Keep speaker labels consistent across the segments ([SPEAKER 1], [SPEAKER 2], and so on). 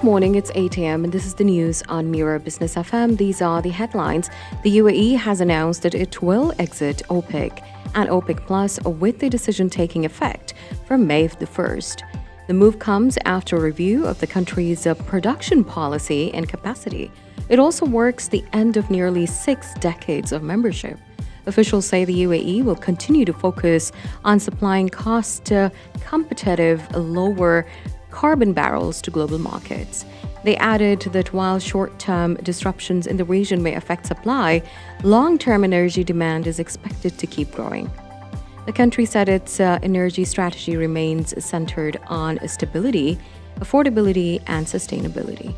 [SPEAKER 1] morning, it's 8 a.m. and this is the news on Mira Business FM. These are the headlines. The UAE has announced that it will exit OPEC and OPEC Plus with the decision taking effect from May the 1st. The move comes after a review of the country's production policy and capacity. It also marks the end of nearly 6 decades of membership. Officials say the UAE will continue to focus on supplying cost-competitive, lower carbon barrels to global markets. They added that while short-term disruptions in the region may affect supply, long-term energy demand is expected to keep growing. The country said its energy strategy remains centered on stability, affordability, and sustainability.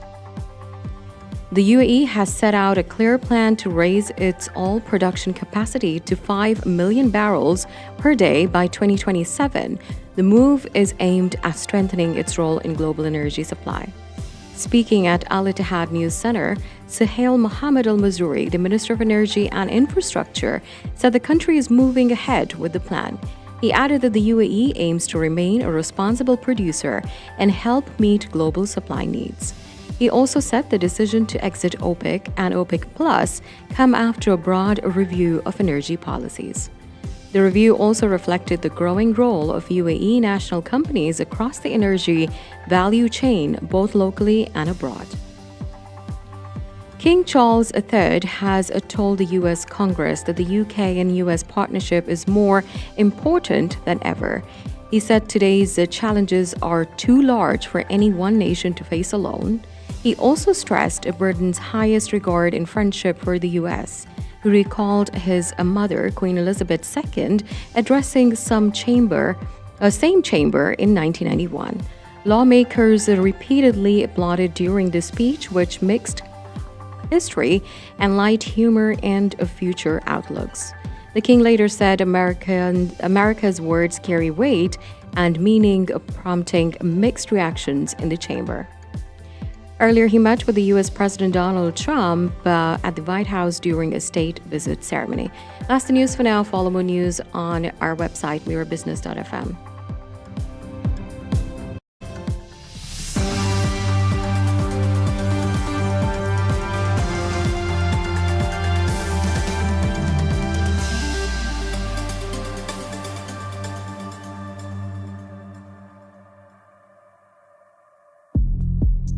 [SPEAKER 1] The UAE has set out a clear plan to raise its oil production capacity to 5 million barrels per day by 2027. The move is aimed at strengthening its role in global energy supply. Speaking at Al Ittihad News Center, Suhail Mohammed Al Mazrouri, the Minister of Energy and Infrastructure, said the country is moving ahead with the plan. He added that the UAE aims to remain a responsible producer and help meet global supply needs. He also said the decision to exit OPEC and OPEC Plus come after a broad review of energy policies. The review also reflected the growing role of UAE national companies across the energy value chain, both locally and abroad. King Charles III has told the U.S. Congress that the UK and U.S. partnership is more important than ever. He said today's challenges are too large for any one nation to face alone. He also stressed Britain's highest regard and friendship for the U.S., who recalled his mother, Queen Elizabeth II, addressing same chamber in 1991. Lawmakers repeatedly applauded during the speech, which mixed history and light humor and future outlooks. The king later said America's words carry weight and meaning, prompting mixed reactions in the chamber. Earlier, he met with the U.S. President Donald Trump at the White House during a state visit ceremony. That's the news for now. Follow more news on our website, mirabusiness.fm.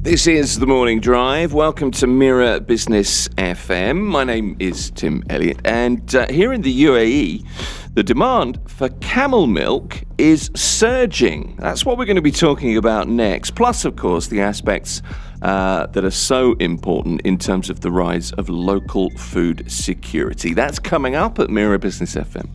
[SPEAKER 2] This is The Morning Drive. Welcome to Mira Business FM. My name is Tim Elliott, and here in the UAE, the demand for camel milk is surging. That's what we're going to be talking about next. Plus, of course, the aspects that are so important in terms of the rise of local food security. That's coming up at Mira Business FM.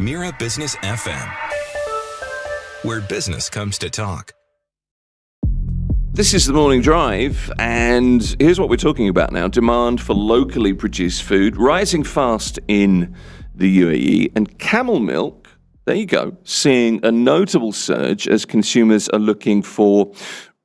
[SPEAKER 3] Mira Business FM, where business comes to talk.
[SPEAKER 2] This is the morning drive, and here's what we're talking about now. Demand for locally produced food rising fast in the UAE, and camel milk, there you go, seeing a notable surge as consumers are looking for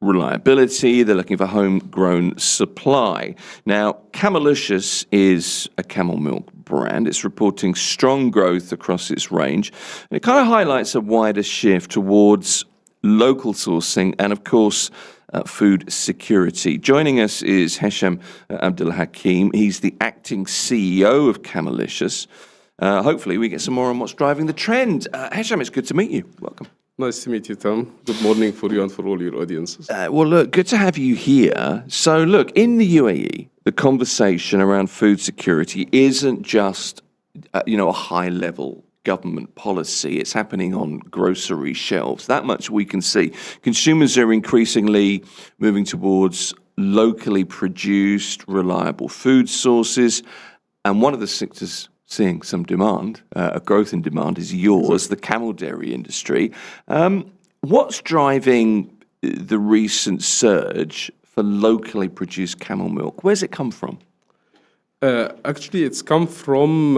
[SPEAKER 2] reliability, they're looking for homegrown supply. Now, Camelicious is a camel milk brand. It's reporting strong growth across its range, and it kind of highlights a wider shift towards local sourcing and, of course, food security. Joining us is Hesham Abdul Hakim. He's the acting CEO of Camelicious. Hopefully we get some more on what's driving the trend. Hesham, it's good to meet you. Welcome.
[SPEAKER 4] Nice to meet you, Tom. Good morning for you and for all your audiences.
[SPEAKER 2] Well, look, good to have you here. So, look, in the UAE, the conversation around food security isn't just, a high-level government policy. It's happening on grocery shelves. That much we can see. Consumers are increasingly moving towards locally produced, reliable food sources. And one of the sectors seeing some demand, a growth in demand, is yours, the camel dairy industry. What's driving the recent surge for locally produced camel milk? Where's it come from?
[SPEAKER 4] Actually, it's come from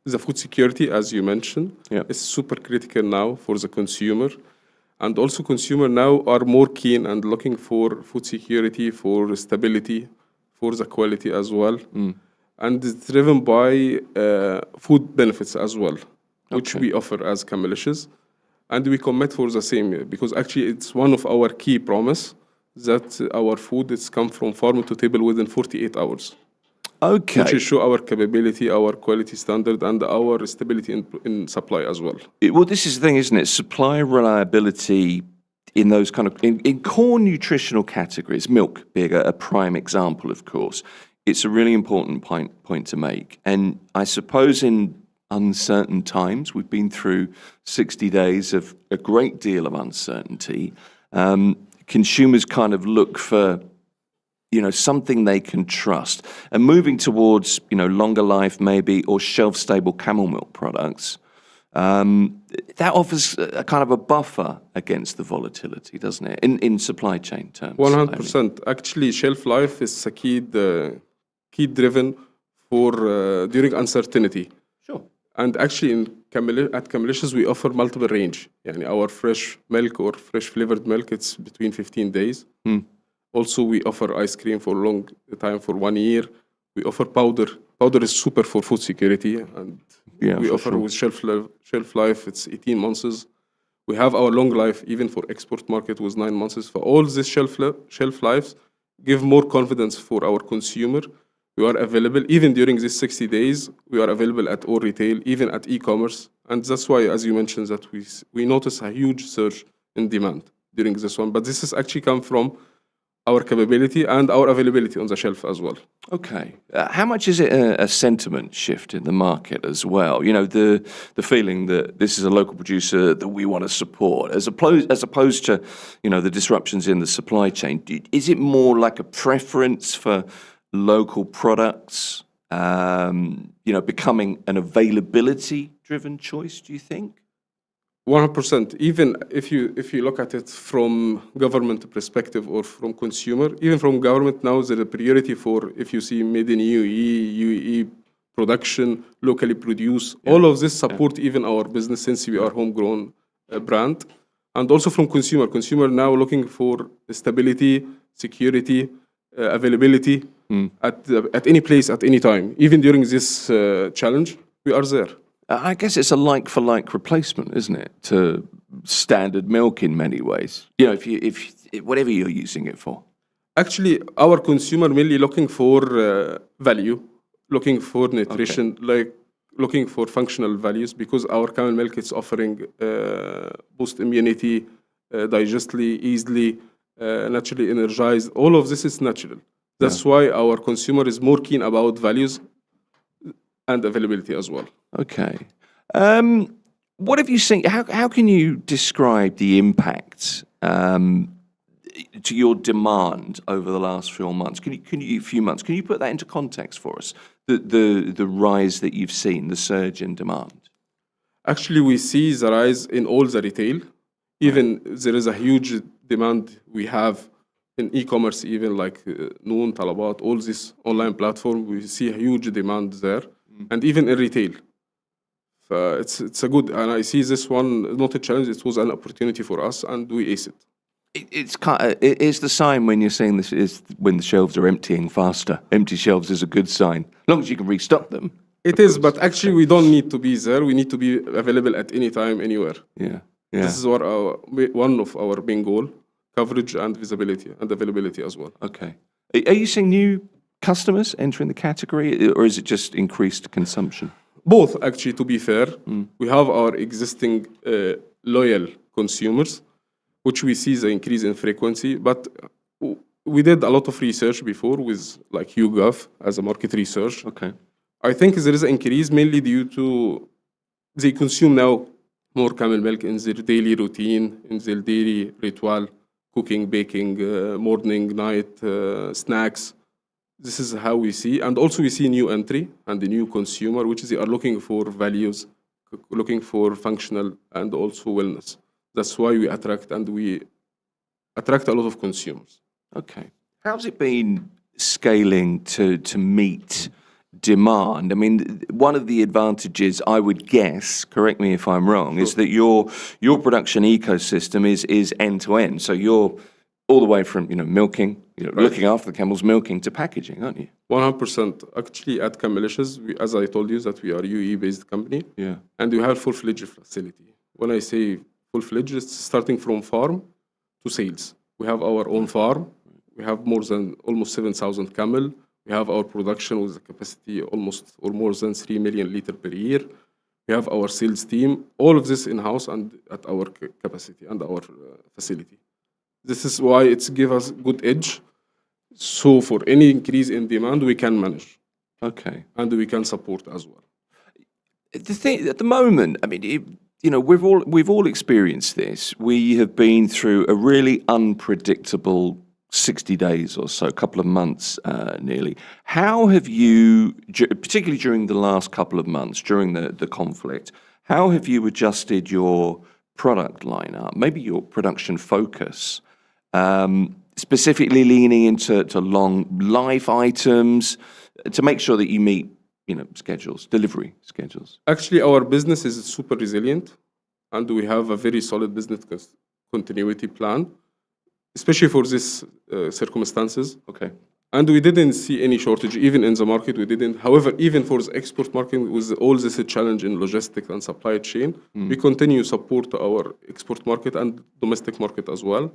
[SPEAKER 4] the food security, as you mentioned.
[SPEAKER 2] Yeah.
[SPEAKER 4] It's super critical now for the consumer. And also consumers now are more keen and looking for food security, for stability, for the quality as well. And it's driven by food benefits as well, which we offer as Camelicious. And we commit for the same, because actually it's one of our key promise that our food is come from farm to table within 48 hours.
[SPEAKER 2] Okay.
[SPEAKER 4] Which will show our capability, our quality standard, and our stability in supply as well.
[SPEAKER 2] Well, this is the thing, isn't it? Supply reliability in those kind of, in core nutritional categories, milk being a prime example, of course. It's a really important point to make. And I suppose in uncertain times, we've been through 60 days of a great deal of uncertainty. Consumers kind of look for, something they can trust. And moving towards, longer life maybe, or shelf-stable camel milk products, that offers a kind of a buffer against the volatility, doesn't it, in supply chain terms?
[SPEAKER 4] 100%. Actually, shelf life is a key driven for during uncertainty.
[SPEAKER 2] Sure.
[SPEAKER 4] And actually, at Camelicious, we offer multiple range. Our fresh milk or fresh flavored milk, it's between 15 days. Also, we offer ice cream for a long time, for 1 year. We offer powder. Powder is super for food security. And we offer with shelf life, it's 18 months. We have our long life, even for export market, was 9 months. For all this shelf lives, give more confidence for our consumer. We are available, even during these 60 days, we are available at all retail, even at e-commerce. And that's why, as you mentioned, that we notice a huge surge in demand during this one. But this has actually come from our capability and our availability on the shelf as well.
[SPEAKER 2] Okay. How much is it a sentiment shift in the market as well? The feeling that this is a local producer that we want to support, as opposed to, the disruptions in the supply chain. Is it more like a preference for local products, becoming an availability-driven choice, do you think?
[SPEAKER 4] 100%. Even if you look at it from government perspective or from consumer, even from government now, there's a priority for, if you see made in UAE production, locally produced, all of this support even our business since we are homegrown brand. And also from consumer now looking for stability, security, availability at any place, at any time. Even during this challenge, we are there.
[SPEAKER 2] I guess it's a like-for-like replacement, isn't it, to standard milk in many ways? If whatever you're using it for.
[SPEAKER 4] Actually, our consumer mainly looking for value, looking for nutrition, looking for functional values, because our camel milk is offering boost immunity, digestly, easily, naturally energized. All of this is natural. That's why our consumer is more keen about values and availability as well.
[SPEAKER 2] Okay. What have you seen? How can you describe the impact to your demand over the last few months? Can you put that into context for us? The rise that you've seen, the surge in demand.
[SPEAKER 4] Actually, we see the rise in all the retail. Even there is a huge demand we have in e-commerce, even like Noon, Talabat, all this online platform. We see a huge demand there, and even in retail. It's a good, and I see this one not a challenge. It was an opportunity for us, and we ace it.
[SPEAKER 2] It's the sign when you're saying this is when the shelves are emptying faster. Empty shelves is a good sign, as long as you can restock them.
[SPEAKER 4] It is, but actually we don't need to be there. We need to be available at any time, anywhere.
[SPEAKER 2] Yeah.
[SPEAKER 4] This is what one of our main goal: coverage and visibility and availability as well.
[SPEAKER 2] Okay. Are you seeing new customers entering the category, or is it just increased consumption?
[SPEAKER 4] Both, actually, to be fair. We have our existing loyal consumers, which we see the increase in frequency. But we did a lot of research before with like YouGov as a market research.
[SPEAKER 2] Okay.
[SPEAKER 4] I think there is an increase mainly due to they consume now more camel milk in their daily routine, in their daily ritual, cooking, baking, morning, night, snacks. This is how we see. And also we see new entry and the new consumer, which is they are looking for values, looking for functional and also wellness. That's why we attract a lot of consumers.
[SPEAKER 2] Okay. How's it been scaling to meet demand? I mean, one of the advantages, I would guess, correct me if I'm wrong, is that your production ecosystem is end to end. So you're all the way from milking, looking after the camels, milking to packaging, aren't you?
[SPEAKER 4] 100%. Actually, at Camelicious, as I told you, that we are UAE-based company, and we have full-fledged facility. When I say full-fledged, it's starting from farm to sales. We have our own farm. We have almost 7,000 camel. We have our production with a capacity almost or more than 3 million liters per year. We have our sales team. All of this in-house and at our capacity and our facility. This is why it's give us good edge. So for any increase in demand, we can manage.
[SPEAKER 2] Okay.
[SPEAKER 4] And we can support as well.
[SPEAKER 2] The thing at the moment, I mean, we've all experienced this. We have been through a really unpredictable 60 days or so, a couple of months nearly. How have you, particularly during the last couple of months, during the conflict, how have you adjusted your product lineup, maybe your production focus, specifically leaning into long life items to make sure that you meet delivery schedules?
[SPEAKER 4] Actually, our business is super resilient, and we have a very solid business continuity plan, especially for these circumstances.
[SPEAKER 2] Okay.
[SPEAKER 4] And we didn't see any shortage, even in the market, we didn't. However, even for the export market, with all this challenge in logistics and supply chain, we continue to support our export market and domestic market as well.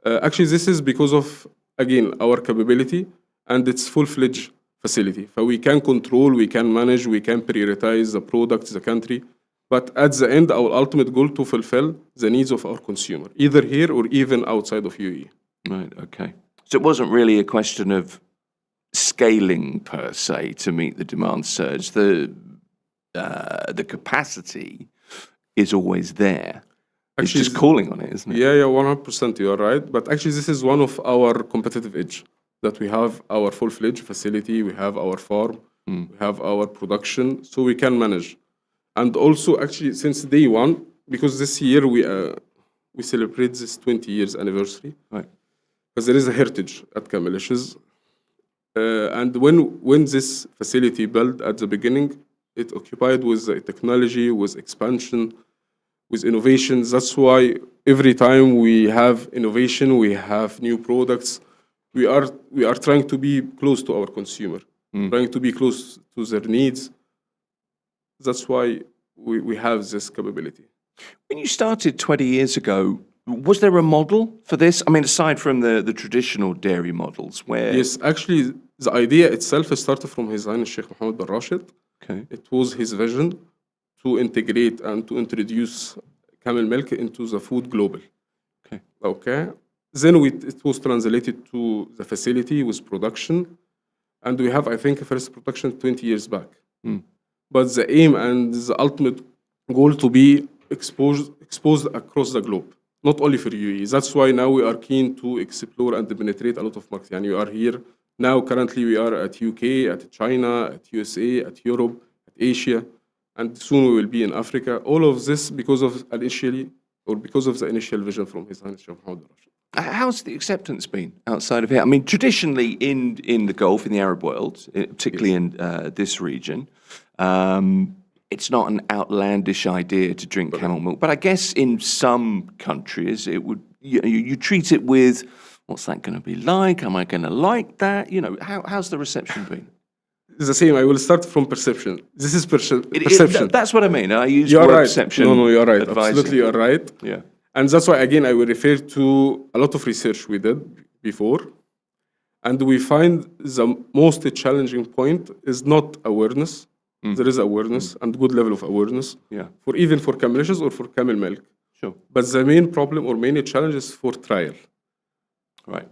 [SPEAKER 4] Actually, this is because of, again, our capability and its full-fledged facility. So we can control, we can manage, we can prioritize the products, the country. But at the end, our ultimate goal to fulfill the needs of our consumer, either here or even outside of UAE.
[SPEAKER 2] Right, okay. So it wasn't really a question of scaling per se to meet the demand surge. The capacity is always there. It's just calling on it, isn't it?
[SPEAKER 4] Yeah, 100%, you are right. But actually, this is one of our competitive edge, that we have our full-fledged facility, we have our farm, we have our production, so we can manage. And also, actually, since day one, because this year we celebrate this 20 years anniversary,
[SPEAKER 2] right?
[SPEAKER 4] Because there is a heritage at Camelicious. And when this facility built at the beginning, it occupied with technology, with expansion, with innovations. That's why every time we have innovation, we have new products, we are trying to be close to our consumer, trying to be close to their needs. That's why we have this capability.
[SPEAKER 2] When you started 20 years ago, was there a model for this? I mean, aside from the traditional dairy models, where...
[SPEAKER 4] Yes, actually, the idea itself started from His Highness Sheikh Mohammed bin Rashid.
[SPEAKER 2] Okay.
[SPEAKER 4] It was his vision to integrate and to introduce camel milk into the food global. Okay. Then it was translated to the facility with production. And we have, I think, first production 20 years back. But the aim and the ultimate goal to be exposed across the globe, not only for UAE. That's why now we are keen to explore and penetrate a lot of markets. And we are here now. Currently, we are at UK, at China, at USA, at Europe, at Asia, and soon we will be in Africa. All of this because of the initial vision from His Highness Sheikh Mohammed bin Rashid.
[SPEAKER 2] How's the acceptance been outside of here? I mean, traditionally in the Gulf, in the Arab world, particularly in this region, it's not an outlandish idea to drink camel milk. But I guess in some countries, it would you treat it with, what's that going to be like? Am I going to like that? How's the reception been?
[SPEAKER 4] It's the same. I will start from perception. This is perception.
[SPEAKER 2] That's what I mean. I use
[SPEAKER 4] You are
[SPEAKER 2] word
[SPEAKER 4] right.
[SPEAKER 2] perception.
[SPEAKER 4] No, you are right.
[SPEAKER 2] advising.
[SPEAKER 4] Absolutely, you are right.
[SPEAKER 2] Yeah.
[SPEAKER 4] And that's why, again, I will refer to a lot of research we did before. And we find the most challenging point is not awareness. There is awareness and good level of awareness even for camelicious or for camel milk.
[SPEAKER 2] Sure.
[SPEAKER 4] But the main problem or main challenge is for trial.
[SPEAKER 2] Right.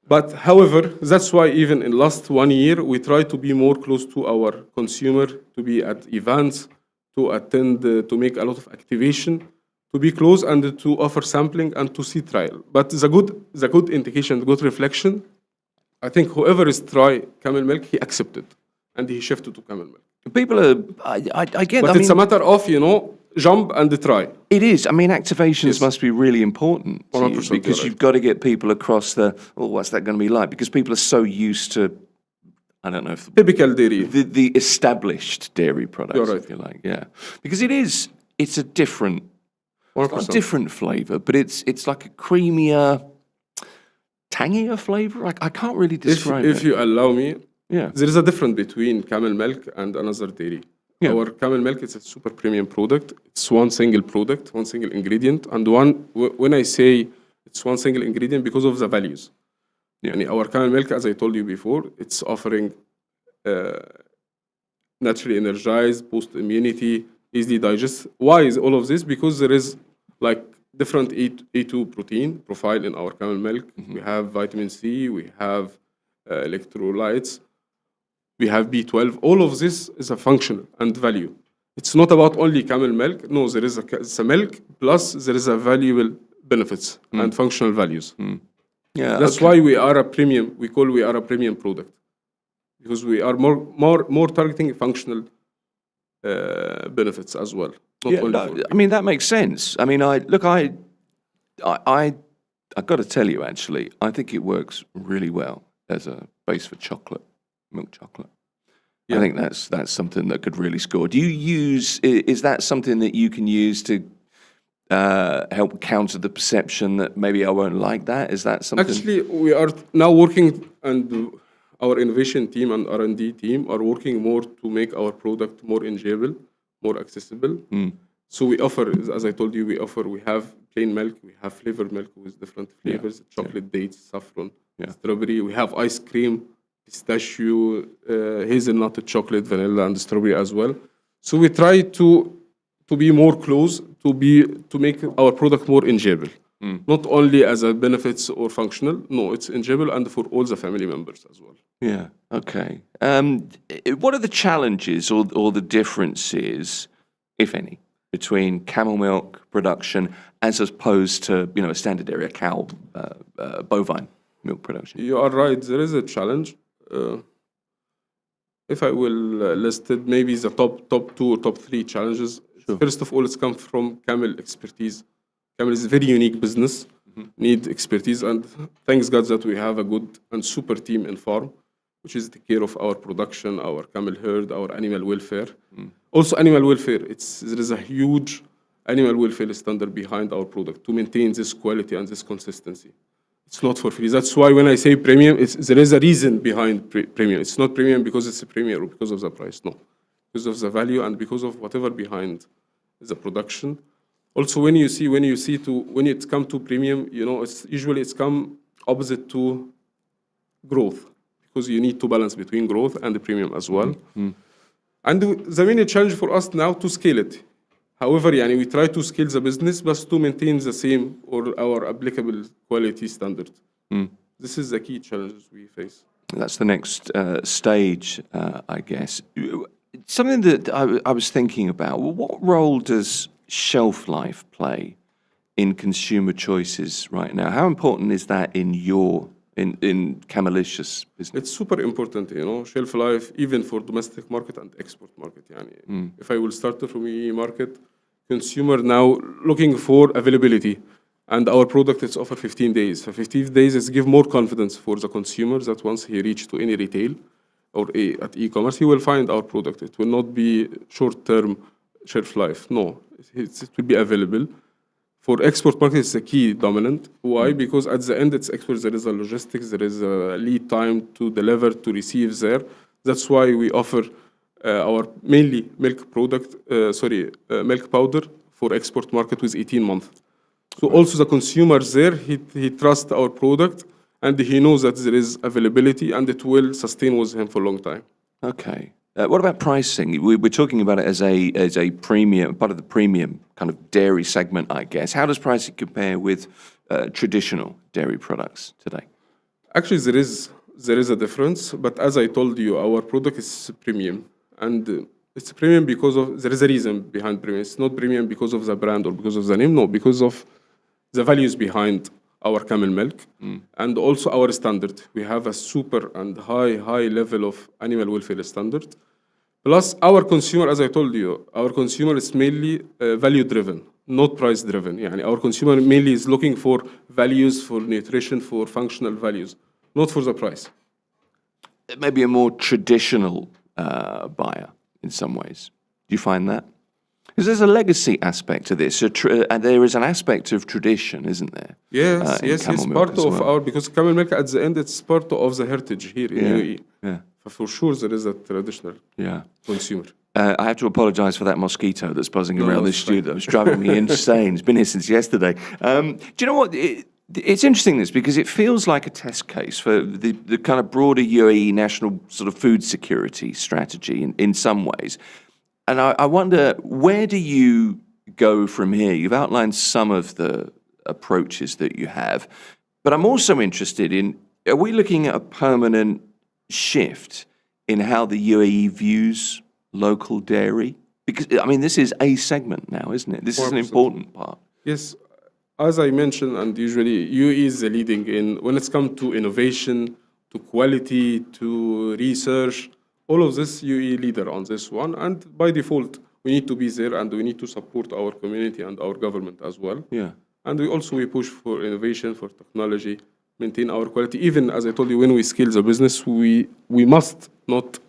[SPEAKER 4] But however, that's why even in last 1 year, we try to be more close to our consumer, to be at events, to attend, to make a lot of activation, to be close and to offer sampling and to see trial. But the good indication, the good reflection, I think whoever is try camel milk, he accepted and he shifted to camel milk.
[SPEAKER 2] People are, I get.
[SPEAKER 4] But it's a matter of jump and try.
[SPEAKER 2] It is. I mean, activations must be really important to you
[SPEAKER 4] 100%,
[SPEAKER 2] because you've got to get people across what's that going to be like? Because people are so used to, I don't know if
[SPEAKER 4] Typical dairy.
[SPEAKER 2] the established dairy products,
[SPEAKER 4] You're right.
[SPEAKER 2] if you like, yeah. Because it's a different, it's not a
[SPEAKER 4] 100%.
[SPEAKER 2] different flavour, but it's like a creamier, tangier flavour. I can't really describe
[SPEAKER 4] If
[SPEAKER 2] it.
[SPEAKER 4] you allow me,
[SPEAKER 2] Yeah.
[SPEAKER 4] there is a difference between camel milk and another dairy.
[SPEAKER 2] Yeah.
[SPEAKER 4] Our camel milk is a super premium product. It's one single product, one single ingredient. And when I say it's one single ingredient, because of the values.
[SPEAKER 2] Yeah.
[SPEAKER 4] And our camel milk, as I told you before, it's offering naturally energized, boost immunity, easily digest. Why is all of this? Because there is like different A2 protein profile in our camel milk. We have vitamin C, we have electrolytes, we have B12. All of this is a function and value. It's not about only camel milk. No, there is it's a milk plus there is a valuable benefits and functional values.
[SPEAKER 2] Yeah.
[SPEAKER 4] That's why we are a premium. We are a premium product because we are more targeting functional benefits as well. Not
[SPEAKER 2] Yeah,
[SPEAKER 4] only
[SPEAKER 2] no,
[SPEAKER 4] for-
[SPEAKER 2] I mean that makes sense. I mean, I got to tell you actually, I think it works really well as a base for chocolate, milk chocolate. I think that's something that could really score. Do you use? Is that something that you can use to help counter the perception that maybe I won't like that? Is that something?
[SPEAKER 4] Actually, we are now working, and our innovation team and R&D team are working more to make our product more enjoyable, more accessible. So we offer, as I told you, we have plain milk, we have flavored milk with different flavors, chocolate, dates, saffron, strawberry. We have ice cream, pistachio, hazelnut, chocolate, vanilla, and strawberry as well. So we try to be more close, to make our product more enjoyable. Not only as a benefits or functional, no, it's enjoyable and for all the family members as well.
[SPEAKER 2] Yeah. Okay. What are the challenges or the differences, if any, between camel milk production as opposed to a standard area cow bovine milk production?
[SPEAKER 4] You are right. There is a challenge. If I will list it, maybe the top two or top three challenges.
[SPEAKER 2] Sure.
[SPEAKER 4] First of all, it's come from Camel expertise. Camel is a very unique business, need expertise, and thanks God that we have a good and super team in farm, which is take care of our production, our camel herd, our animal welfare. Also, animal welfare. There is a huge animal welfare standard behind our product to maintain this quality and this consistency. It's not for free. That's why when I say premium, there is a reason behind premium. It's not premium because it's a premium or because of the price. No, because of the value and because of whatever behind the production. Also, when it comes to premium, it's come opposite to growth because you need to balance between growth and the premium as well. And the main challenge for us now to scale it. However, we try to scale the business, but to maintain the same or our applicable quality standard. This is the key challenges we face.
[SPEAKER 2] That's the next stage, I guess. Something that I was thinking about, what role does shelf life play in consumer choices right now? How important is that in your in Camelicious business?
[SPEAKER 4] It's super important, shelf life, even for domestic market and export market. Yani. If I will start from UAE market, consumer now looking for availability. And our product is offer 15 days. For 15 days, is give more confidence for the consumer that once he reach to any retail or at e-commerce, he will find our product. It will not be short-term shelf life. No, it will be available. For export market, it's a key dominant. Why? Because at the end, it's export. There is a logistics, there is a lead time to deliver, to receive there. That's why we offer our mainly milk product, milk powder for export market with 18 months. So also the consumers there, he trusts our product and he knows that there is availability and it will sustain with him for a long time.
[SPEAKER 2] Okay. What about pricing? We're talking about it as a premium, part of the premium kind of dairy segment, I guess. How does pricing compare with traditional dairy products today?
[SPEAKER 4] Actually, there is a difference, but as I told you, our product is premium. And it's premium because there is a reason behind premium. It's not premium because of the brand or because of the name, no, because of the values behind our camel milk and also our standard. We have a super and high level of animal welfare standard. Plus our consumer, as I told you, our consumer is mainly value driven, not price driven. Yani our consumer mainly is looking for values, for nutrition, for functional values, not for the price.
[SPEAKER 2] It may be a more traditional buyer in some ways. Do you find that? Because there's a legacy aspect to this, and there is an aspect of tradition, isn't there?
[SPEAKER 4] Yes, it's part of our, because camel milk at the end, it's part of the heritage here in UAE.
[SPEAKER 2] Yeah.
[SPEAKER 4] For sure, there is a traditional consumer.
[SPEAKER 2] I have to apologise for that mosquito that's buzzing around this studio. It's driving me insane. It's been here since yesterday. Do you know what? It's interesting this because it feels like a test case for the kind of broader UAE national sort of food security strategy in some ways. And I wonder, where do you go from here? You've outlined some of the approaches that you have, but I'm also interested in, are we looking at a permanent shift in how the UAE views local dairy? Because, I mean, this is a segment now, isn't it? This is an important part.
[SPEAKER 4] Yes. As I mentioned, and usually UAE is the leading in, when it's come to innovation, to quality, to research, all of this UAE leader on this one, and by default, we need to be there and we need to support our community and our government as well.
[SPEAKER 2] Yeah.
[SPEAKER 4] And we push for innovation, for technology, maintain our quality. Even as I told you, when we scale the business, we must not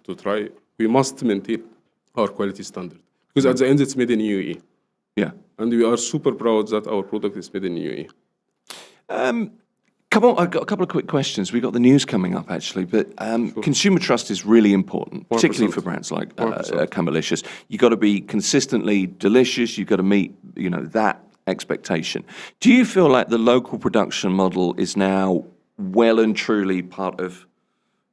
[SPEAKER 4] to try. We must maintain our quality standard because at the end, it's made in UAE.
[SPEAKER 2] Yeah.
[SPEAKER 4] And we are super proud that our product is made in UAE.
[SPEAKER 2] Come on, I've got a couple of quick questions. We've got the news coming up, actually, but consumer trust is really important, particularly for brands like Camelicious. You've got to be consistently delicious. You've got to meet, that expectation. Do you feel like the local production model is now well and truly part of,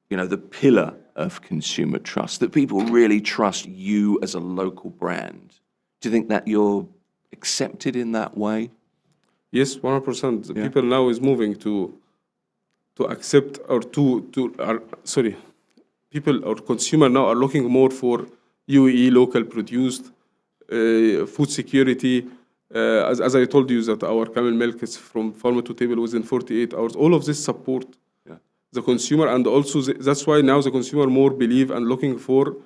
[SPEAKER 2] the pillar of consumer trust, that people really trust you as a local brand? Do you think that you're accepted in that way?
[SPEAKER 4] Yes, 100%. The people now is moving to accept or people or consumer now are looking more for UAE local produced food security. As I told you that our camel milk is from farmer to table within 48 hours. All of this support the consumer, and also that's why now the consumer more believe and looking for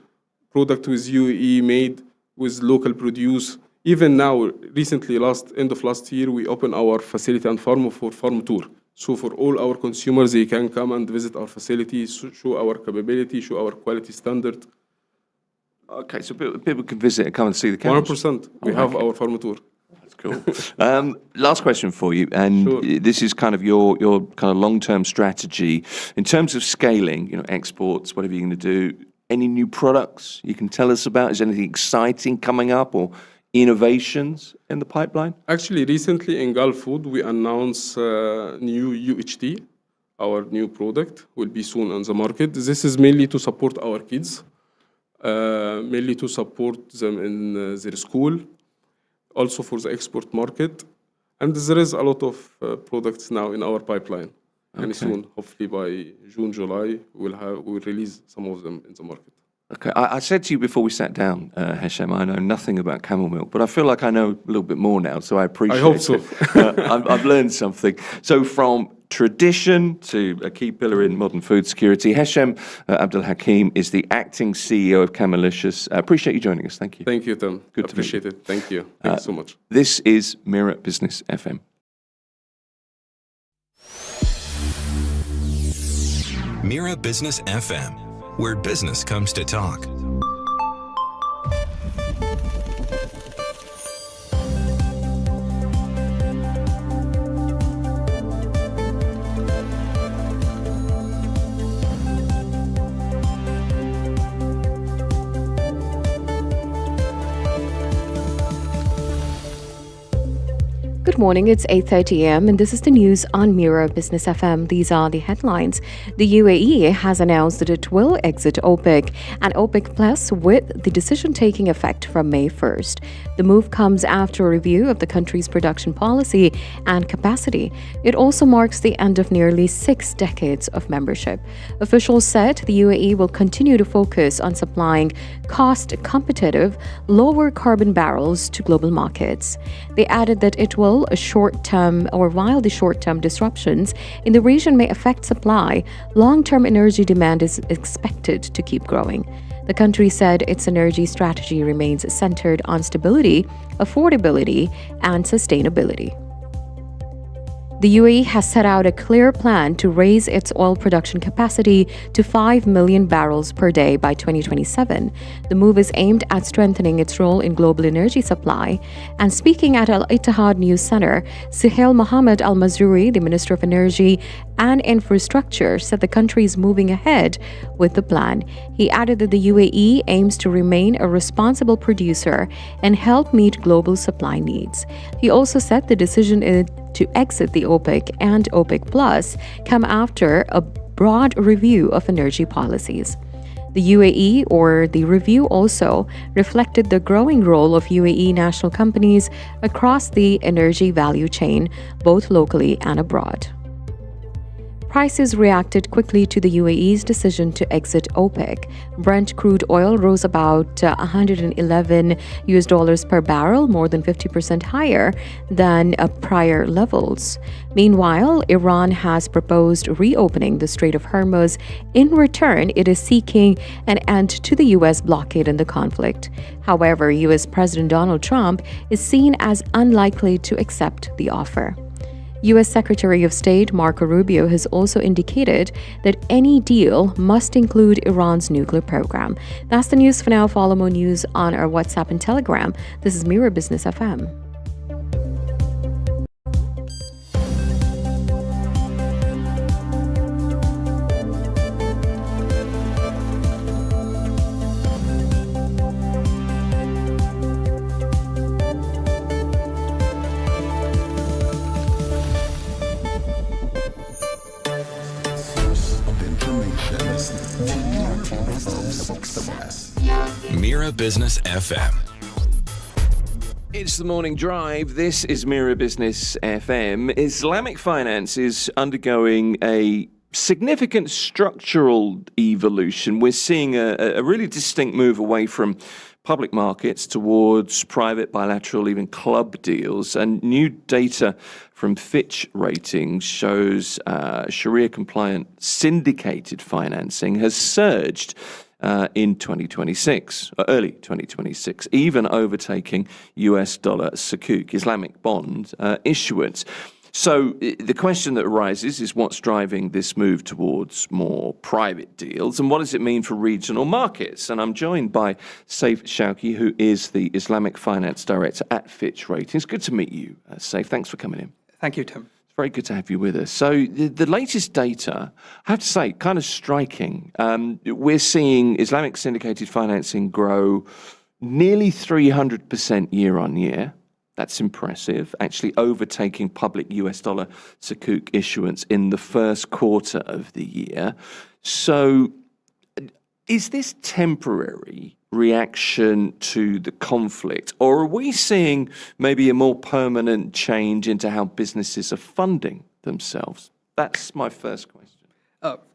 [SPEAKER 4] product with UAE made with local produce. Even now, recently, end of last year, we opened our facility and farm for farm tour. So for all our consumers, they can come and visit our facility, show our capability, show our quality standard.
[SPEAKER 2] Okay, so people can visit and come and see the camels.
[SPEAKER 4] 100%. We have our farm tour.
[SPEAKER 2] That's cool. Last question for you, and this is kind of your kind of long-term strategy in terms of scaling. Exports, whatever you're going to do. Any new products you can tell us about? Is anything exciting coming up or innovations in the pipeline?
[SPEAKER 4] Actually, recently in Gulf Food, we announced new UHT, our new product, will be soon on the market. This is mainly to support our kids, mainly to support them in their school, also for the export market. And there is a lot of products now in our pipeline. And soon, hopefully by June, July, we'll release some of them in the market.
[SPEAKER 2] Okay, I said to you before we sat down, Hesham, I know nothing about camel milk, but I feel like I know a little bit more now, so I appreciate it.
[SPEAKER 4] I hope so.
[SPEAKER 2] I've learned something. So from tradition to a key pillar in modern food security, Hesham Abdul Hakim is the acting CEO of Camelicious. I appreciate you joining us. Thank you.
[SPEAKER 4] Thank you, Tim.
[SPEAKER 2] Good to meet
[SPEAKER 4] Appreciate it. Thank you. Thank you so much.
[SPEAKER 2] This is Mira Business FM.
[SPEAKER 3] Mira Business FM, where business comes to talk.
[SPEAKER 1] Good morning, it's 8:30 a.m. and this is the news on Mira Business FM. These are the headlines. The UAE has announced that it will exit OPEC and OPEC Plus with the decision taking effect from May 1st. The move comes after a review of the country's production policy and capacity. It also marks the end of nearly 6 decades of membership. Officials said the UAE will continue to focus on supplying cost-competitive, lower carbon barrels to global markets. They added that it will while the short-term disruptions in the region may affect supply, long-term energy demand is expected to keep growing. The country said its energy strategy remains centered on stability, affordability, and sustainability. The UAE has set out a clear plan to raise its oil production capacity to 5 million barrels per day by 2027. The move is aimed at strengthening its role in global energy supply. And speaking at Al Ittihad News Center, Suhail Mohammed Al Mazroui, the Minister of Energy and Infrastructure, said the country is moving ahead with the plan. He added that the UAE aims to remain a responsible producer and help meet global supply needs. He also said the decision to exit the OPEC and OPEC Plus come after a broad review of energy policies. The UAE, or the review, also reflected the growing role of UAE national companies across the energy value chain, both locally and abroad. Prices reacted quickly to the UAE's decision to exit OPEC. Brent crude oil rose about $111 per barrel, more than 50% higher than prior levels. Meanwhile, Iran has proposed reopening the Strait of Hormuz. In return, it is seeking an end to the U.S. blockade in the conflict. However, U.S. President Donald Trump is seen as unlikely to accept the offer. U.S. Secretary of State Marco Rubio has also indicated that any deal must include Iran's nuclear program. That's the news for now. Follow more news on our WhatsApp and Telegram. This is Mira Business FM.
[SPEAKER 3] Mira Business FM.
[SPEAKER 2] It's the morning drive. This is Mira Business FM. Islamic finance is undergoing a significant structural evolution. We're seeing a really distinct move away from public markets towards private, bilateral, even club deals. And new data from Fitch Ratings shows Sharia-compliant syndicated financing has surged in 2026, early 2026, even overtaking US dollar sukuk, Islamic bond issuance. So the question that arises is what's driving this move towards more private deals and what does it mean for regional markets? And I'm joined by Saif Shauki, who is the Islamic Finance Director at Fitch Ratings. Good to meet you, Saif. Thanks for coming in.
[SPEAKER 5] Thank you, Tim.
[SPEAKER 2] Very good to have you with us. So the latest data, I have to say, kind of striking. We're seeing Islamic syndicated financing grow nearly 300% year on year. That's impressive, actually overtaking public US dollar sukuk issuance in the first quarter of the year. So is this temporary reaction to the conflict, or are we seeing maybe a more permanent change into how businesses are funding themselves? That's my first question.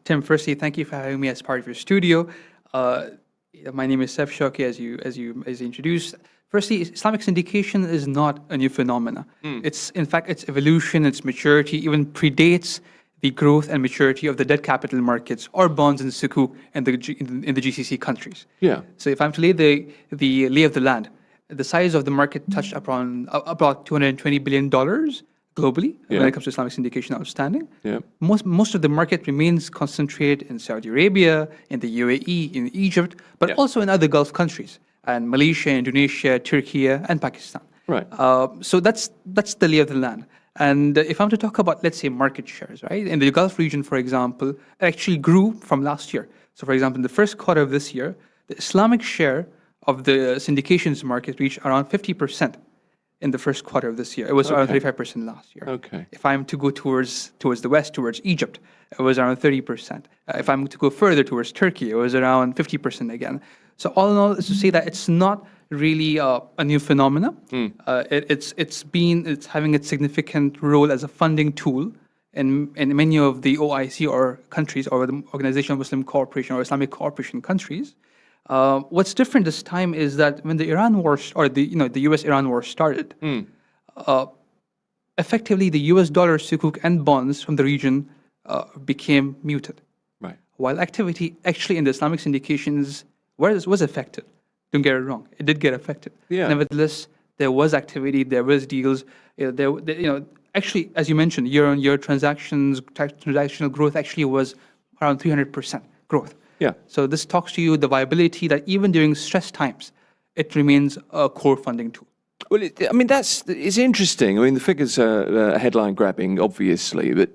[SPEAKER 5] Tim, firstly, thank you for having me as part of your studio. My name is Sef Shoki, as you introduced. Firstly, Islamic syndication is not a new phenomena. It's in fact its evolution, its maturity even predates the growth and maturity of the debt capital markets or bonds and sukuk in the GCC countries.
[SPEAKER 2] Yeah.
[SPEAKER 5] So if I'm to lay the lay of the land, the size of the market touched upon about $220 billion globally when it comes to Islamic syndication outstanding.
[SPEAKER 2] Yeah.
[SPEAKER 5] Most of the market remains concentrated in Saudi Arabia, in the UAE, in Egypt, but also in other Gulf countries, and Malaysia, Indonesia, Turkey, and Pakistan.
[SPEAKER 2] Right.
[SPEAKER 5] So that's the lay of the land. And if I'm to talk about, let's say, market shares, right? In the Gulf region, for example, it actually grew from last year. So, for example, in the first quarter of this year, the Islamic share of the syndications market reached around 50% in the first quarter of this year. It was around 35% last year.
[SPEAKER 2] Okay.
[SPEAKER 5] If I'm to go towards the west, towards Egypt, it was around 30%. If I'm to go further towards Turkey, it was around 50% again. So all in all, is to say that it's not really a new phenomena. It's having a significant role as a funding tool in many of the OIC or countries or the Organization of Muslim Cooperation or Islamic Cooperation countries. What's different this time is that when the Iran war or the US-Iran war started, effectively the US dollar sukuk and bonds from the region became muted.
[SPEAKER 2] Right.
[SPEAKER 5] While activity actually in the Islamic syndications was affected. Don't get it wrong; it did get affected.
[SPEAKER 2] Yeah.
[SPEAKER 5] Nevertheless, there was activity, there was deals. Actually, as you mentioned, year-on-year transactional growth actually was around 300% growth.
[SPEAKER 2] Yeah.
[SPEAKER 5] So this talks to you the viability that even during stress times, it remains a core funding tool.
[SPEAKER 2] Well, it's interesting. I mean, the figures are headline grabbing, obviously, but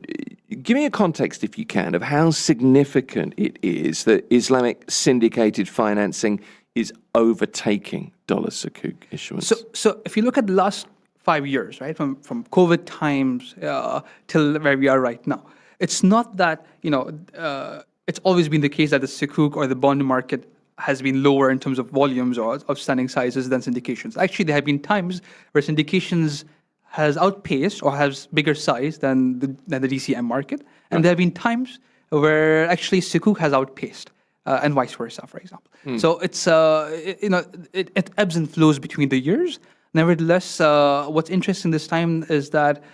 [SPEAKER 2] give me a context, if you can, of how significant it is that Islamic syndicated financing is overtaking dollar sukuk issuance.
[SPEAKER 5] So if you look at the last 5 years, right, from COVID times till where we are right now, it's not that it's always been the case that the sukuk or the bond market has been lower in terms of volumes or outstanding sizes than syndications. Actually, there have been times where syndications has outpaced or has bigger size than the DCM market, and there have been times where actually sukuk has outpaced, and vice versa, for example. So it's it ebbs and flows between the years. Nevertheless, what's interesting this time is that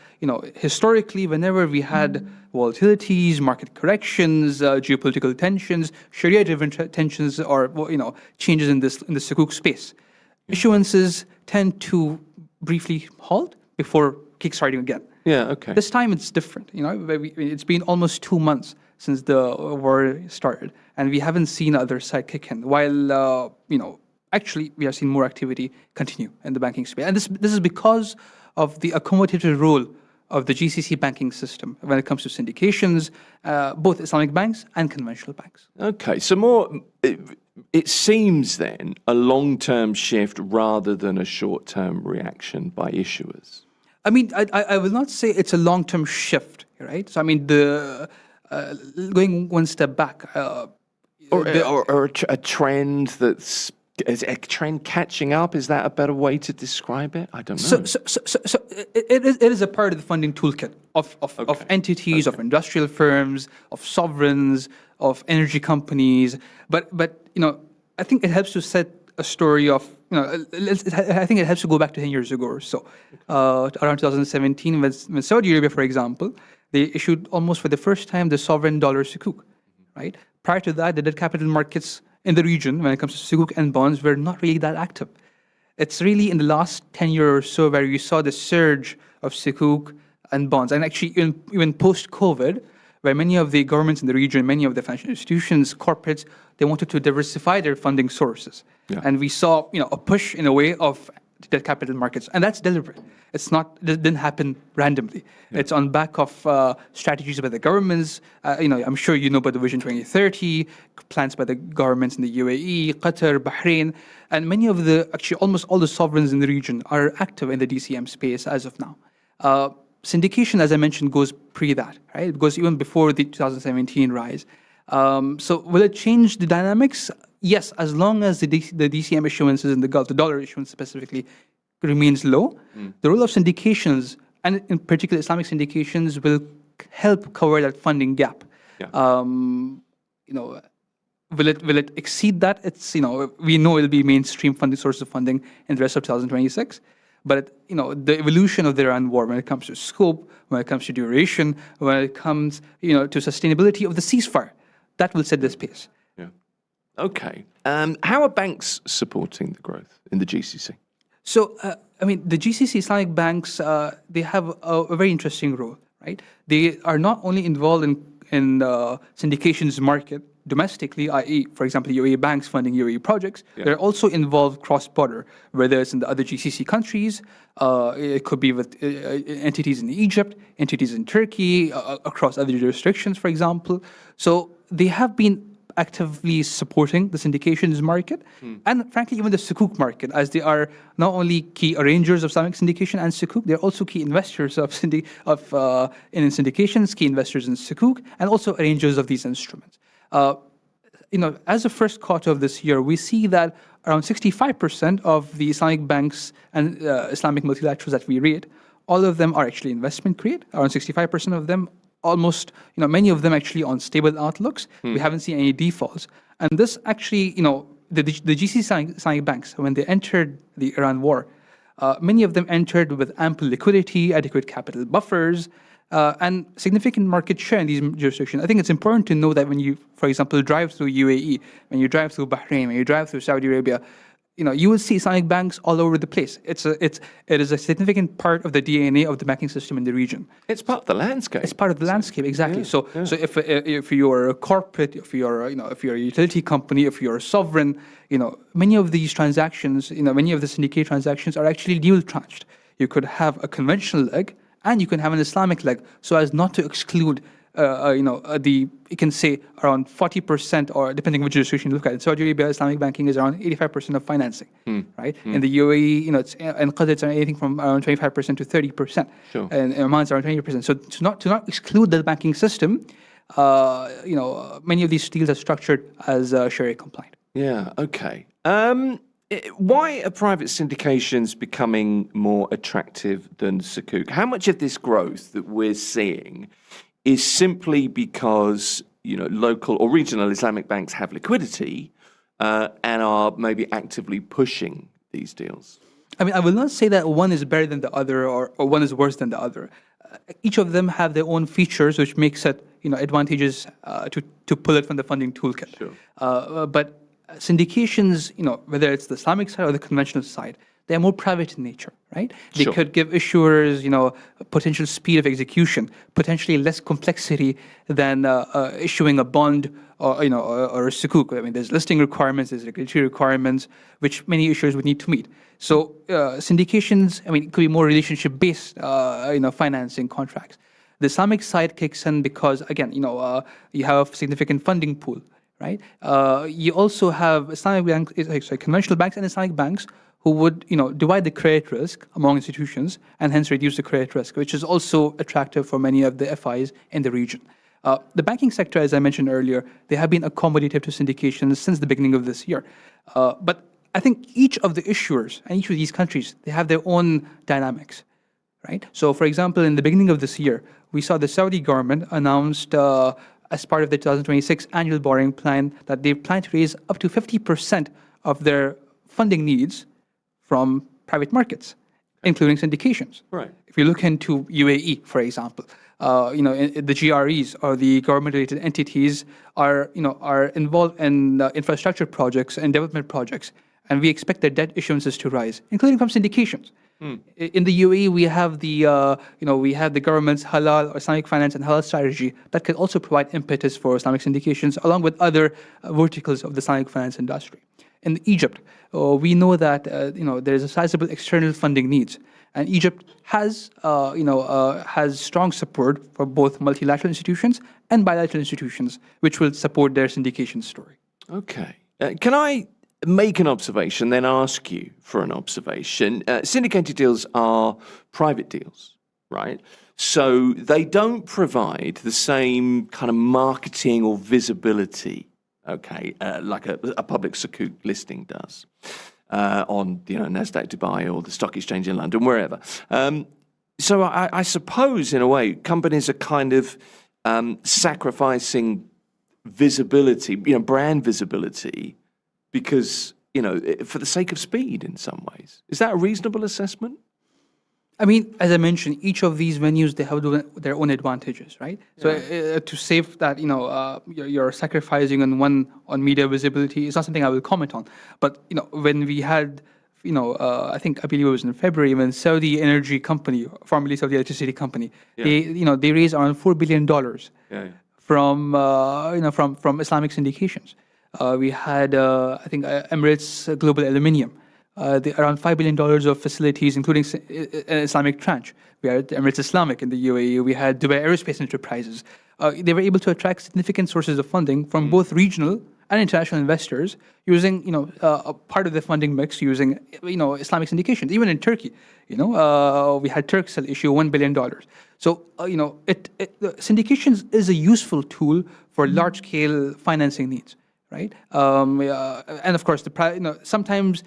[SPEAKER 5] historically, whenever we had volatilities, market corrections, geopolitical tensions, Sharia-driven tensions, or changes in the sukuk space, issuances tend to briefly halt before kickstarting again.
[SPEAKER 2] Yeah. Okay.
[SPEAKER 5] This time it's different. It's been almost 2 months since the war started, and we haven't seen the other side kick in. While actually, we have seen more activity continue in the banking space. And this is because of the accommodative role of the GCC banking system when it comes to syndications, both Islamic banks and conventional banks.
[SPEAKER 2] Okay, so it seems then a long-term shift rather than a short-term reaction by issuers.
[SPEAKER 5] I mean, I will not say it's a long-term shift, right? So, I mean, going one step back.
[SPEAKER 2] Or a trend that's... Is a trend catching up? Is that a better way to describe it? I don't know.
[SPEAKER 5] So it is a part of the funding toolkit of entities, of industrial firms, of sovereigns, of energy companies. But I think it helps to set a story of I think it helps to go back to 10 years ago or so, around 2017, when Saudi Arabia, for example, they issued almost for the first time the sovereign dollar sukuk, right? Prior to that, the debt capital markets in the region, when it comes to sukuk and bonds, were not really that active. It's really in the last 10 years or so where you saw the surge of sukuk and bonds. And actually, even post-COVID, where many of the governments in the region, many of the financial institutions, corporates, they wanted to diversify their funding sources. Yeah. And we saw a push in a way of debt capital markets. And that's deliberate. It didn't happen randomly. Yeah. It's on back of strategies by the governments. I'm sure you know about the Vision 2030, plans by the governments in the UAE, Qatar, Bahrain, and many of almost all the sovereigns in the region are active in the DCM space as of now. Syndication, as I mentioned, goes pre that, right? It goes even before the 2017 rise. So will it change the dynamics? Yes, as long as the DCM issuances in the Gulf, the dollar issuance specifically, remains low, the role of syndications, and in particular Islamic syndications, will help cover that funding gap. Yeah. will it exceed that? It's, we know it'll be mainstream funding source of funding in the rest of 2026. But, the evolution of the Iran war, when it comes to scope, when it comes to duration, when it comes, to sustainability of the ceasefire, that will set this pace.
[SPEAKER 2] Yeah. Okay. How are banks supporting the growth in the GCC?
[SPEAKER 5] So, the GCC Islamic banks, they have a very interesting role, right? They are not only involved in the syndications market domestically, i.e., for example, UAE banks funding UAE projects. Yeah. They're also involved cross-border, whether it's in the other GCC countries, it could be with entities in Egypt, entities in Turkey, across other jurisdictions, for example. So they have been actively supporting the syndications market and, frankly, even the sukuk market, as they are not only key arrangers of Islamic syndication and sukuk, they're also key investors in syndications, key investors in sukuk, and also arrangers of these instruments. As the first quarter of this year, we see that around 65% of the Islamic banks and Islamic multilaterals that we rate, all of them are actually investment grade. Around 65% of them, almost, many of them actually on stable outlooks. We haven't seen any defaults. And this actually, the GCC Islamic banks, when they entered the Iran war, many of them entered with ample liquidity, adequate capital buffers, and significant market share in these jurisdictions. I think it's important to know that when you, for example, drive through UAE, when you drive through Bahrain, when you drive through Saudi Arabia, you will see Islamic banks all over the place. It is a significant part of the DNA of the banking system in the region.
[SPEAKER 2] It's part of the landscape.
[SPEAKER 5] It's part of the landscape, exactly. Yeah, so if you're a corporate, if you're a utility company, if you're a sovereign, many of these transactions, many of the syndicate transactions are actually dual tranched. You could have a conventional leg, and you can have an Islamic leg, so as not to exclude, you can say around 40%, or depending which jurisdiction you look at. In Saudi Arabia, Islamic banking is around 85% of financing, right? In the UAE, in Qatar, it's anything from around 25% to 30%.
[SPEAKER 2] Sure.
[SPEAKER 5] And in Oman, it's around 20%. So to not exclude the banking system, many of these deals are structured as Sharia compliant.
[SPEAKER 2] Yeah. Okay. Why are private syndications becoming more attractive than sukuk? How much of this growth that we're seeing is simply because local or regional Islamic banks have liquidity and are maybe actively pushing these deals?
[SPEAKER 5] I will not say that one is better than the other or one is worse than the other. Each of them have their own features, which makes it advantageous to pull it from the funding toolkit.
[SPEAKER 2] Sure.
[SPEAKER 5] But syndications, whether it's the Islamic side or the conventional side, they're more private in nature, right? They could give issuers, potential speed of execution, potentially less complexity than issuing a bond or a sukuk. I mean, there's listing requirements, there's regulatory requirements, which many issuers would need to meet. So syndications, it could be more relationship-based, financing contracts. The Islamic side kicks in because, again, you have a significant funding pool, right? You also have conventional banks and Islamic banks who would, divide the credit risk among institutions and hence reduce the credit risk, which is also attractive for many of the FIs in the region. The banking sector, as I mentioned earlier, they have been accommodative to syndications since the beginning of this year. But I think each of the issuers and each of these countries, they have their own dynamics, right? So, for example, in the beginning of this year, we saw the Saudi government announced as part of the 2026 annual borrowing plan that they plan to raise up to 50% of their funding needs from private markets, including syndications.
[SPEAKER 2] Right.
[SPEAKER 5] If you look into UAE, for example, the GREs or the government-related entities are involved in infrastructure projects and development projects, and we expect their debt issuances to rise, including from syndications. In the UAE, we have the government's halal or Islamic finance and halal strategy that can also provide impetus for Islamic syndications, along with other verticals of the Islamic finance industry. In Egypt, we know that there is a sizable external funding needs, and Egypt has strong support for both multilateral institutions and bilateral institutions, which will support their syndication story.
[SPEAKER 2] Okay, can I make an observation, then ask you for an observation? Syndicated deals are private deals, right? So they don't provide the same kind of marketing or visibility, like a public sukuk listing does on Nasdaq Dubai or the stock exchange in London, wherever. So I suppose, in a way, companies are kind of sacrificing visibility, brand visibility, because, for the sake of speed in some ways. Is that a reasonable assessment?
[SPEAKER 5] I mean, as I mentioned, each of these venues, they have their own advantages, right? So to save that, you're sacrificing on media visibility is not something I will comment on. But, when we had, I believe it was in February, when Saudi Energy Company, formerly Saudi Electricity Company, they raised around $4 billion from Islamic syndications. We had, Emirates Global Aluminium. Around $5 billion of facilities, including an Islamic tranche. We had Emirates Islamic in the UAE. We had Dubai Aerospace Enterprises. They were able to attract significant sources of funding from both regional and international investors using, a part of the funding mix using, Islamic syndications. Even in Turkey, we had Turkcell issue $1 billion. So, syndications is a useful tool for large-scale financing needs, right? And of course, sometimes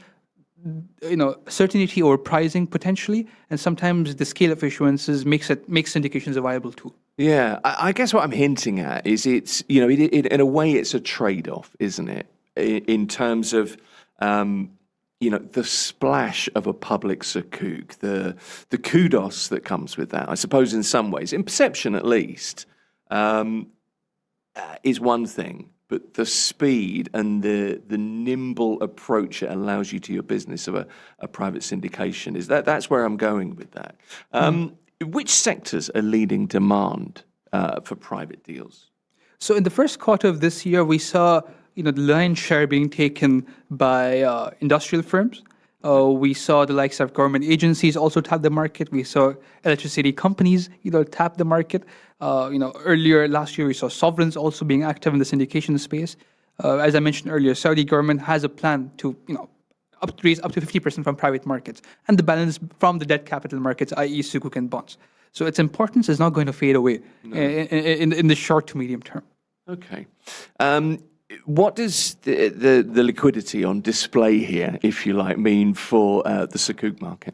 [SPEAKER 5] certainty or pricing potentially, and sometimes the scale of issuances makes syndications a viable tool.
[SPEAKER 2] Yeah, I guess what I'm hinting at is it's, in a way it's a trade-off, isn't it? In terms of, the splash of a public sukuk, the kudos that comes with that, I suppose in some ways, in perception at least, is one thing. But the speed and the nimble approach it allows you to your business of a private syndication that's where I'm going with that. Which sectors are leading demand for private deals?
[SPEAKER 5] So in the first quarter of this year, we saw the lion's share being taken by industrial firms. We saw the likes of government agencies also tap the market. We saw electricity companies, tap the market. Earlier last year, we saw sovereigns also being active in the syndication space. As I mentioned earlier, Saudi government has a plan to, raise up to 50% from private markets and the balance from the debt capital markets, i.e. sukuk and bonds. So its importance is not going to fade away in the short to medium term. Okay.
[SPEAKER 2] What does the liquidity on display here, if you like, mean for the sukuk market?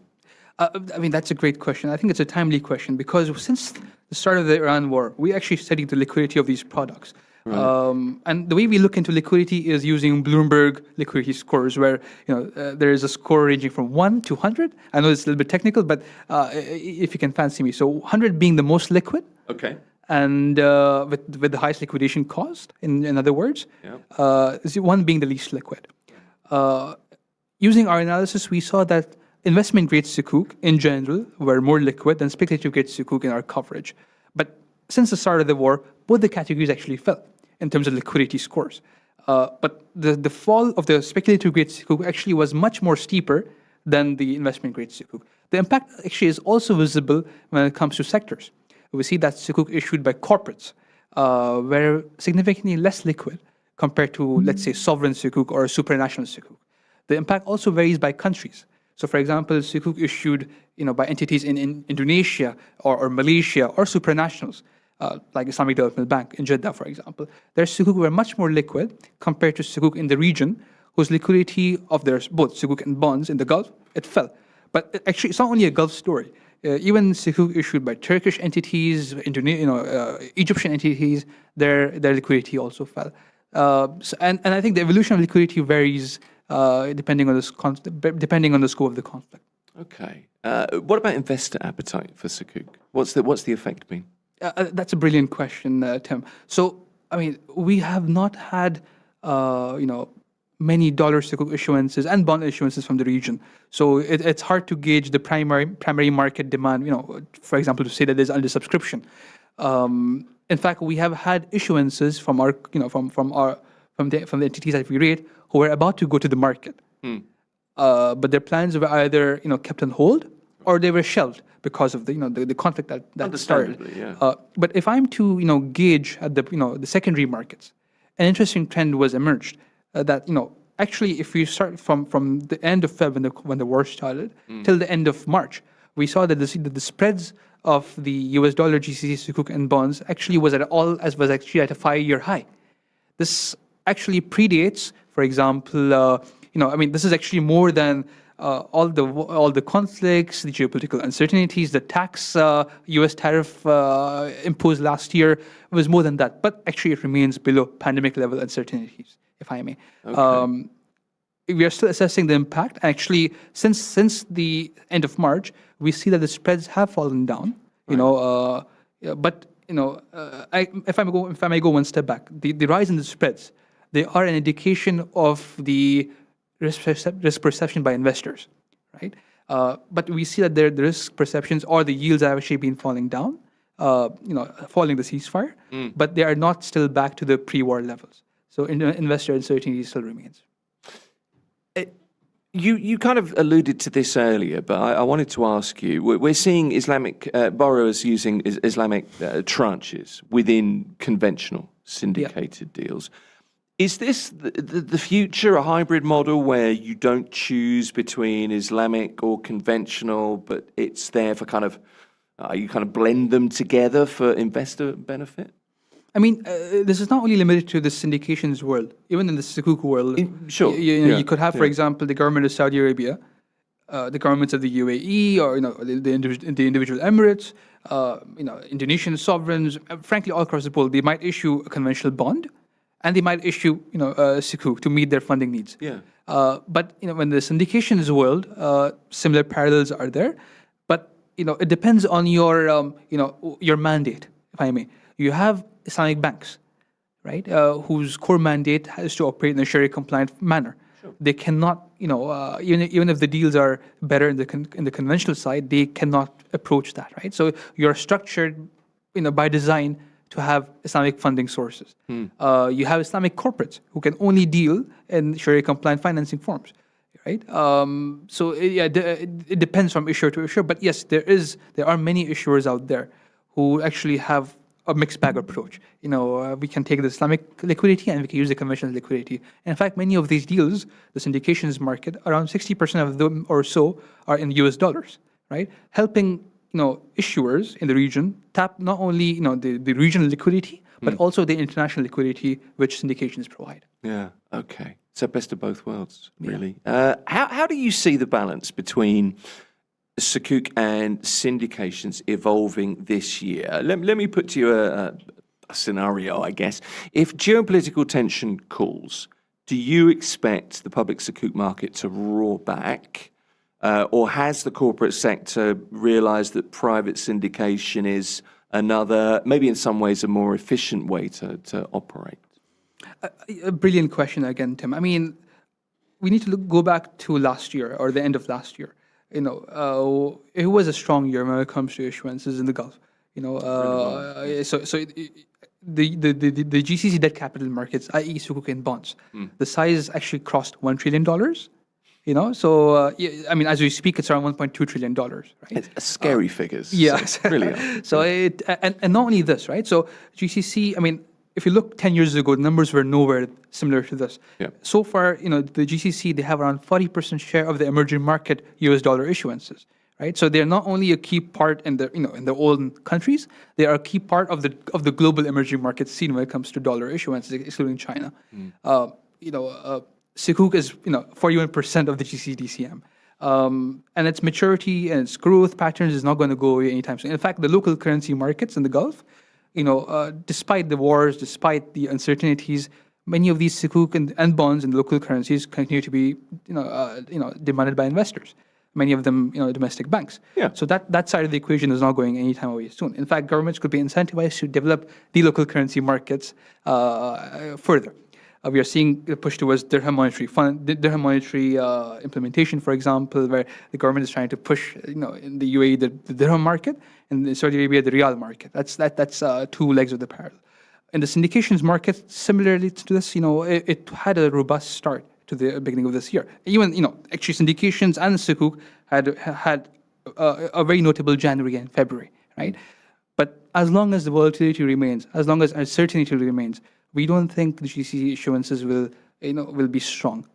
[SPEAKER 5] That's a great question. I think it's a timely question because since the start of the Iran war, we actually studied the liquidity of these products. Right. And the way we look into liquidity is using Bloomberg liquidity scores, where there is a score ranging from 1 to 100. I know it's a little bit technical, but if you can fancy me, so 100 being the most liquid.
[SPEAKER 2] Okay.
[SPEAKER 5] And with the highest liquidation cost, in other words, one being the least liquid. Using our analysis, we saw that investment-grade sukuk, in general, were more liquid than speculative-grade sukuk in our coverage. But since the start of the war, both the categories actually fell in terms of liquidity scores. But the fall of the speculative-grade sukuk actually was much more steeper than the investment-grade sukuk. The impact actually is also visible when it comes to sectors. We see that sukuk issued by corporates were significantly less liquid compared to, let's say, sovereign sukuk or supranational sukuk. The impact also varies by countries. So, for example, sukuk issued by entities in Indonesia or Malaysia or supranationals, like Islamic Development Bank in Jeddah, for example, their sukuk were much more liquid compared to sukuk in the region, whose liquidity of their both sukuk and bonds in the Gulf, it fell. But actually, it's not only a Gulf story. Even sukuk issued by Turkish entities, Egyptian entities, their liquidity also fell. And I think the evolution of liquidity varies depending on the scope of the conflict.
[SPEAKER 2] Okay. What about investor appetite for sukuk? What's the effect been?
[SPEAKER 5] That's a brilliant question, Tim. So, we have not had, many dollar sukuk issuances and bond issuances from the region. So it's hard to gauge the primary market demand, for example, to say that there's undersubscription. In fact, we have had issuances from our, from the entities that we rate who were about to go to the market. But their plans were either, kept on hold or they were shelved because of the conflict that started.
[SPEAKER 2] Yeah.
[SPEAKER 5] But if I'm to, gauge at the secondary markets, an interesting trend was emerged. That actually, if we start from the end of Feb when the war started till the end of March, we saw that the spreads of the US dollar, GCC, sukuk, and bonds actually was at a 5-year high. This actually predates, for example, this is actually more than all the conflicts, the geopolitical uncertainties, the tax U.S. tariff imposed last year was more than that. But actually, it remains below pandemic level uncertainties, if I may.
[SPEAKER 2] Okay.
[SPEAKER 5] We are still assessing the impact. Actually, since the end of March, we see that the spreads have fallen down. But if I may go one step back, the rise in the spreads, they are an indication of the risk perception by investors, right? But we see that the risk perceptions or the yields have actually been falling down, following the ceasefire, but they are not still back to the pre-war levels. So investor uncertainty still remains.
[SPEAKER 2] You kind of alluded to this earlier, but I wanted to ask you, we're seeing Islamic borrowers using Islamic tranches within conventional syndicated deals. Is this the future, a hybrid model where you don't choose between Islamic or conventional, but it's there for you kind of blend them together for investor benefit?
[SPEAKER 5] I mean, this is not only limited to the syndications world. Even in the Sukuk world,
[SPEAKER 2] sure,
[SPEAKER 5] you could have, for example, the government of Saudi Arabia, the governments of the UAE, or the individual Emirates, Indonesian sovereigns. Frankly, all across the world, they might issue a conventional bond, and they might issue a Sukuk to meet their funding needs.
[SPEAKER 2] Yeah.
[SPEAKER 5] But when the syndications world, similar parallels are there. But it depends on your your mandate, if I may. You have Islamic banks, right, whose core mandate is to operate in a Sharia-compliant manner. Sure. They cannot, even if the deals are better in the conventional side, they cannot approach that, right? So you're structured, by design to have Islamic funding sources. You have Islamic corporates who can only deal in Sharia-compliant financing forms, right? It depends from issuer to issuer. But yes, there are many issuers out there who actually have a mixed bag approach. We can take the Islamic liquidity and we can use the conventional liquidity. In fact, many of these deals, the syndications market, around 60% of them or so are in US dollars, right? Helping issuers in the region tap not only the regional liquidity, but also the international liquidity which syndications provide.
[SPEAKER 2] Yeah. Okay. So best of both worlds, really. Yeah. How do you see the balance between Sukuk and syndications evolving this year? Let me put to you a scenario, I guess. If geopolitical tension cools, do you expect the public Sukuk market to roar back? Or has the corporate sector realized that private syndication is another, maybe in some ways, a more efficient way to operate?
[SPEAKER 5] A brilliant question again, Tim. I mean, we need to go back to last year or the end of last year. It was a strong year when it comes to issuances in the Gulf. The GCC debt capital markets, i.e. Sukuk and bonds, the size actually crossed $1 trillion. As we speak, it's around $1.2 trillion, right?
[SPEAKER 2] It's scary figures.
[SPEAKER 5] Yes.
[SPEAKER 2] Brilliant.
[SPEAKER 5] So and not only this, right? So GCC, if you look 10 years ago, the numbers were nowhere similar to this. Yeah. So far, the GCC, they have around 40% share of the emerging market US dollar issuances, right? So they're not only a key part in the old countries, they are a key part of the global emerging market scene when it comes to dollar issuances, excluding China. Sukuk is 41% of the GCC DCM. And its maturity and its growth patterns is not going to go away anytime soon. In fact, the local currency markets in the Gulf, despite the wars, despite the uncertainties, many of these Sukuk and bonds in local currencies continue to be, demanded by investors. Many of them, domestic banks. Yeah. So that side of the equation is not going anytime away soon. In fact, governments could be incentivized to develop the local currency markets further. We are seeing the push towards dirham monetary implementation, for example, where the government is trying to push, in the UAE the dirham market, and in Saudi Arabia the riyal market. That's two legs of the parallel. In the syndications market, similarly to this, it had a robust start to the beginning of this year. Even actually syndications and Sukuk had a very notable January and February, right? But as long as the volatility remains, as long as uncertainty remains, we don't think the GCC issuances will be strong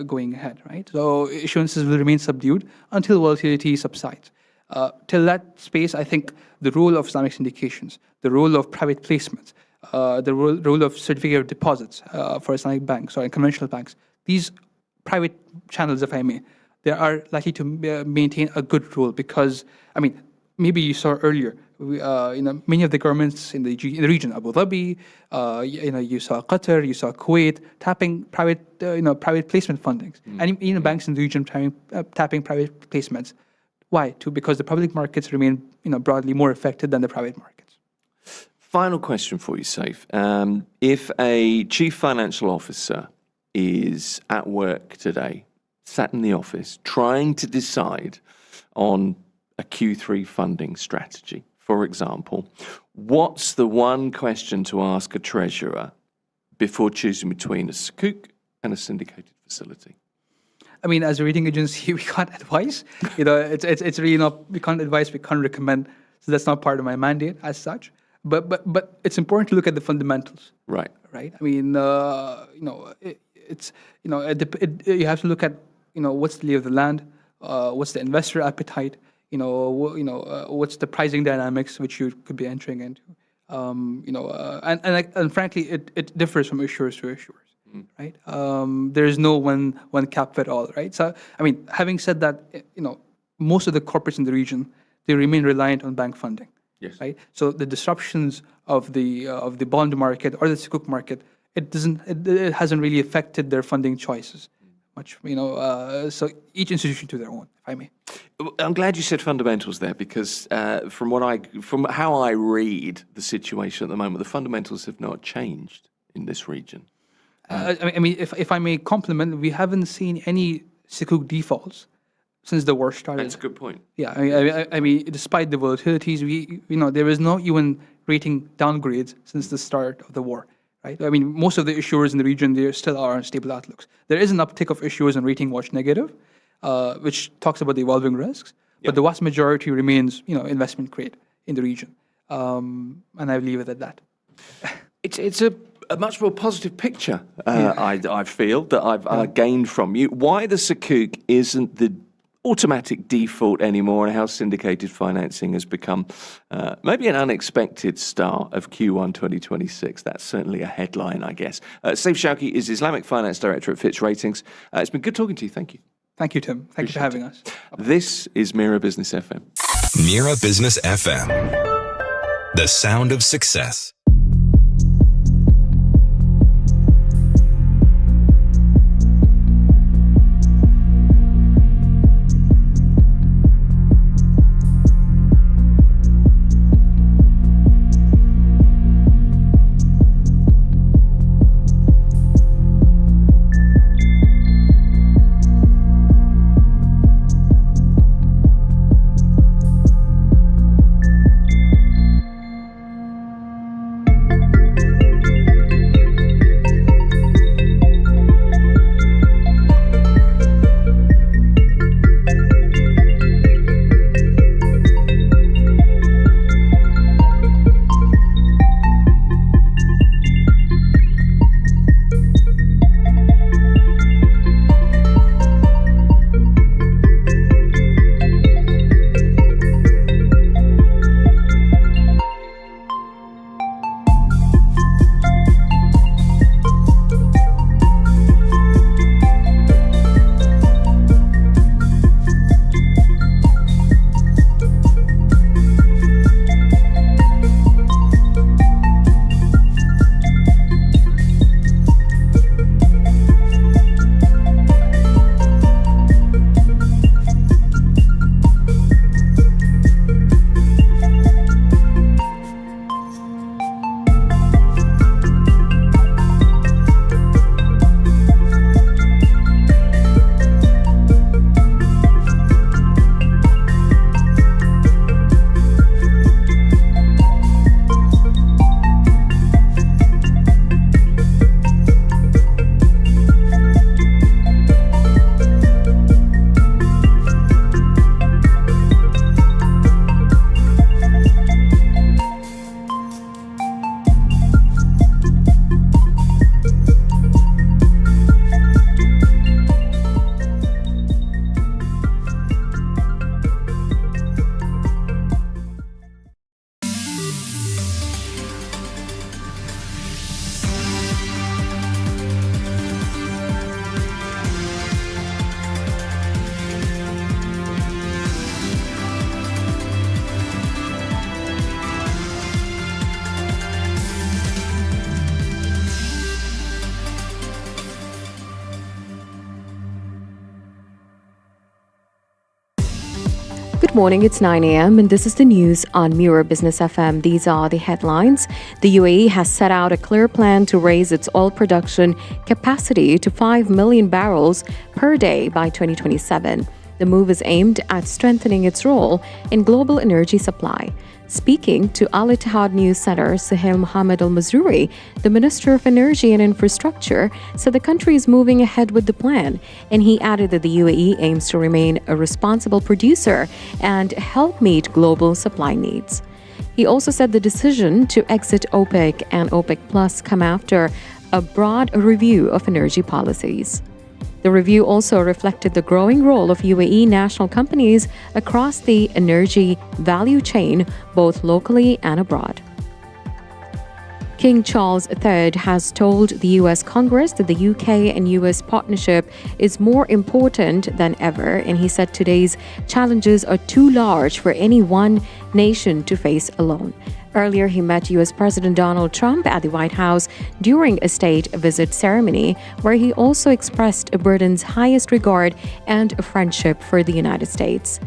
[SPEAKER 5] going ahead, right? So issuances will remain subdued until volatility subsides. Till that space, I think the role of Islamic syndications, the role of private placements, the role of certificate of deposits for Islamic banks or conventional banks, these private channels, if I may, they are likely to maintain a good role because, I mean, maybe you saw earlier, many of the governments in the region, Abu Dhabi, you saw Qatar, you saw Kuwait tapping private placement fundings, and banks in the region tapping private placements. Why? Because the public markets remain, broadly more affected than the private markets.
[SPEAKER 2] Final question for you, Saif. If a chief financial officer is at work today, sat in the office, trying to decide on a Q3 funding strategy, for example, what's the one question to ask a treasurer before choosing between a sukuk and a syndicated facility?
[SPEAKER 5] I mean, as a rating agency, we can't advise. It's really not. We can't advise. We can't recommend. So that's not part of my mandate as such. But it's important to look at the fundamentals.
[SPEAKER 2] Right.
[SPEAKER 5] Right. I mean, you have to look at what's the lay of the land, what's the investor appetite, what's the pricing dynamics which you could be entering into, and frankly, it differs from issuers to issuers. Right. There is no one cap fit all. Right. So I mean, having said that, most of the corporates in the region, they remain reliant on bank funding.
[SPEAKER 2] Yes.
[SPEAKER 5] Right. So the disruptions of the bond market or the sukuk market, it hasn't really affected their funding choices much. So each institution to their own, if I may.
[SPEAKER 2] I'm glad you said fundamentals there because from how I read the situation at the moment, the fundamentals have not changed in this region.
[SPEAKER 5] I mean, if I may compliment, we haven't seen any sukuk defaults since the war started.
[SPEAKER 2] That's a good point.
[SPEAKER 5] Yeah, I mean, despite the volatilities, there is no even rating downgrades since the start of the war, right? I mean, most of the issuers in the region, they still are on stable outlooks. There is an uptick of issuers in rating watch negative, which talks about the evolving risks, but the vast majority remains, investment grade in the region, and I leave it at that.
[SPEAKER 2] It's a much more positive picture, I feel, that I've gained from you. Why the sukuk isn't the automatic default anymore, and how syndicated financing has become maybe an unexpected start of Q1 2026. That's certainly a headline, I guess. Saif Shawki is Islamic Finance Director at Fitch Ratings. It's been good talking to you. Thank you.
[SPEAKER 5] Thank you, Tim. Thank you for having us.
[SPEAKER 2] This is Mira Business FM.
[SPEAKER 3] Mira Business FM. The sound of success.
[SPEAKER 1] morning, it's 9 a.m. and this is the news on Mira Business FM. These are the headlines. The UAE has set out a clear plan to raise its oil production capacity to 5 million barrels per day by 2027. The move is aimed at strengthening its role in global energy supply. Speaking to Al Ittihad News Center, Sahil Mohammed Al Mazruri, the Minister of Energy and Infrastructure, said the country is moving ahead with the plan, and he added that the UAE aims to remain a responsible producer and help meet global supply needs. He also said the decision to exit OPEC and OPEC Plus come after a broad review of energy policies. The review also reflected the growing role of UAE national companies across the energy value chain, both locally and abroad. King Charles III has told the US Congress that the UK and US partnership is more important than ever, and he said today's challenges are too large for any one nation to face alone. Earlier, he met US President Donald Trump at the White House during a state visit ceremony, where he also expressed Britain's highest regard and friendship for the United States.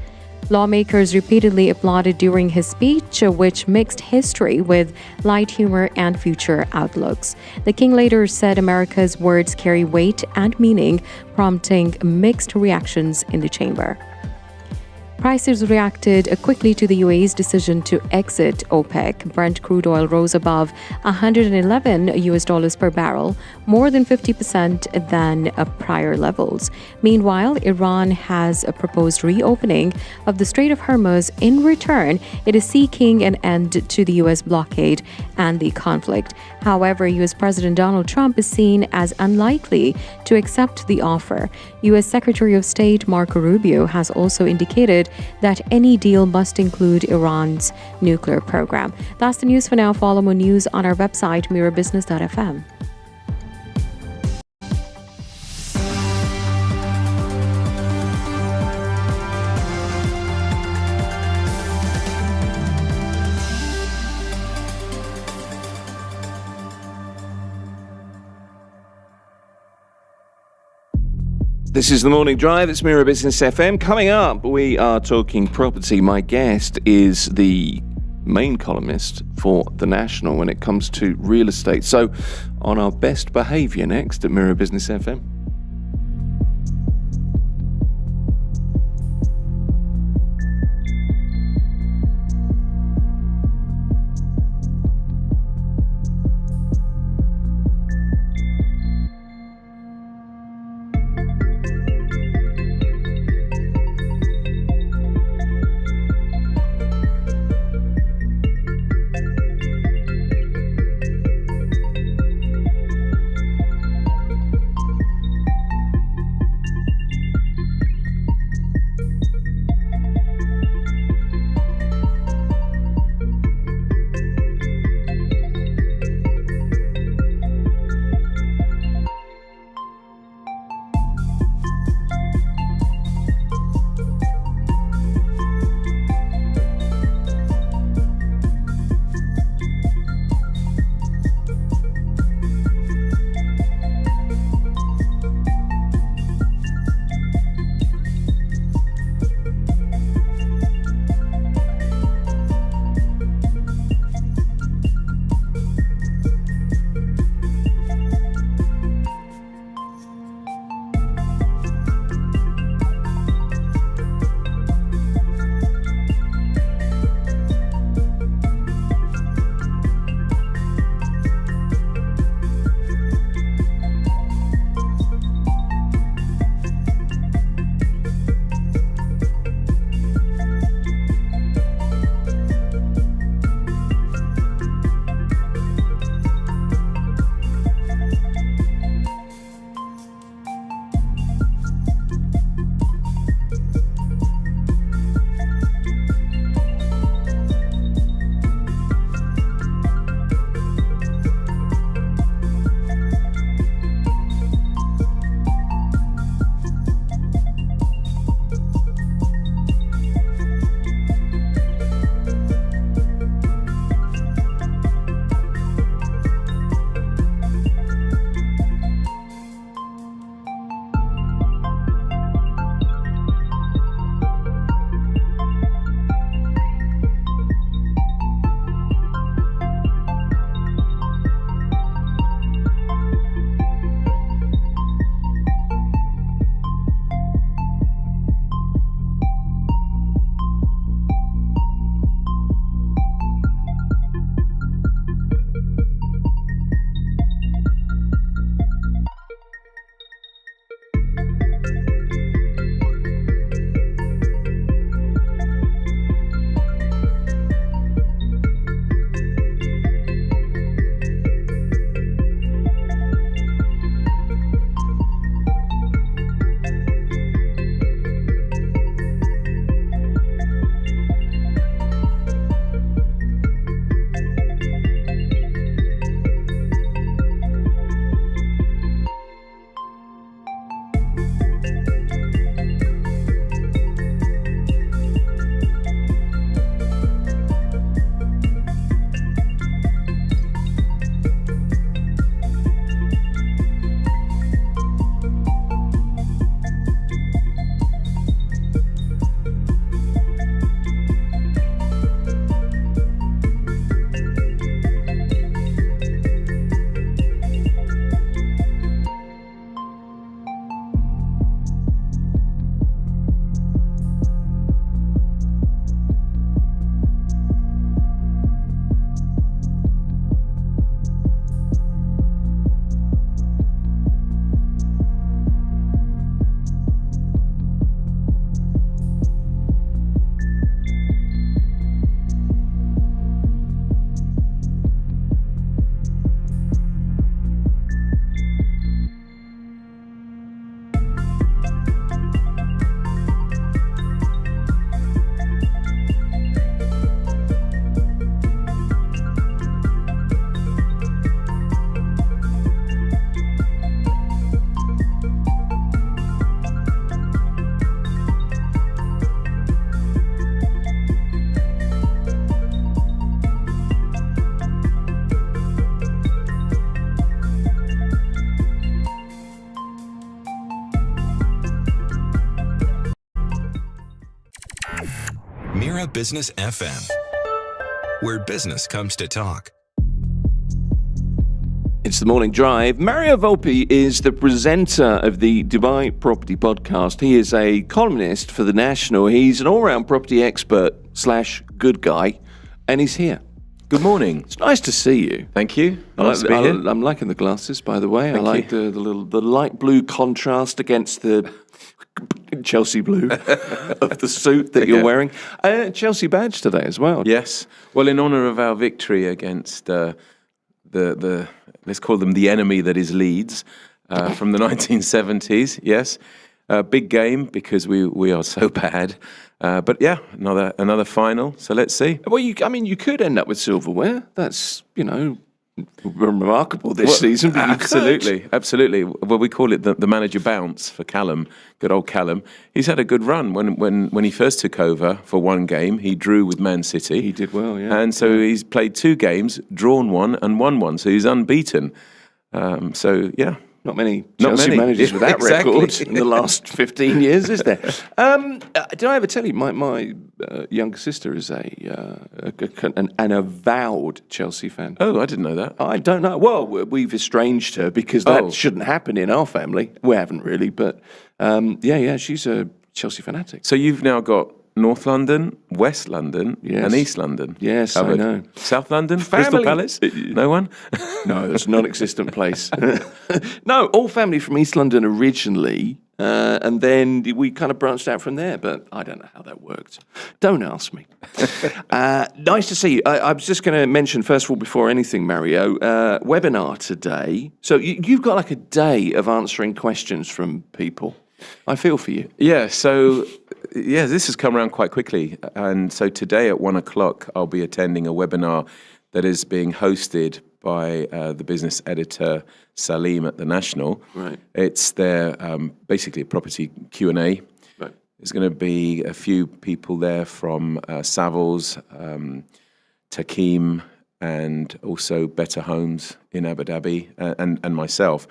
[SPEAKER 1] Lawmakers repeatedly applauded during his speech, which mixed history with light humor and future outlooks. The king later said America's words carry weight and meaning, prompting mixed reactions in the chamber. Prices reacted quickly to the UAE's decision to exit OPEC. Brent crude oil rose above $111 per barrel, more than 50% than prior levels. Meanwhile, Iran has a proposed reopening of the Strait of Hormuz. In return, it is seeking an end to the U.S. blockade and the conflict. However, U.S. President Donald Trump is seen as unlikely to accept the offer. U.S. Secretary of State Marco Rubio has also indicated that any deal must include Iran's nuclear program. That's the news for now. Follow more news on our website, mirabusiness.fm.
[SPEAKER 2] This is the Morning Drive. It's Mira Business FM. Coming up, we are talking property. My guest is the main columnist for The National when it comes to real estate. So, on our best behaviour next at Mira Business FM.
[SPEAKER 3] Mira Business FM, where business comes to talk.
[SPEAKER 2] It's the morning drive. Mario Volpi is the presenter of the Dubai Property Podcast. He is a columnist for The National. He's an all-round property expert / good guy, and he's here.
[SPEAKER 6] Good morning.
[SPEAKER 2] It's nice to see you.
[SPEAKER 6] Thank you. Nice to be here.
[SPEAKER 2] I'm liking the glasses, by the way.
[SPEAKER 6] Thank
[SPEAKER 2] I like the light blue contrast against the Chelsea blue of the suit that you're wearing. Chelsea badge today as well.
[SPEAKER 6] Yes. Well, in honour of our victory against the let's call them the enemy that is Leeds from the 1970s. Yes. Big game because we are so bad. But yeah, another final. So let's see.
[SPEAKER 2] Well, you could end up with silverware. That's, remarkable this season. But
[SPEAKER 6] absolutely. Well, we call it the manager bounce for Callum. Good old Callum. He's had a good run. When he first took over for one game, he drew with Man City.
[SPEAKER 2] He did well, yeah.
[SPEAKER 6] And so he's played 2 games, drawn 1 and won 1. So he's unbeaten. So yeah.
[SPEAKER 2] Not many Chelsea managers with that record in the last 15 years, is there? Did I ever tell you my younger sister is an avowed Chelsea fan?
[SPEAKER 6] Oh, I didn't know that.
[SPEAKER 2] I don't know. Well, we've estranged her because that shouldn't happen in our family. We haven't really, but she's a Chelsea fanatic.
[SPEAKER 6] So you've now got North London, West London, and East London.
[SPEAKER 2] Yes,
[SPEAKER 6] covered.
[SPEAKER 2] I know.
[SPEAKER 6] South London, Crystal Palace? No one?
[SPEAKER 2] No, that's a non-existent place. No, all family from East London originally, and then we kind of branched out from there, but I don't know how that worked. Don't ask me. Nice to see you. I was just going to mention, first of all, before anything, Mario, webinar today. So you've got like a day of answering questions from people. I feel for you.
[SPEAKER 6] Yeah, so... Yeah, this has come around quite quickly. And so today at 1:00, I'll be attending a webinar that is being hosted by the business editor, Salim, at The National. Right. It's their basically a property Q&A. Right. There's going to be a few people there from Savills, Takeem, and also Better Homes in Abu Dhabi, and myself.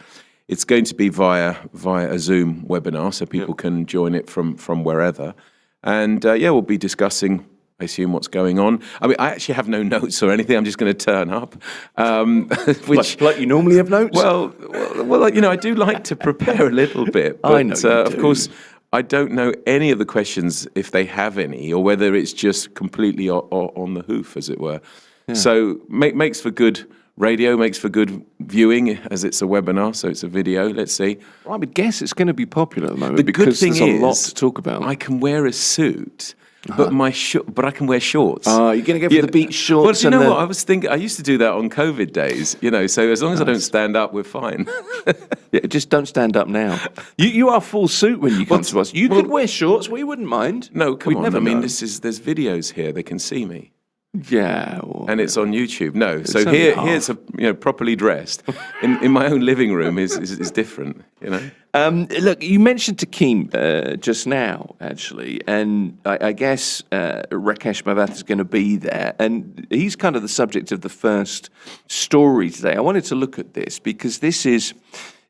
[SPEAKER 6] It's going to be via a Zoom webinar, so people can join it from wherever. And we'll be discussing, I assume, what's going on. I mean, I actually have no notes or anything. I'm just going to turn up.
[SPEAKER 2] Like you normally have notes?
[SPEAKER 6] Well, I do like to prepare a little bit. But,
[SPEAKER 2] I know you do.
[SPEAKER 6] Of course, I don't know any of the questions, if they have any, or whether it's just completely on the hoof, as it were. Yeah. So makes for good... Radio, makes for good viewing, as it's a webinar, so it's a video. Let's see.
[SPEAKER 2] Well, I would guess it's going to be popular at the moment because there's a lot to talk about.
[SPEAKER 6] I can wear a suit, but I can wear shorts.
[SPEAKER 2] You're going to go for the beach shorts.
[SPEAKER 6] Well, do you know what? I was thinking, I used to do that on COVID days, so as long as I don't stand up, we're fine.
[SPEAKER 2] Yeah, just don't stand up now. You are full suit when you come to us. You could wear shorts, we wouldn't mind.
[SPEAKER 6] No, come on. I mean, there's videos here, they can see me.
[SPEAKER 2] Yeah, well,
[SPEAKER 6] and it's on YouTube. No, so here's a properly dressed in my own living room is different.
[SPEAKER 2] Look, you mentioned Takeem just now, actually, and I guess Rakesh Mavath is going to be there, and he's kind of the subject of the first story today. I wanted to look at this because this is.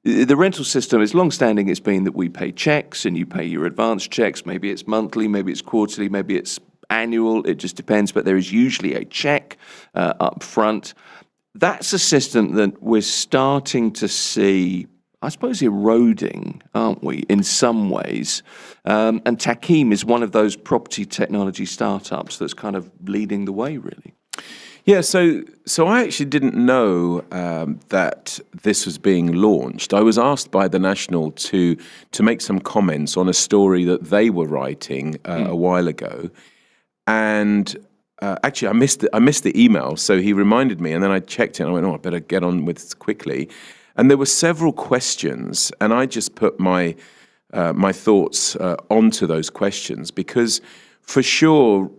[SPEAKER 2] The rental system is long-standing. It's been that we pay checks and you pay your advance checks. Maybe it's monthly, maybe it's quarterly, maybe it's annual, it just depends, but there is usually a check up front. That's a system that we're starting to see, I suppose, eroding, aren't we, in some ways? And Takeem is one of those property technology startups that's kind of leading the way, really.
[SPEAKER 6] Yeah, so I actually didn't know that this was being launched. I was asked by The National to make some comments on a story that they were writing a while ago. And actually, I missed the email, so he reminded me, and then I checked it, and I went, I better get on with this quickly. And there were several questions, and I just put my thoughts onto those questions, because for sure,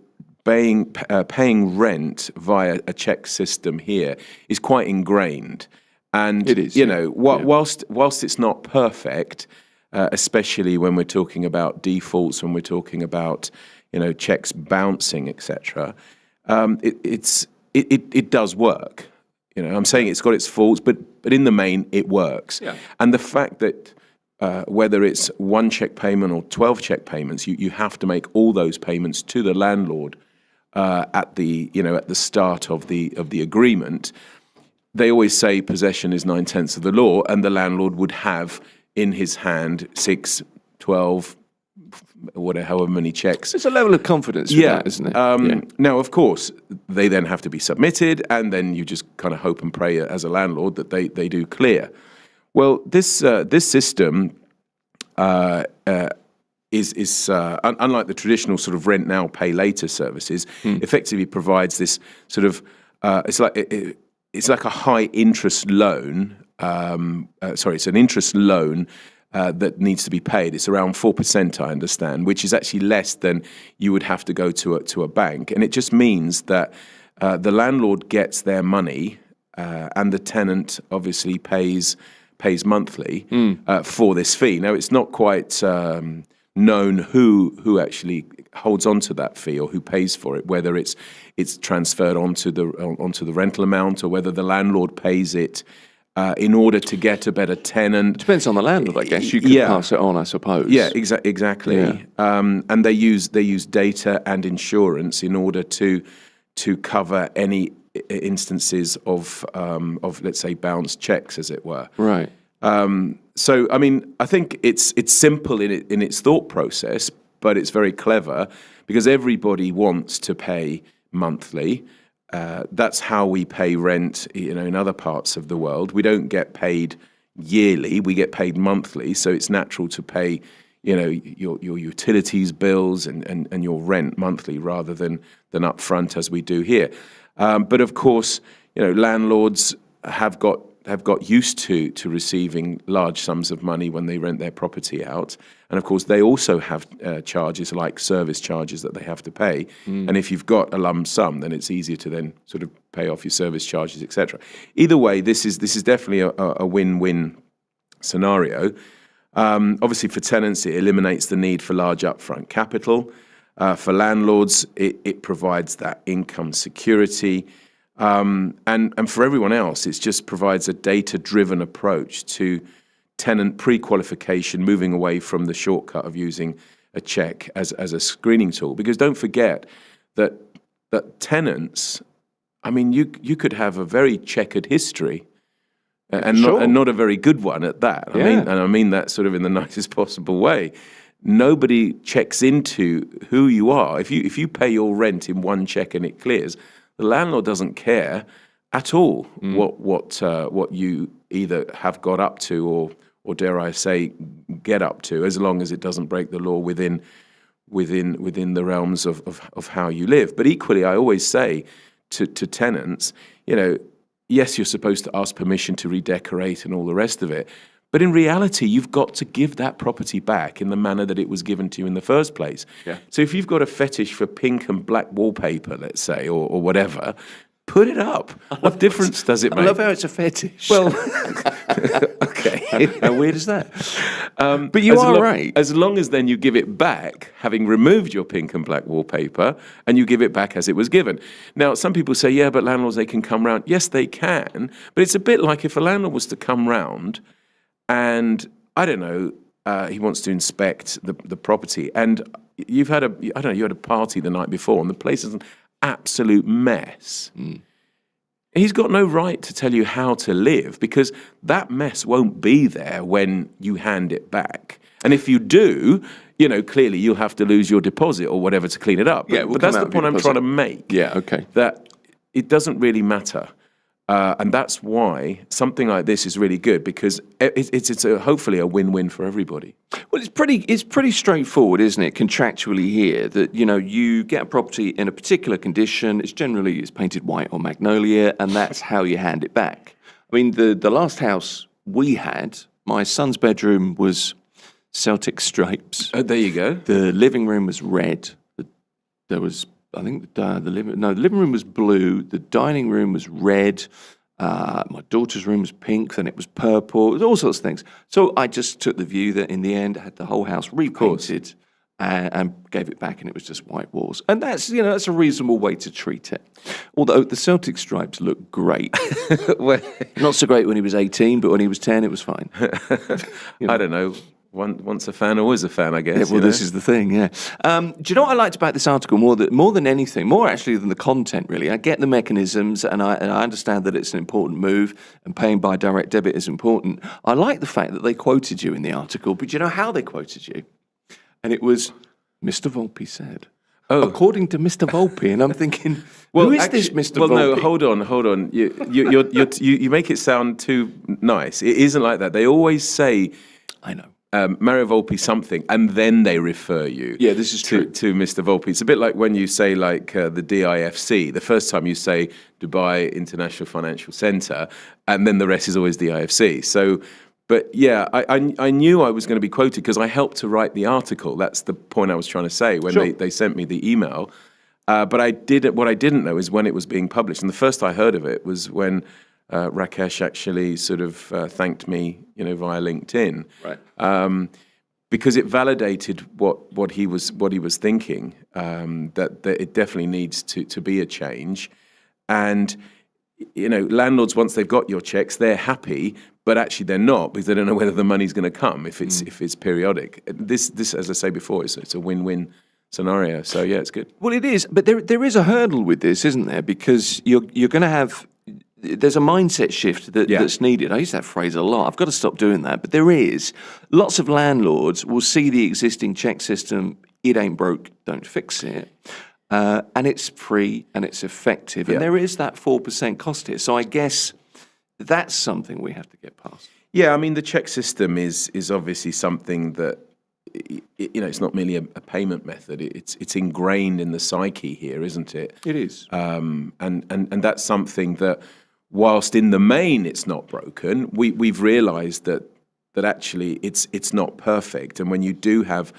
[SPEAKER 6] paying rent via a check system here is quite ingrained. And,
[SPEAKER 2] it is,
[SPEAKER 6] whilst it's not perfect, especially when we're talking about defaults, when we're talking about checks bouncing, etc. It does work. I'm saying it's got its faults, but in the main, it works. Yeah. And the fact that whether it's 1 check payment or 12 check payments, you have to make all those payments to the landlord at the start of the agreement, they always say possession is 9/10 of the law, and the landlord would have in his hand 6, 12, whatever, however many checks.
[SPEAKER 2] It's a level of confidence with that, isn't it?
[SPEAKER 6] Now, of course, they then have to be submitted, and then you just kind of hope and pray as a landlord that they do clear. Well, this system is unlike the traditional sort of rent now, pay later services. Effectively provides this sort of it's like a high interest loan. It's an interest loan that needs to be paid. It's around 4%, I understand, which is actually less than you would have to go to a bank, and it just means that the landlord gets their money, and the tenant obviously pays monthly for this fee. Now, it's not quite known who actually holds on to that fee or who pays for it, whether it's transferred onto the rental amount or whether the landlord pays it in order to get a better tenant.
[SPEAKER 2] Depends on the landlord, I guess. You could pass it on, I suppose.
[SPEAKER 6] Yeah, exactly. Yeah. And they use data and insurance in order to cover any instances of let's say bounce checks, as it were.
[SPEAKER 2] Right.
[SPEAKER 6] So I mean, I think it's simple in its thought process, but it's very clever because everybody wants to pay monthly. That's how we pay rent, in other parts of the world. We don't get paid yearly; we get paid monthly. So it's natural to pay, your utilities bills and your rent monthly rather than upfront as we do here. But of course, landlords have got used to receiving large sums of money when they rent their property out. And of course, they also have charges like service charges that they have to pay. And if you've got a lump sum, then it's easier to then sort of pay off your service charges, etc. Either way, this is definitely a win-win scenario. Obviously, for tenants, it eliminates the need for large upfront capital. For landlords, it provides that income security. And for everyone else, it just provides a data-driven approach to tenant pre-qualification, moving away from the shortcut of using a check as a screening tool. Because don't forget that tenants, I mean, you could have a very checkered history and not a very good one at that. I mean that sort of in the nicest possible way. Nobody checks into who you are. If you pay your rent in one check and it clears, the landlord doesn't care at all what you either have got up to or dare I say get up to, as long as it doesn't break the law within the realms of how you live. But equally, I always say to tenants, yes, you're supposed to ask permission to redecorate and all the rest of it. But in reality, you've got to give that property back in the manner that it was given to you in the first place. Yeah. So if you've got a fetish for pink and black wallpaper, let's say, or whatever, put it up. What difference does it make?
[SPEAKER 2] I love how it's a fetish.
[SPEAKER 6] Well, okay.
[SPEAKER 2] How weird is that? But you are right.
[SPEAKER 6] As long as then you give it back, having removed your pink and black wallpaper, and you give it back as it was given. Now, some people say, yeah, but landlords, they can come round. Yes, they can. But it's a bit like if a landlord was to come round and, I don't know, he wants to inspect the property, and you had a party the night before, and the place is an absolute mess. He's got no right to tell you how to live, because that mess won't be there when you hand it back. And if you do, clearly you'll have to lose your deposit or whatever to clean it up. But that's the point I'm trying to make.
[SPEAKER 2] Yeah, okay.
[SPEAKER 6] That it doesn't really matter. And that's why something like this is really good, because it's hopefully a win-win for everybody.
[SPEAKER 2] Well, it's pretty straightforward, isn't it, contractually here, that you get a property in a particular condition. It's painted white or magnolia, and that's how you hand it back. I mean, the last house we had, my son's bedroom was Celtic stripes.
[SPEAKER 6] Oh, there you go.
[SPEAKER 2] The living room was red. There was, I think, the living room was blue. The dining room was red. My daughter's room was pink. Then it was purple. It was all sorts of things. So I just took the view that in the end, I had the whole house repainted and gave it back, and it was just white walls. And that's a reasonable way to treat it. Although the Celtic stripes look great. Well, not so great when he was 18, but when he was 10, it was fine.
[SPEAKER 6] I don't know. Once a fan, always a fan, I guess.
[SPEAKER 2] Yeah, well, this is the thing, yeah. Do you know what I liked about this article more than anything, more actually than the content, really? I get the mechanisms, and I understand that it's an important move, and paying by direct debit is important. I like the fact that they quoted you in the article, but do you know how they quoted you? And it was, Mr. Volpe said. Oh. According to Mr. Volpe, and I'm thinking, who is this Mr. Volpe?
[SPEAKER 6] Well, no, hold on. You make it sound too nice. It isn't like that. They always say,
[SPEAKER 2] I know.
[SPEAKER 6] Mario Volpe something, and then they refer you.
[SPEAKER 2] Yeah, this is true.
[SPEAKER 6] To Mr. Volpe. It's a bit like when you say the DIFC. The first time you say Dubai International Financial Centre, and then the rest is always DIFC. So, but yeah, I knew I was going to be quoted because I helped to write the article. That's the point I was trying to say when they sent me the email. But what I didn't know is when it was being published. And the first I heard of it was when Rakesh actually sort of thanked me, via LinkedIn,
[SPEAKER 2] right?
[SPEAKER 6] Because it validated what he was thinking, that it definitely needs to be a change, and landlords, once they've got your checks, they're happy, but actually they're not because they don't know whether the money's going to come if it's periodic. This, as I say before, it's a win-win scenario. So yeah, it's good.
[SPEAKER 2] Well, it is, but there is a hurdle with this, isn't there? Because you're going to have. There's a mindset shift that's needed. I use that phrase a lot. I've got to stop doing that. But there is. Lots of landlords will see the existing check system. It ain't broke, don't fix it. And it's free and it's effective. And there is that 4% cost here. So I guess that's something we have to get past.
[SPEAKER 6] Yeah, I mean, the check system is obviously something that, it's not merely a payment method. It's ingrained in the psyche here, isn't it?
[SPEAKER 2] It is.
[SPEAKER 6] And that's something that, whilst in the main it's not broken, we've realised that actually it's not perfect. And when you do have,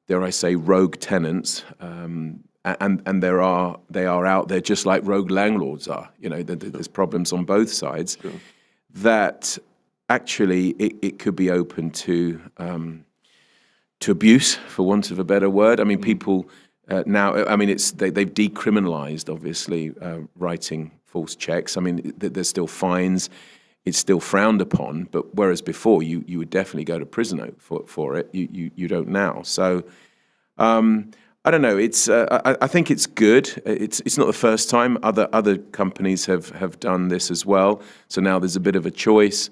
[SPEAKER 6] dare I say, rogue tenants, and they are out there just like rogue landlords are. There's problems on both sides. Sure. That actually it could be open to abuse, for want of a better word. I mean, people now. I mean, they've decriminalised, obviously, writing false checks. I mean, there's still fines. It's still frowned upon. But whereas before, you would definitely go to prison for it. You don't now. So I don't know. It's I think it's good. It's not the first time. Other companies have done this as well. So now there's a bit of a choice.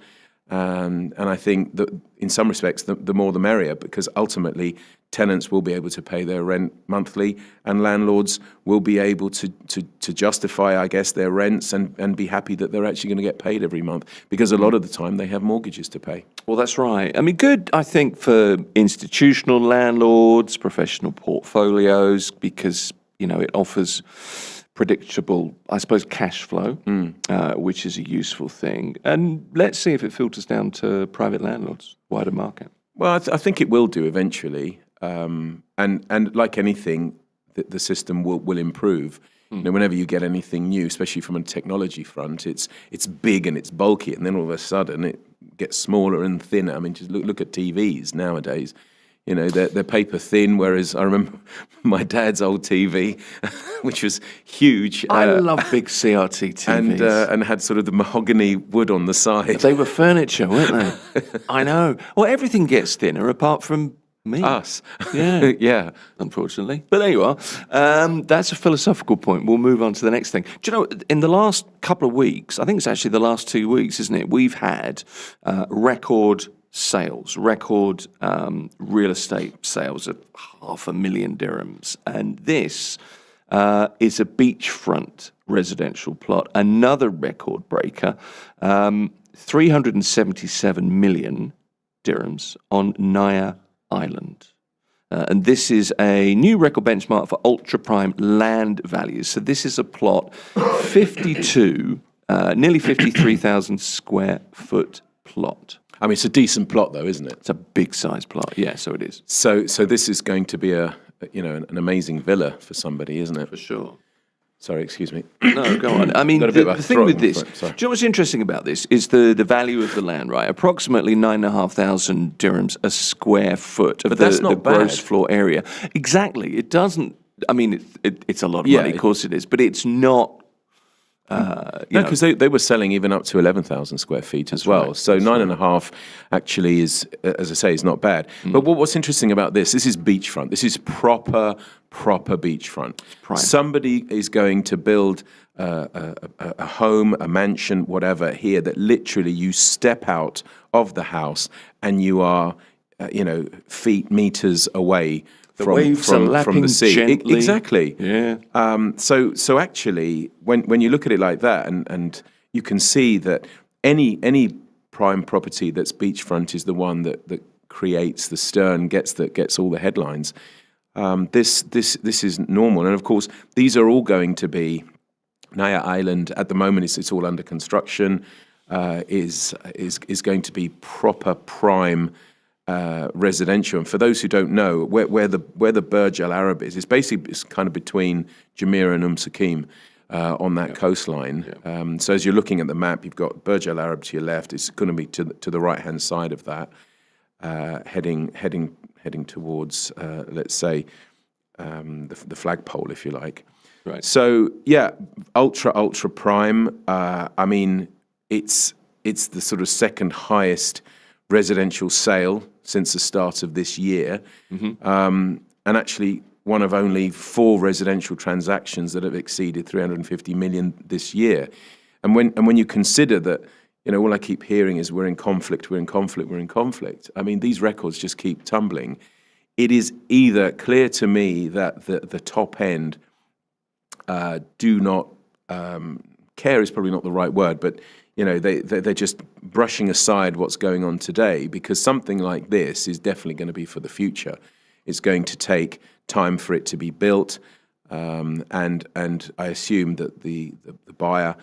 [SPEAKER 6] And I think that in some respects, the more the merrier, because ultimately tenants will be able to pay their rent monthly, and landlords will be able to justify, I guess, their rents and be happy that they're actually going to get paid every month, because a lot of the time they have mortgages to pay.
[SPEAKER 2] Well, that's right. I mean, good, I think, for institutional landlords, professional portfolios, because, it offers predictable, I suppose, cash flow, which is a useful thing. And let's see if it filters down to private landlords, wider market.
[SPEAKER 6] Well, I think it will do eventually. And like anything, the system will improve. Whenever you get anything new, especially from a technology front, it's big and it's bulky, and then all of a sudden it gets smaller and thinner. I mean, just look at TVs nowadays. They're paper thin, whereas I remember my dad's old TV, which was huge.
[SPEAKER 2] I love big CRT TVs.
[SPEAKER 6] And had sort of the mahogany wood on the side.
[SPEAKER 2] They were furniture, weren't they? I know. Well, everything gets thinner apart from me.
[SPEAKER 6] Us.
[SPEAKER 2] Yeah.
[SPEAKER 6] Yeah.
[SPEAKER 2] Unfortunately. But there you are. That's a philosophical point. We'll move on to the next thing. Do you know, in the last couple of weeks, I think it's actually the last 2 weeks, isn't it? We've had record sales, record real estate sales of 500,000 dirhams. And this is a beachfront residential plot, another record breaker, 377 million dirhams on Naya Island. And this is a new record benchmark for ultra-prime land values. So this is a plot, nearly 53,000 square foot plot.
[SPEAKER 6] I mean, it's a decent plot, though, isn't it?
[SPEAKER 2] It's a big-sized plot. Yeah, so it is.
[SPEAKER 6] So this is going to be an amazing villa for somebody, isn't it?
[SPEAKER 2] For sure.
[SPEAKER 6] Sorry, excuse me.
[SPEAKER 2] No, go on. I mean, the thing with this, do you know what's interesting about this is the value of the land, right? Approximately 9,500 dirhams a square foot of the gross floor area. Exactly. It doesn't, I mean, it's a lot of money, of course it is, but it's not
[SPEAKER 6] No, because they were selling even up to 11,000 square feet as well.
[SPEAKER 2] right,
[SPEAKER 6] So 9.5 actually is, as I say, is not bad. But what's interesting about this is beachfront. This is proper beachfront. Somebody is going to build a home, a mansion, whatever here that literally you step out of the house and you are, feet, meters away from the sea.
[SPEAKER 2] Gently.
[SPEAKER 6] Exactly.
[SPEAKER 2] Yeah.
[SPEAKER 6] So actually, when you look at it like that, and you can see that any prime property that's beachfront is the one that creates the stir and gets all the headlines. This is normal, and of course, these are all going to be. Naya Island at the moment it's all under construction. Is going to be proper prime. Residential, and for those who don't know, where the Burj Al Arab is, it's kind of between Jumeirah and Sakim on that coastline. So as you're looking at the map, you've got Burj Al Arab to your left. It's going to be to the right hand side of that, heading towards let's say the flagpole, if you like.
[SPEAKER 2] Right.
[SPEAKER 6] So yeah, ultra prime. I mean, it's the sort of second highest residential sale since the start of this year, and actually one of only 4 residential transactions that have exceeded 350 million this year. And when you consider that, all I keep hearing is we're in conflict. I mean, these records just keep tumbling. It is either clear to me that the top end do not care is probably not the right word, but they're just brushing aside what's going on today, because something like this is definitely going to be for the future. It's going to take time for it to be built, and I assume that the buyer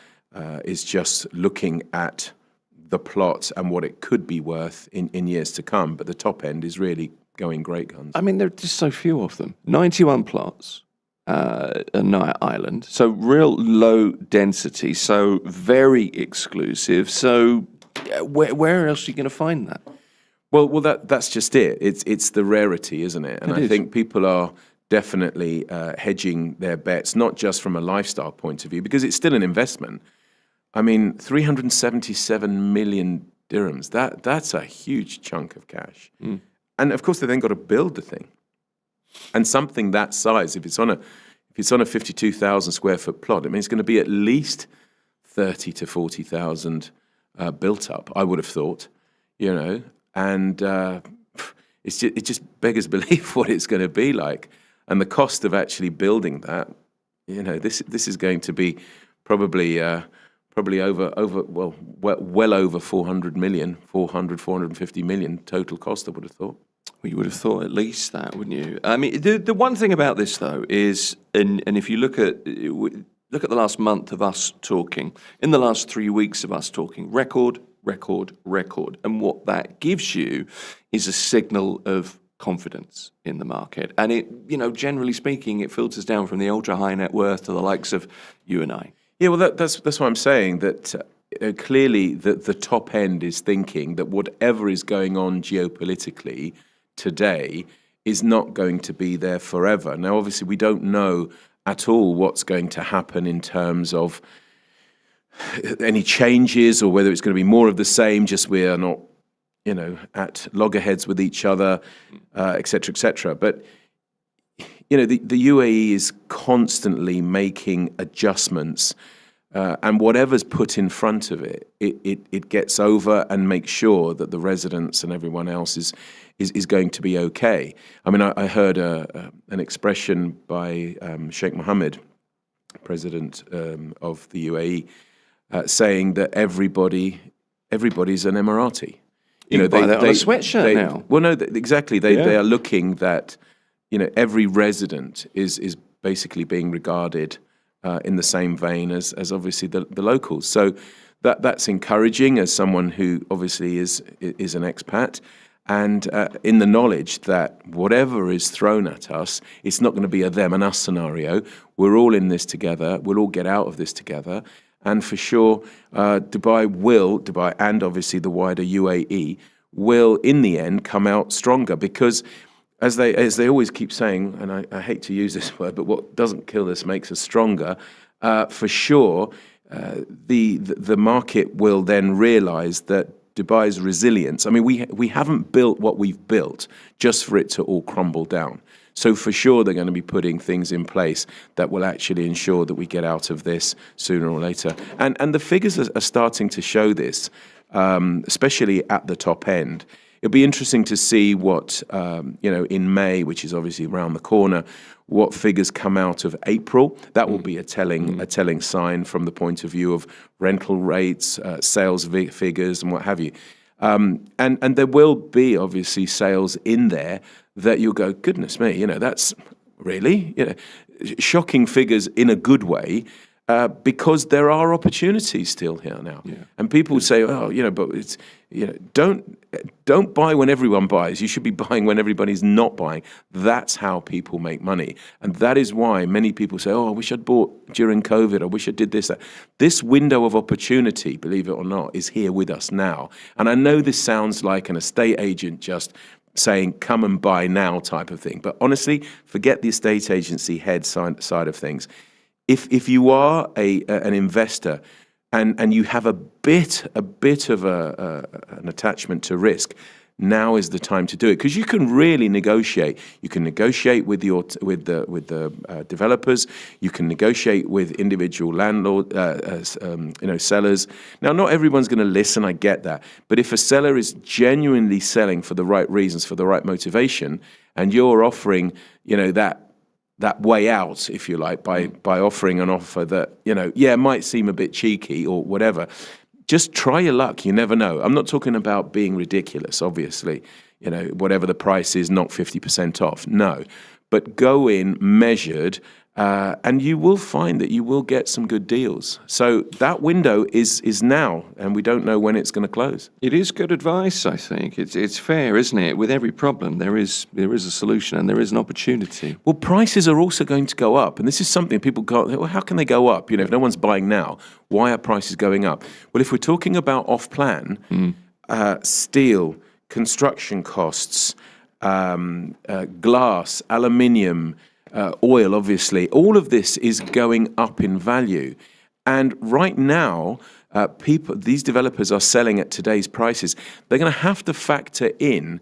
[SPEAKER 6] is just looking at the plot and what it could be worth in years to come. But the top end is really going great guns.
[SPEAKER 2] I mean, there are just so few of them. 91 plots. Naya Island, so real low density, so very exclusive. So, where else are you going to find that?
[SPEAKER 6] Well, that's just it. It's the rarity, isn't it? And I think people are definitely hedging their bets, not just from a lifestyle point of view, because it's still an investment. I mean, 377 million dirhams. That's a huge chunk of cash, and of course they then got to build the thing. And something that size, if it's on a 52,000 square foot plot, I mean, it's going to be at least 30 to 40,000 built up, I would have thought, and it just beggars belief what it's going to be like, and the cost of actually building that, this is going to be probably well over 400 million, 450 million total cost, I would have thought.
[SPEAKER 2] Well, you would have thought at least that, wouldn't you? I mean, the one thing about this, though, is, and if you look at the last month of us talking, in the last 3 weeks of us talking, record, and what that gives you is a signal of confidence in the market. And it, generally speaking, it filters down from the ultra high net worth to the likes of you and I.
[SPEAKER 6] Yeah, well, that's what I'm saying, that clearly the top end is thinking that whatever is going on geopolitically today is not going to be there forever. Now, obviously, we don't know at all what's going to happen in terms of any changes, or whether it's going to be more of the same, just we are not, at loggerheads with each other, et cetera, et cetera. But, the UAE is constantly making adjustments, and whatever's put in front of it gets over and makes sure that the residents and everyone else is going to be okay. I mean, I heard an expression by Sheikh Mohammed, president of the UAE, saying that everybody's an Emirati.
[SPEAKER 2] You can buy that on a sweatshirt now.
[SPEAKER 6] Well, no, exactly. They are looking that every resident is basically being regarded in the same vein as obviously the locals. So that's encouraging as someone who obviously is an expat. And in the knowledge that whatever is thrown at us, it's not going to be a them and us scenario. We're all in this together. We'll all get out of this together. And for sure, Dubai and obviously the wider UAE will, in the end, come out stronger, because as they always keep saying, and I hate to use this word, but what doesn't kill us makes us stronger. For sure, the market will then realize that Dubai's resilience, I mean, we haven't built what we've built just for it to all crumble down. So for sure, they're going to be putting things in place that will actually ensure that we get out of this sooner or later. And the figures are starting to show this, especially at the top end. It'll be interesting to see what, in May, which is obviously around the corner, what figures come out of April. That will be a telling sign from the point of view of rental rates, sales figures, and what have you. And there will be obviously sales in there that you'll go, goodness me, that's really, shocking figures in a good way, because there are opportunities still here now. Yeah. And people say, but it's, don't buy when everyone buys. You should be buying when everybody's not buying. That's how people make money. And that is why many people say, I wish I'd bought during COVID. I wish I did this. That. This window of opportunity, believe it or not, is here with us now. And I know this sounds like an estate agent just saying, come and buy now type of thing. But honestly, forget the estate agency head side of things. If you are an investor and you have a bit of an attachment to risk, now is the time to do it, because you can really negotiate. You can negotiate with the developers. You can negotiate with individual landlord, sellers. Now, not everyone's going to listen. I get that, but if a seller is genuinely selling for the right reasons, for the right motivation, and you're offering, that way out, if you like, by offering an offer that might seem a bit cheeky or whatever. Just try your luck. You never know. I'm not talking about being ridiculous, obviously. Whatever the price is, not 50% off. No. But go in measured, and you will find that you will get some good deals. So that window is now, and we don't know when it's going to close.
[SPEAKER 2] It is good advice, I think. It's fair, isn't it? With every problem, there is a solution and there is an opportunity.
[SPEAKER 6] Well, prices are also going to go up, and this is something people go, well, how can they go up? If no one's buying now, why are prices going up? Well, if we're talking about off-plan, steel, construction costs, glass, aluminium, oil, obviously, all of this is going up in value. And right now, these developers are selling at today's prices. They're going to have to factor in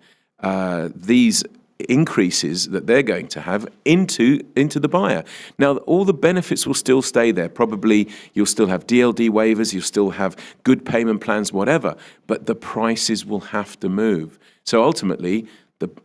[SPEAKER 6] these increases that they're going to have into the buyer. Now, all the benefits will still stay there. Probably you'll still have DLD waivers, you'll still have good payment plans, whatever, but the prices will have to move. So ultimately,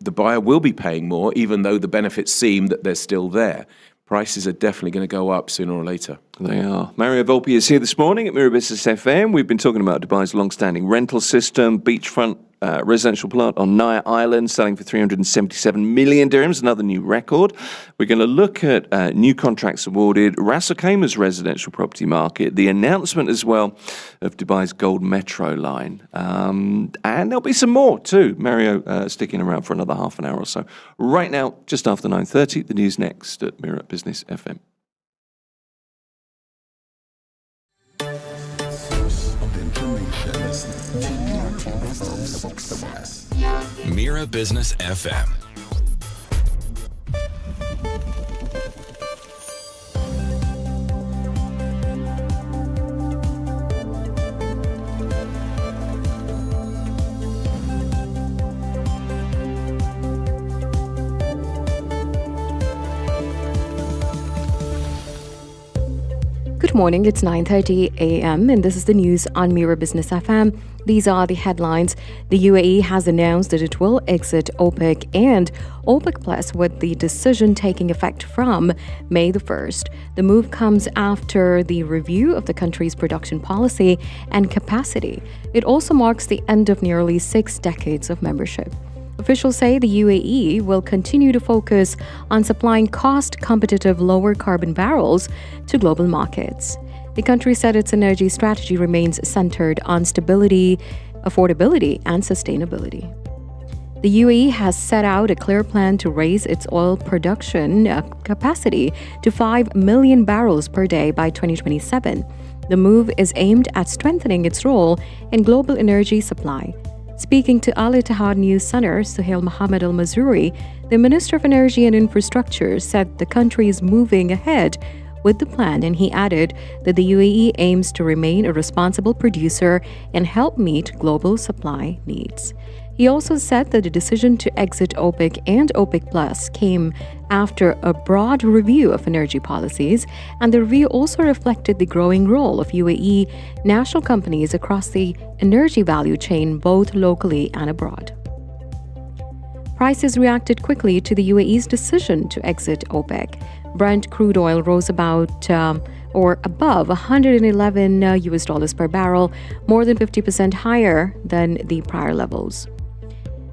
[SPEAKER 6] the buyer will be paying more, even though the benefits seem that they're still there. Prices are definitely going to go up sooner or later.
[SPEAKER 2] They are. Mario Volpi is here this morning at Mira Business FM. We've been talking about Dubai's long-standing rental system, beachfront residential plot on Naya Island, selling for 377 million dirhams, another new record. We're going to look at new contracts awarded, Ras Al Khaimah's residential property market, the announcement as well of Dubai's Gold Metro line. And there'll be some more too. Mario sticking around for another half an hour or so. Right now, just after 9:30, the news next at Mira Business FM.
[SPEAKER 3] Mira Business FM.
[SPEAKER 1] Good morning, it's 9:30 a.m. and this is the news on Mira Business FM. These are the headlines. The UAE has announced that it will exit OPEC and OPEC Plus with the decision taking effect from May the 1st. The move comes after the review of the country's production policy and capacity. It also marks the end of nearly 6 decades of membership. Officials say the UAE will continue to focus on supplying cost-competitive lower-carbon barrels to global markets. The country said its energy strategy remains centered on stability, affordability, and sustainability. The UAE has set out a clear plan to raise its oil production capacity to 5 million barrels per day by 2027. The move is aimed at strengthening its role in global energy supply. Speaking to Al Ittihad News Center, Suhail Mohammed Al-Mazroui, the Minister of Energy and Infrastructure said the country is moving ahead with the plan, and he added that the UAE aims to remain a responsible producer and help meet global supply needs. He also said that the decision to exit OPEC and OPEC Plus came after a broad review of energy policies, and the review also reflected the growing role of UAE national companies across the energy value chain, both locally and abroad. Prices reacted quickly to the UAE's decision to exit OPEC. Brent crude oil rose about or above $111 per barrel, more than 50% higher than the prior levels.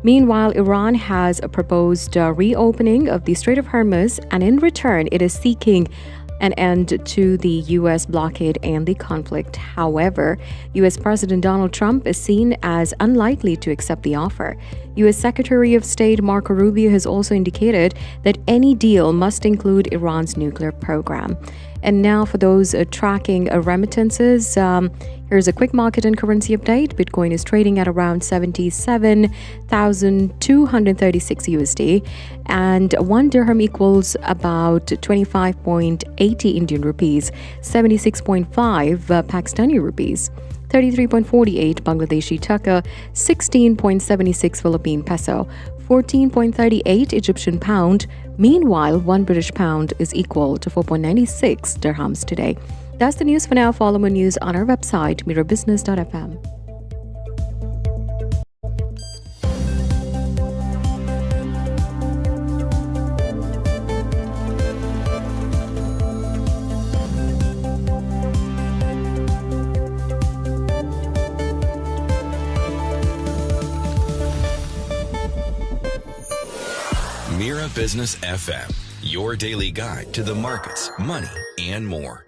[SPEAKER 1] Meanwhile, Iran has proposed a reopening of the Strait of Hormuz, and in return, it is seeking an end to the U.S. blockade and the conflict. However, U.S. President Donald Trump is seen as unlikely to accept the offer. U.S. Secretary of State Marco Rubio has also indicated that any deal must include Iran's nuclear program. And now for those tracking remittances, here's a quick market and currency update. Bitcoin is trading at around 77,236 USD, and 1 dirham equals about 25.80 Indian rupees, 76.5 Pakistani rupees, 33.48 Bangladeshi taka, 16.76 Philippine peso, 14.38 Egyptian pound. Meanwhile, 1 British pound is equal to 4.96 dirhams today. That's the news for now. Follow more news on our website, mirabusiness.fm.
[SPEAKER 3] Mira Business FM, your daily guide to the markets, money, and more.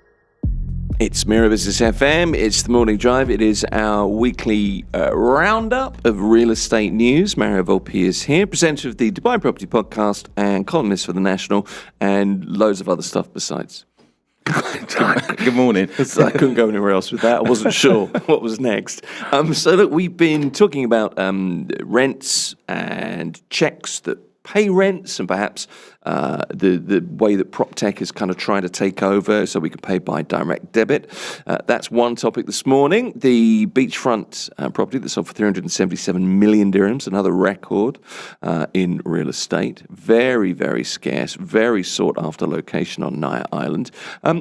[SPEAKER 2] It's Mira Business FM. It's the morning drive. It is our weekly roundup of real estate news. Mario Volpi is here, presenter of the Dubai Property Podcast and columnist for The National, and loads of other stuff besides.
[SPEAKER 6] Good morning.
[SPEAKER 2] I couldn't go anywhere else with that. I wasn't sure what was next. So look, we've been talking about rents and checks that pay rents, and perhaps the way that PropTech is kind of trying to take over so we can pay by direct debit. That's one topic this morning. The beachfront property that sold for 377 million dirhams, another record in real estate. Very, very scarce, very sought after location on Naya Island.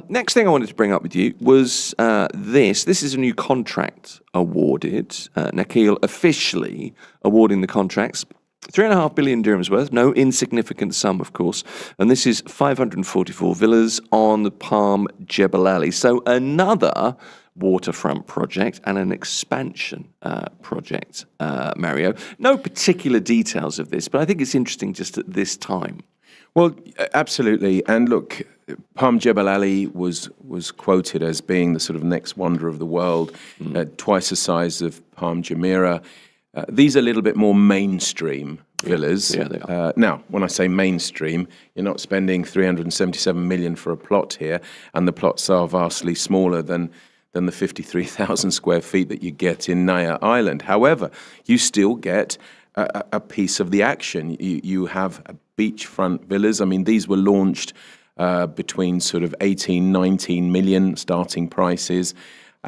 [SPEAKER 2] Next thing I wanted to bring up with you was this. This is a new contract awarded. Nakheel officially awarding the contracts. 3.5 billion dirhams worth, no insignificant sum, of course. And this is 544 villas on the Palm Jebel Ali. So another waterfront project and an expansion project, Mario. No particular details of this, but I think it's interesting just at this time.
[SPEAKER 6] Well, absolutely. And look, Palm Jebel Ali was quoted as being the sort of next wonder of the world, twice the size of Palm Jumeirah. These are a little bit more mainstream villas.
[SPEAKER 2] Yeah, they are.
[SPEAKER 6] Now, when I say mainstream, you're not spending 377 million for a plot here, and the plots are vastly smaller than the 53,000 square feet that you get in Naya Island. However, you still get a piece of the action. You have beachfront villas. I mean, these were launched between sort of 18, 19 million starting prices.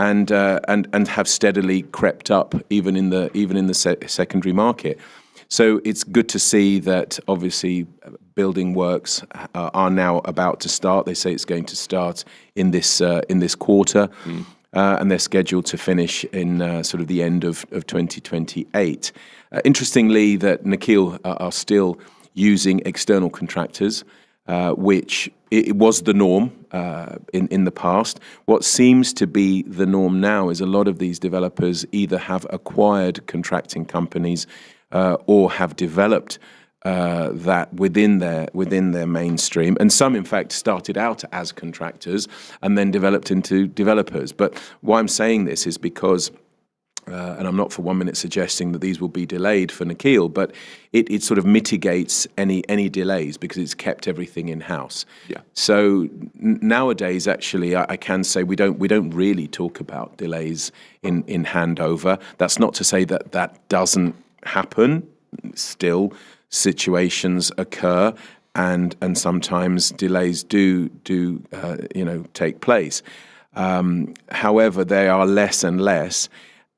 [SPEAKER 6] And have steadily crept up even in the secondary market. So it's good to see that obviously building works are now about to start. They say it's going to start in this quarter, and they're scheduled to finish in sort of the end of 2028. Interestingly, that Nakheel are still using external contractors, which it was the norm in the past. What seems to be the norm now is a lot of these developers either have acquired contracting companies or have developed that within their mainstream, and some in fact started out as contractors and then developed into developers. But why I'm saying this is because and I'm not for 1 minute suggesting that these will be delayed for Nakheel, but it sort of mitigates any delays because it's kept everything in-house.
[SPEAKER 2] Yeah.
[SPEAKER 6] So nowadays, actually, I can say we don't really talk about delays in handover. That's not to say that doesn't happen. Still, situations occur. and sometimes delays do take place. However, they are less and less,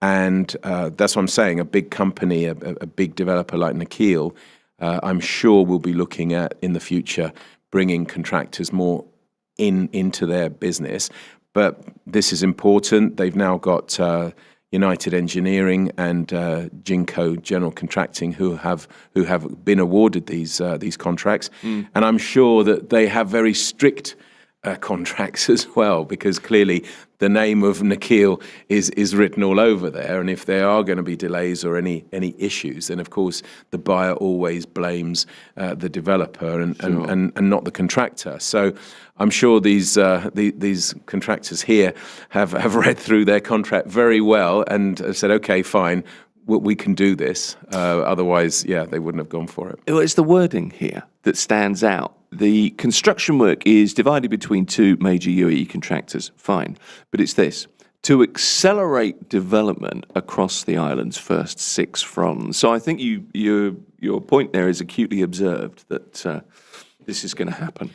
[SPEAKER 6] and that's what I'm saying. A big company, a big developer like Nakheel, I'm sure will be looking at in the future bringing contractors more into their business. But this is important. They've now got United Engineering and Jinko General Contracting who have been awarded these contracts, and I'm sure that they have very strict contracts as well, because clearly the name of Nakheel is written all over there, and if there are going to be delays or any issues, then of course the buyer always blames the developer and not the contractor. So I'm sure these contractors here have read through their contract very well and have said, okay, fine, we can do this. Otherwise, they wouldn't have gone for it.
[SPEAKER 2] Well, it's the wording here that stands out. The construction work is divided between two major UAE contractors, fine. But it's this: to accelerate development across the island's first 6 fronts. So I think your point there is acutely observed that this is going to happen.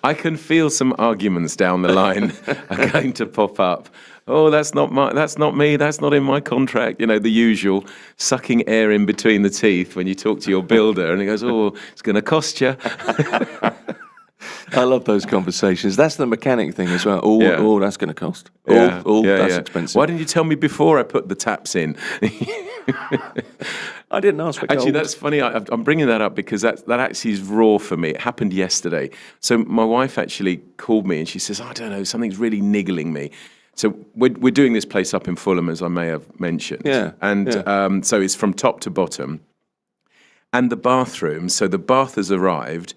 [SPEAKER 6] I can feel some arguments down the line are going to pop up. Oh, that's not me, that's not in my contract. You know, the usual sucking air in between the teeth when you talk to your builder and he goes, oh, it's going to cost you.
[SPEAKER 2] I love those conversations. That's the mechanic thing as well. Oh, that's going to cost. That's expensive.
[SPEAKER 6] Why didn't you tell me before I put the taps in?
[SPEAKER 2] I didn't ask for gold.
[SPEAKER 6] Actually, that's funny. I'm bringing that up because that actually is raw for me. It happened yesterday. So my wife actually called me and she says, I don't know, something's really niggling me. So we're doing this place up in Fulham, as I may have mentioned. So it's from top to bottom. And the bathroom, so the bath has arrived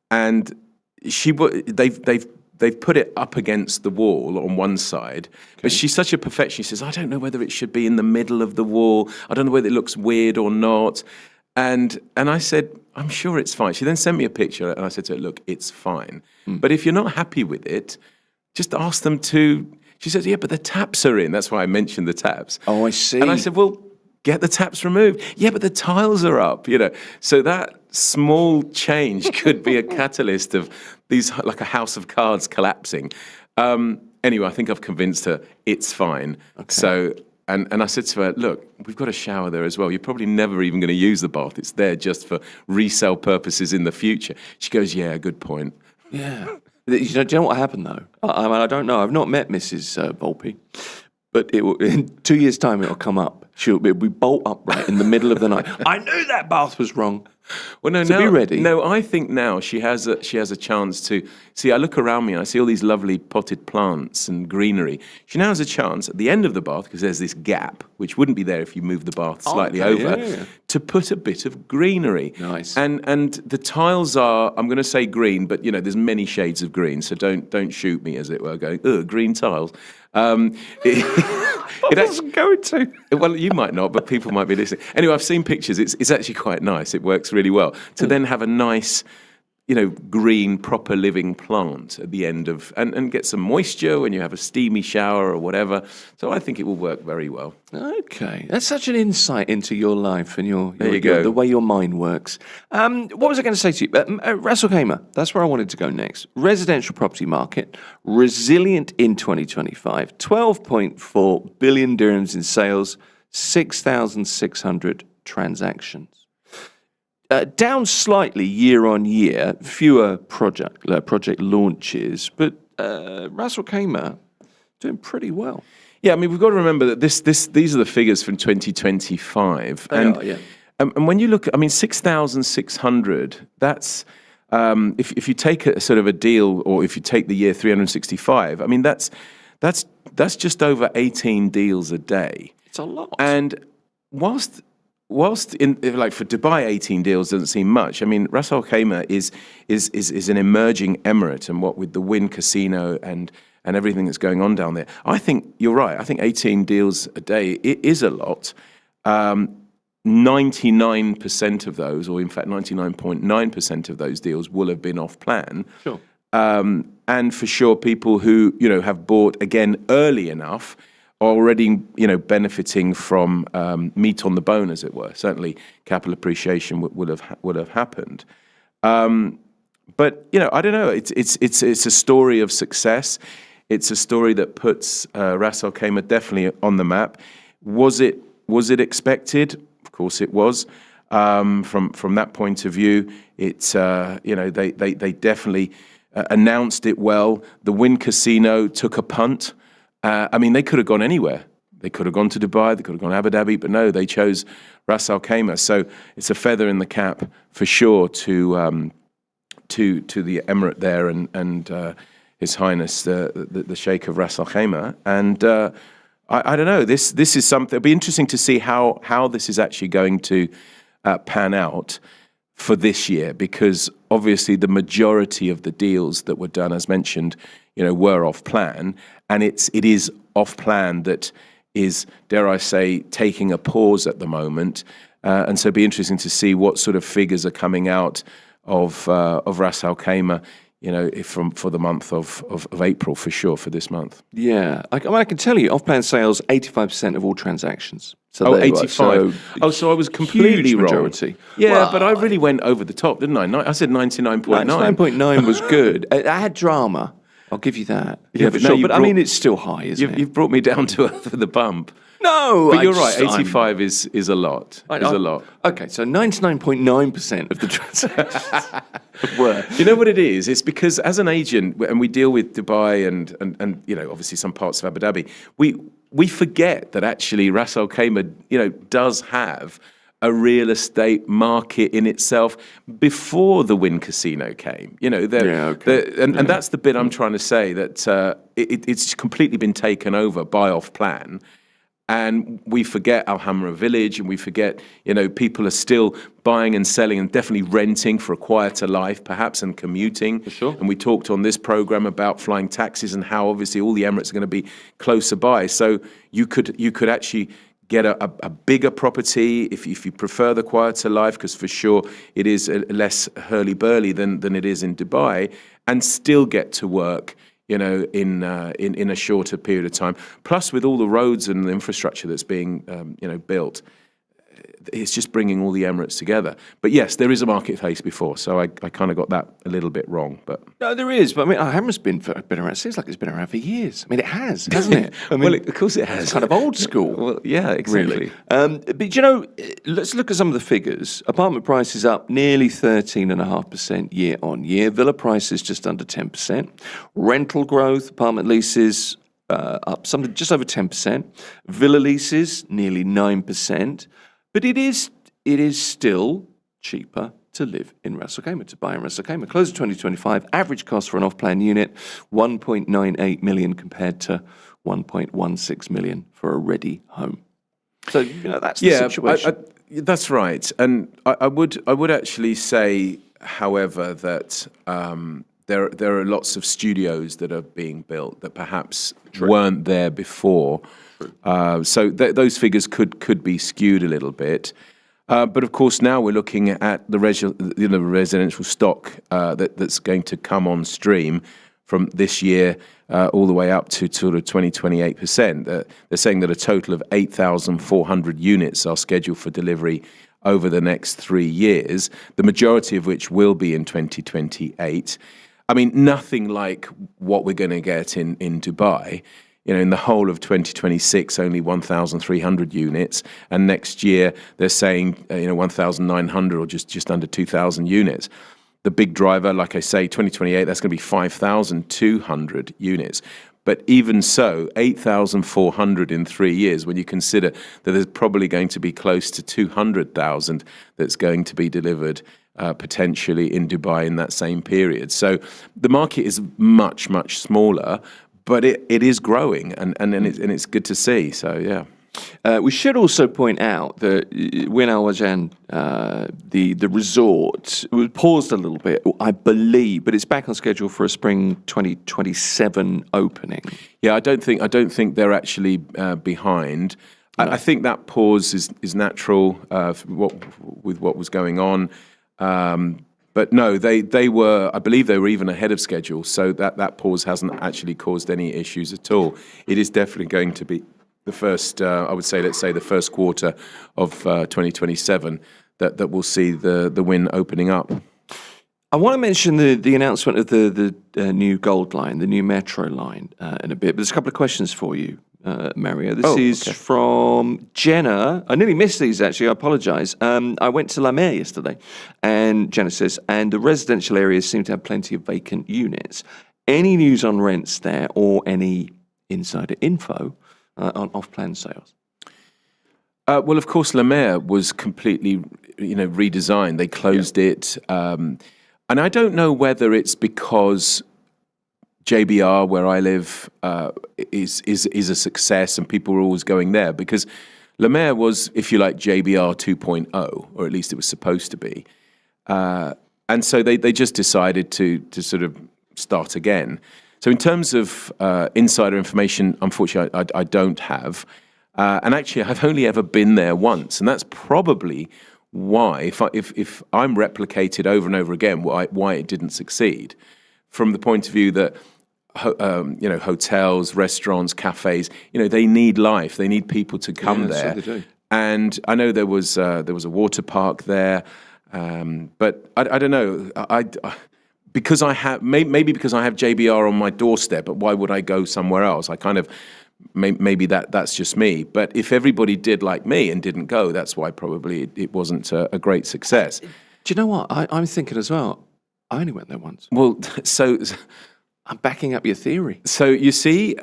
[SPEAKER 6] and they've put it up against the wall on one side, but she's such a perfectionist. She says, I don't know whether it should be in the middle of the wall. I don't know whether it looks weird or not. And I said, I'm sure it's fine. She then sent me a picture and I said to her, look, it's fine. But if you're not happy with it, just ask them to. She says, yeah, but the taps are in. That's why I mentioned the taps.
[SPEAKER 2] Oh, I see.
[SPEAKER 6] And I said, well, get the taps removed. Yeah, but the tiles are up, you know. So that small change could be a catalyst of these, like a house of cards collapsing. Anyway, I think I've convinced her it's fine. Okay. So, and I said to her, look, we've got a shower there as well. You're probably never even going to use the bath. It's there just for resale purposes in the future. She goes, yeah, good point.
[SPEAKER 2] Yeah. Do you know what happened though? I don't know. I've not met Mrs. Volpe, but in 2 years' time it'll come up. We bolt upright in the middle of the night. I knew that bath was wrong.
[SPEAKER 6] Well, no,
[SPEAKER 2] so be ready.
[SPEAKER 6] No, I think now she has a chance to see. I look around me and I see all these lovely potted plants and greenery. She now has a chance at the end of the bath, because there's this gap which wouldn't be there if you move the bath slightly over, to put a bit of greenery.
[SPEAKER 2] Nice.
[SPEAKER 6] And the tiles are, I'm going to say green, but you know, there's many shades of green, so don't shoot me, as it were, going, ugh, green tiles.
[SPEAKER 2] It wasn't going to.
[SPEAKER 6] Well, you might not, but people might be listening. Anyway, I've seen pictures. It's actually quite nice. It works really well. To then have a nice, you know, green, proper living plant at the end of, and get some moisture when you have a steamy shower or whatever. So I think it will work very well.
[SPEAKER 2] Okay. That's such an insight into your life and
[SPEAKER 6] the
[SPEAKER 2] way your mind works. What was I going to say to you? Ras Al Khaimah, that's where I wanted to go next. Residential property market, resilient in 2025, 12.4 billion dirhams in sales, 6,600 transactions. Down slightly year on year, fewer project launches, but Ras Al Khaimah doing pretty well.
[SPEAKER 6] Yeah, I mean, we've got to remember that these are the figures from 2025. And when you look, I mean, 6,600, that's, if you take a sort of a deal, or if you take the year 365, I mean, that's just over 18 deals a day.
[SPEAKER 2] It's a lot.
[SPEAKER 6] And whilst in, like, for Dubai, 18 deals doesn't seem much. I mean, Ras Al Khaimah is an emerging emirate, and what with the Wynn Casino and everything that's going on down there, I think you're right. I think 18 deals a day, it is a lot. 99% of those, or in fact 99.9% of those deals will have been off plan.
[SPEAKER 2] Sure.
[SPEAKER 6] And for sure, people who, you know, have bought again early enough are already, you know, benefiting from meat on the bone, as it were. Certainly, capital appreciation would have happened. But I don't know. It's a story of success. It's a story that puts Ras Al Khaimah definitely on the map. Was it expected? Of course, it was. From that point of view, it's they definitely announced it well. The Wynn Casino took a punt. They could have gone anywhere. They could have gone to Dubai. They could have gone to Abu Dhabi, but no, they chose Ras Al Khaimah. So it's a feather in the cap for sure to the Emirate there and His Highness the Sheikh of Ras Al Khaimah. And I don't know. This is something. It'll be interesting to see how this is actually going to pan out for this year, because obviously the majority of the deals that were done, as mentioned, were off plan, and it is off plan that is, dare I say, taking a pause at the moment, and so it'll be interesting to see what sort of figures are coming out of Ras Al Khaimah, for the month of April, for sure, for this month.
[SPEAKER 2] Yeah. I can tell you, off-plan sales, 85% of all transactions. So
[SPEAKER 6] 85. So I was completely wrong.
[SPEAKER 2] Majority.
[SPEAKER 6] Yeah,
[SPEAKER 2] Well,
[SPEAKER 6] but I really went over the top, didn't I? I said 99.9.
[SPEAKER 2] 99.9 was good. It had drama. I'll give you that.
[SPEAKER 6] Yeah,
[SPEAKER 2] for
[SPEAKER 6] but no,
[SPEAKER 2] sure.
[SPEAKER 6] you
[SPEAKER 2] But
[SPEAKER 6] brought-
[SPEAKER 2] it's still high, isn't it?
[SPEAKER 6] You've brought me down to earth with the bump.
[SPEAKER 2] No,
[SPEAKER 6] But you're right, 85 is a lot. Is a lot.
[SPEAKER 2] Okay, so 99.9% of the transactions were.
[SPEAKER 6] You know what it is? It's because as an agent, and we deal with Dubai and obviously some parts of Abu Dhabi, we forget that actually Ras Al Khaimah, does have a real estate market in itself before the Wynn Casino came. And that's the bit I'm trying to say, that it's completely been taken over by off-plan. And we forget Al Hamra Village, and we forget, people are still buying and selling and definitely renting for a quieter life, perhaps, and commuting. For
[SPEAKER 2] sure.
[SPEAKER 6] And we talked on this program about flying taxis and how obviously all the Emirates are going to be closer by. So you could actually get a bigger property if you prefer the quieter life, because for sure it is less hurly-burly than it is in Dubai, and still get to work in a shorter period of time. Plus, with all the roads and the infrastructure that's being built, it's just bringing all the Emirates together. But yes, there is a marketplace before, so I kind of got that a little bit wrong. But
[SPEAKER 2] No, there is. But Al Hamra's been around. It seems like it's been around for years. It has, hasn't it?
[SPEAKER 6] of course it has.
[SPEAKER 2] It's kind of old school.
[SPEAKER 6] Well, yeah, exactly.
[SPEAKER 2] Really. But let's look at some of the figures. Apartment prices up nearly 13.5% year on year. Villa prices just under 10%. Rental growth, apartment leases up something just over 10%. Villa leases nearly 9%. But it is still cheaper to live in Ras Al Khaimah, to buy in Ras Al Khaimah. Close of 2025, average cost for an off-plan unit, 1.98 million compared to 1.16 million for a ready home. So that's the situation.
[SPEAKER 6] That's right. And I would actually say, however, that there are lots of studios that are being built that perhaps weren't there before. So those figures could be skewed a little bit. But of course, now we're looking at the residential stock that's going to come on stream from this year all the way up to sort of 28%. They're saying that a total of 8,400 units are scheduled for delivery over the next 3 years, the majority of which will be in 2028. Nothing like what we're going to get in Dubai. In the whole of 2026, only 1,300 units, and next year they're saying 1,900 or just under 2,000 units. The big driver, like I say, 2028, that's going to be 5,200 units. But even so, 8,400 in 3 years, when you consider that there's probably going to be close to 200,000 that's going to be delivered potentially in Dubai in that same period. So the market is much, much smaller, but it is growing, and it's good to see. So yeah.
[SPEAKER 2] We should also point out that Wynn Al Wajan, the resort, was paused a little bit, I believe, but it's back on schedule for a spring 2027 opening.
[SPEAKER 6] Yeah, I don't think they're actually behind. No. I think that pause is natural with what was going on. But no, they were, I believe they were even ahead of schedule, so that pause hasn't actually caused any issues at all. It is definitely going to be the first, let's say the first quarter of 2027 that we'll see the Wynn opening up.
[SPEAKER 2] I want to mention the announcement of the new Gold Line, the new Metro line, in a bit. But there's a couple of questions for you, Mario. This is from Jenna. I nearly missed these, actually. I apologise. I went to La Mer yesterday, and Jenna says, and the residential areas seem to have plenty of vacant units. Any news on rents there or any insider info on off-plan sales?
[SPEAKER 6] Well, of course, La Mer was completely, redesigned. They closed it. And I don't know whether it's because JBR, where I live, is a success and people are always going there, because La Mer was, if you like, JBR 2.0, or at least it was supposed to be. And so they just decided to sort of start again. So in terms of insider information, unfortunately, I don't have. And actually, I've only ever been there once, and that's probably why, if I'm replicated over and over again, why it didn't succeed, from the point of view that hotels, restaurants, cafes, they need life, they need people to come there.
[SPEAKER 2] So they do.
[SPEAKER 6] And I know there was a water park there, but I don't know. Because I have maybe because I have JBR on my doorstep, but why would I go somewhere else? I kind of. Maybe that's just me, but if everybody did like me and didn't go, that's why probably it wasn't a great success.
[SPEAKER 2] Do you know what? I'm thinking as well. I only went there once.
[SPEAKER 6] Well, so
[SPEAKER 2] I'm backing up your theory.
[SPEAKER 6] So you see,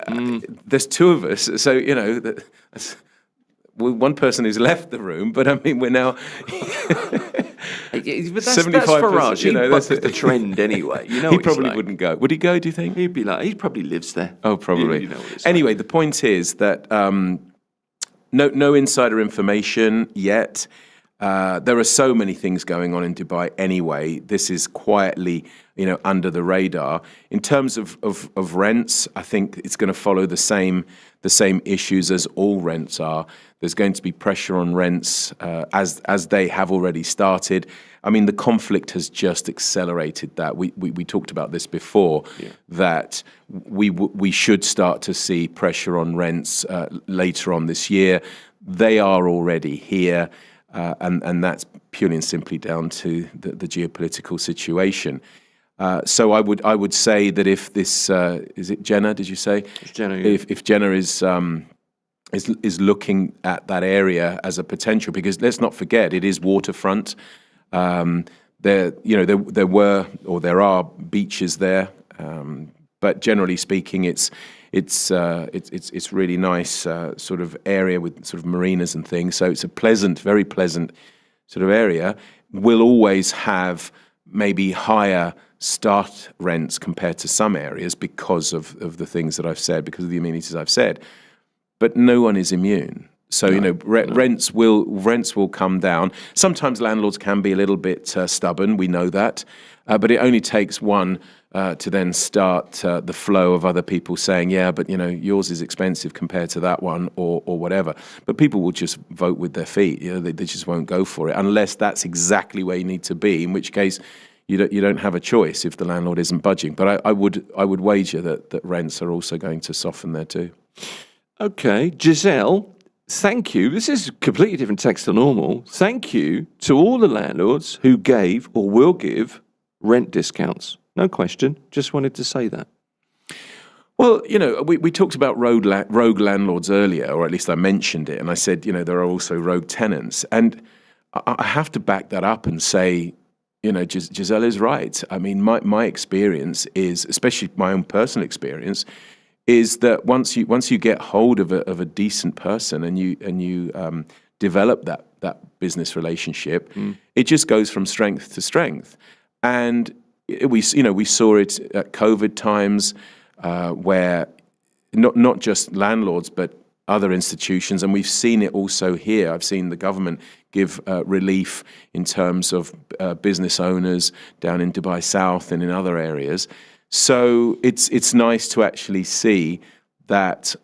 [SPEAKER 6] there's two of us. So one person who's left the room, but I mean we're now.
[SPEAKER 2] But that's Farage. He bucked the trend anyway.
[SPEAKER 6] He probably wouldn't go. Would he go, do you think?
[SPEAKER 2] He'd be like, he probably lives there.
[SPEAKER 6] Oh, probably.
[SPEAKER 2] You know what it's
[SPEAKER 6] anyway, the point is that no insider information yet. There are so many things going on in Dubai anyway. This is quietly, under the radar. In terms of rents, I think it's going to follow the same issues as all rents are. There's going to be pressure on rents as they have already started. I mean, the conflict has just accelerated that. We talked about this before, that we should start to see pressure on rents later on this year. They are already here. And that's purely and simply down to the geopolitical situation. So I would say that if this is it Jenna? Did you say?
[SPEAKER 2] It's Jenna. Yeah.
[SPEAKER 6] If Jenna is looking at that area as a potential, because let's not forget it is waterfront. There were or there are beaches there, but generally speaking, it's really nice sort of area with sort of marinas and things. So it's a very pleasant sort of area. We'll always have maybe higher start rents compared to some areas because of the things that I've said, because of the amenities I've said. But no one is immune. So rents will come down. Sometimes landlords can be a little bit stubborn. We know that, but it only takes one. To then start the flow of other people saying, yeah, but yours is expensive compared to that one, or whatever. But people will just vote with their feet. They just won't go for it unless that's exactly where you need to be. In which case, you don't have a choice if the landlord isn't budging. But I would wager that rents are also going to soften there too.
[SPEAKER 2] Okay, Giselle, thank you. This is a completely different text to normal. Thank you to all the landlords who gave or will give rent discounts. No question. Just wanted to say that.
[SPEAKER 6] Well, we talked about rogue landlords earlier, or at least I mentioned it, and I said, there are also rogue tenants. And I have to back that up and say, Giselle is right. I mean, my experience is, especially my own personal experience, is that once you get hold of a decent person and you develop that business relationship, it just goes from strength to strength. And we saw it at COVID times, where not just landlords but other institutions, and we've seen it also here. I've seen the government give relief in terms of business owners down in Dubai South and in other areas. So it's nice to actually see that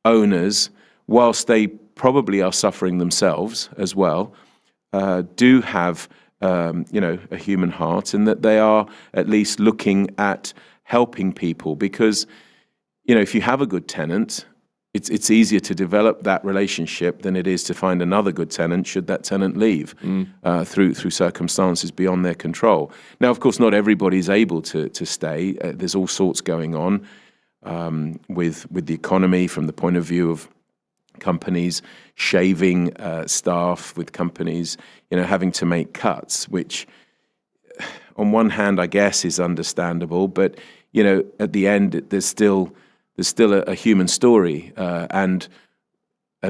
[SPEAKER 6] owners, whilst they probably are suffering themselves as well, do have a human heart, and that they are at least looking at helping people. Because if you have a good tenant, it's easier to develop that relationship than it is to find another good tenant should that tenant leave through circumstances beyond their control. Now, of course, not everybody is able to stay. There's all sorts going on with the economy from the point of view of companies shaving staff, with companies having to make cuts, which on one hand I guess is understandable, but at the end there's still a human story, and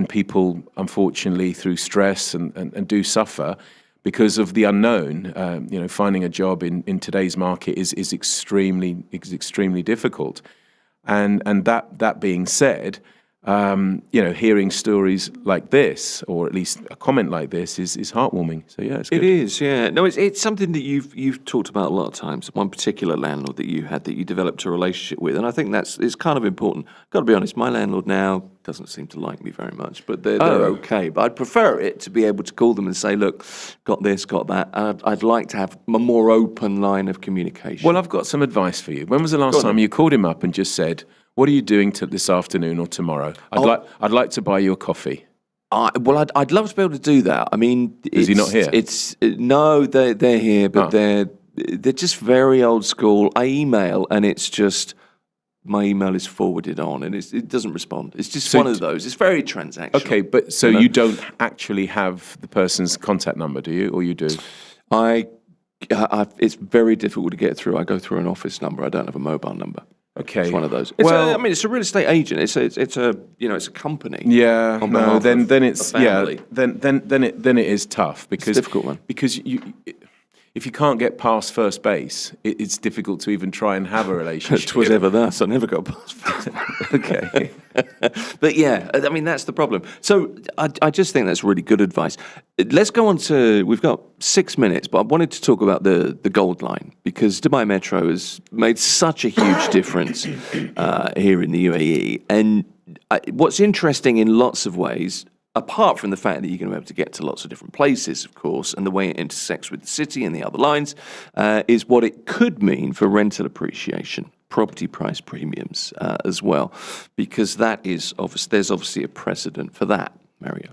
[SPEAKER 6] people, unfortunately, through stress and do suffer because of the unknown. Finding a job in today's market is extremely difficult. And that being said, hearing stories like this, or at least a comment like this, is heartwarming. So yeah, it's good.
[SPEAKER 2] It is, yeah. No, it's something that you've talked about a lot of times. One particular landlord that you had that you developed a relationship with, and I think it's kind of important. Got to be honest, my landlord now doesn't seem to like me very much, but they're okay. But I'd prefer it to be able to call them and say, look, got this, got that. I'd like to have a more open line of communication.
[SPEAKER 6] Well, I've got some advice for you. When was the last time you called him up and just said, what are you doing this afternoon or tomorrow? I'd like to buy you a coffee.
[SPEAKER 2] I'd love to be able to do that. I mean,
[SPEAKER 6] is he not here?
[SPEAKER 2] No, they're here, but they're just very old school. I email, and it's just my email is forwarded on, and it doesn't respond. It's just one of those. It's very transactional.
[SPEAKER 6] Okay, but so you don't actually have the person's contact number, do you, or you do?
[SPEAKER 2] It's very difficult to get through. I go through an office number. I don't have a mobile number.
[SPEAKER 6] Okay,
[SPEAKER 2] it's one of those. It's a real estate agent. It's a company.
[SPEAKER 6] Yeah, no. Then it is tough because
[SPEAKER 2] it's a difficult one.
[SPEAKER 6] Because if you can't get past first base, it's difficult to even try and have a relationship.
[SPEAKER 2] 'Twas ever thus. I never got past first base.
[SPEAKER 6] Okay,
[SPEAKER 2] but yeah, I mean that's the problem. So I just think that's really good advice. Let's go on to. We've got 6 minutes, but I wanted to talk about the Gold Line because Dubai Metro has made such a huge difference here in the UAE. And what's interesting in lots of ways, apart from the fact that you're going to be able to get to lots of different places, of course, and the way it intersects with the city and the other lines, is what it could mean for rental appreciation, property price premiums as well, because that is there's obviously a precedent for that, Mario.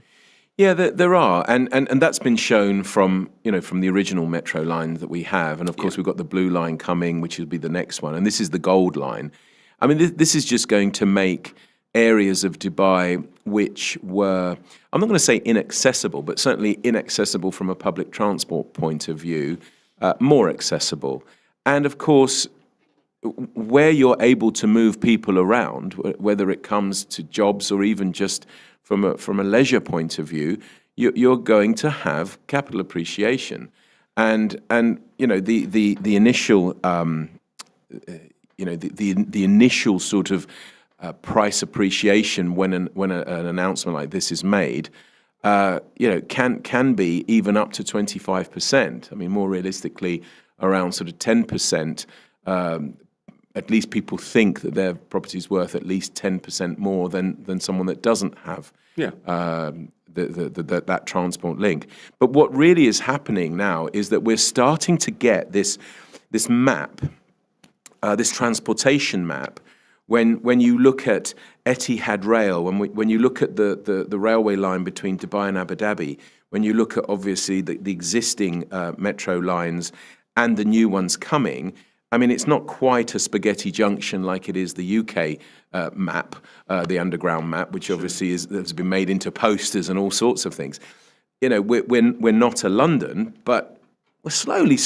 [SPEAKER 6] Yeah, there are, and that's been shown from the original metro line that we have, and of course we've got the blue line coming, which will be the next one, and this is the Gold Line. I mean, this is just going to make areas of Dubai which were, I'm not going to say inaccessible, but certainly inaccessible from a public transport point of view, more accessible. And of course, where you're able to move people around, whether it comes to jobs or even just from a leisure point of view, you're going to have capital appreciation, and the initial the initial sort of price appreciation when an announcement like this is made, can be even up to 25%. I mean, more realistically, around sort of 10%. At least people think that their property is worth at least 10% more than someone that doesn't have that transport link. But what really is happening now is that we're starting to get this map, this transportation map. When you look at Etihad Rail, when you look at the railway line between Dubai and Abu Dhabi, when you look at obviously the existing metro lines and the new ones coming, I mean, it's not quite a spaghetti junction like it is the UK map, the underground map, which obviously has been made into posters and all sorts of things. We're not a London, but we're slowly,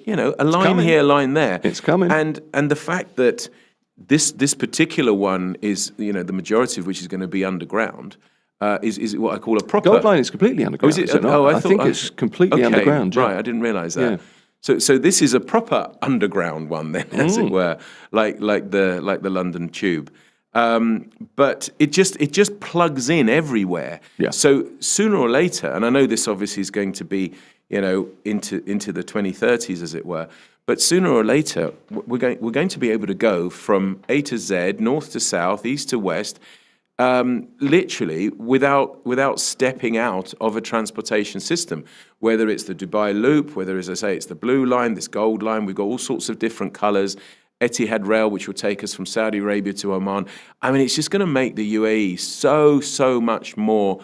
[SPEAKER 6] a line here, a line there.
[SPEAKER 2] It's coming.
[SPEAKER 6] And the fact that this particular one is, the majority of which is going to be underground, is what I call a proper...
[SPEAKER 2] Gold Line is completely underground.
[SPEAKER 6] Oh, is it?
[SPEAKER 2] I think it's completely underground.
[SPEAKER 6] Right, I didn't realise that. Yeah. So this is a proper underground one then, as it were, like the London Tube. But it just plugs in everywhere. Yeah. So sooner or later, and I know this obviously is going to be into the 2030s, as it were. But sooner or later, we're going to be able to go from A to Z, north to south, east to west, literally without stepping out of a transportation system. Whether it's the Dubai Loop, whether, as I say, it's the Blue Line, this Gold Line, we've got all sorts of different colours. Etihad Rail, which will take us from Saudi Arabia to Oman. I mean, it's just going to make the UAE so much more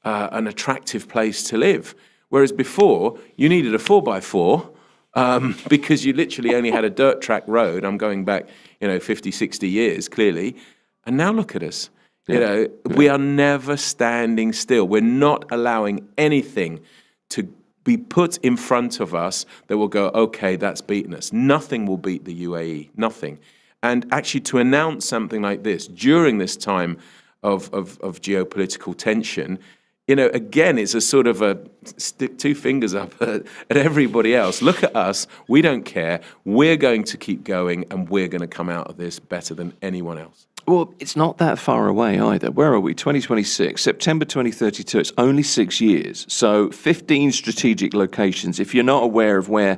[SPEAKER 6] an attractive place to live. Whereas before, you needed a 4x4 because you literally only had a dirt track road. I'm going back, 50, 60 years, clearly. And now look at us. We are never standing still. We're not allowing anything to be put in front of us that will go, okay, that's beaten us. Nothing will beat the UAE, nothing. And actually to announce something like this during this time of geopolitical tension, again, it's a sort of a stick two fingers up at everybody else. Look at us. We don't care. We're going to keep going, and we're going to come out of this better than anyone else.
[SPEAKER 2] Well, it's not that far away either. Where are we? 2026, September 2032. It's only 6 years. So 15 strategic locations. If you're not aware of where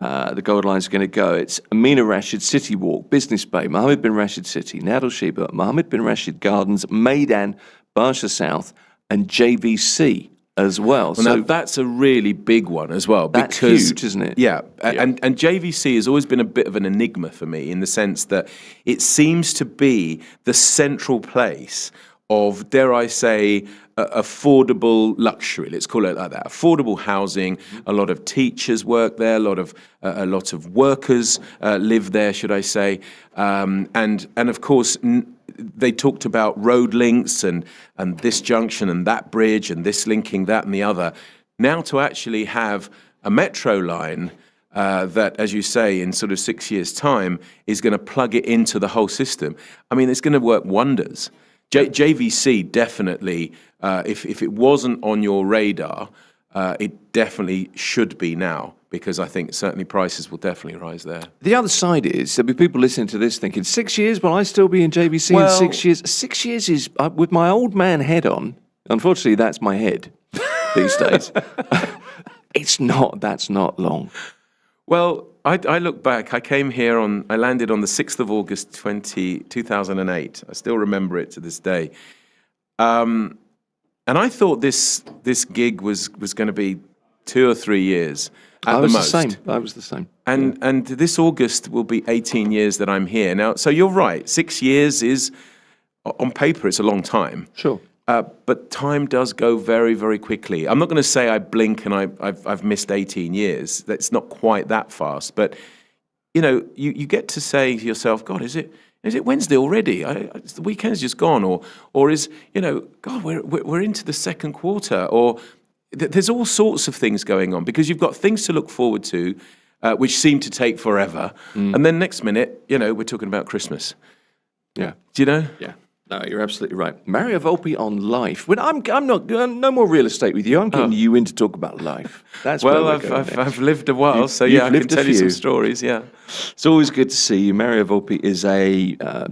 [SPEAKER 2] the Gold Line is going to go, it's Amina Rashid City Walk, Business Bay, Mohammed bin Rashid City, Nadal Sheba, Mohammed bin Rashid Gardens, Maidan, Barsha South, and JVC as well.
[SPEAKER 6] So that's a really big one as well.
[SPEAKER 2] That's
[SPEAKER 6] because,
[SPEAKER 2] huge, isn't it?
[SPEAKER 6] Yeah. And JVC has always been a bit of an enigma for me in the sense that it seems to be the central place of, dare I say, affordable luxury. Let's call it like that. Affordable housing. A lot of teachers work there. A lot of workers live there, should I say? And of course, they talked about road links and this junction and that bridge and this linking that and the other. Now to actually have a metro line that, as you say, in sort of 6 years' time is going to plug it into the whole system. I mean, it's going to work wonders. JVC definitely, if it wasn't on your radar, it definitely should be now, because I think certainly prices will definitely rise there.
[SPEAKER 2] The other side is, there'll be people listening to this thinking, 6 years, will I still be in JVC in 6 years? 6 years is, with my old man head on, unfortunately that's my head these days, that's not long.
[SPEAKER 6] Well, I look back, I landed on the 6th of August 2008. I still remember it to this day. And I thought this gig was going to be 2 or 3 years at the most.
[SPEAKER 2] I was the same.
[SPEAKER 6] And this August will be 18 years that I'm here. Now, so you're right, 6 years is, on paper, it's a long time.
[SPEAKER 2] Sure.
[SPEAKER 6] But time does go very, very quickly. I'm not going to say I blink and I've missed 18 years. That's not quite that fast. But, you get to say to yourself, God, is it Wednesday already? The weekend's just gone. Or is, God, we're into the second quarter. Or there's all sorts of things going on because you've got things to look forward to, which seem to take forever. And then next minute, we're talking about Christmas.
[SPEAKER 2] Yeah.
[SPEAKER 6] Do you know?
[SPEAKER 2] Yeah. No, you're absolutely right. Mario Volpe on life. When I'm not no more real estate with you. I'm getting you in to talk about life. That's
[SPEAKER 6] well, I've lived a while, so yeah, I can tell you some stories. Yeah,
[SPEAKER 2] it's always good to see you. Mario Volpe is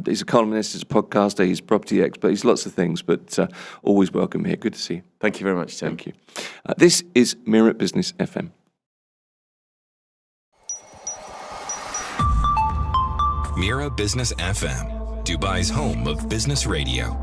[SPEAKER 2] he's a columnist, he's a podcaster, he's a property expert, he's lots of things, but always welcome here. Good to see you.
[SPEAKER 6] Thank you very much, Tim.
[SPEAKER 2] Thank you. This is Mira Business FM.
[SPEAKER 3] Mira Business FM, Dubai's home of business radio.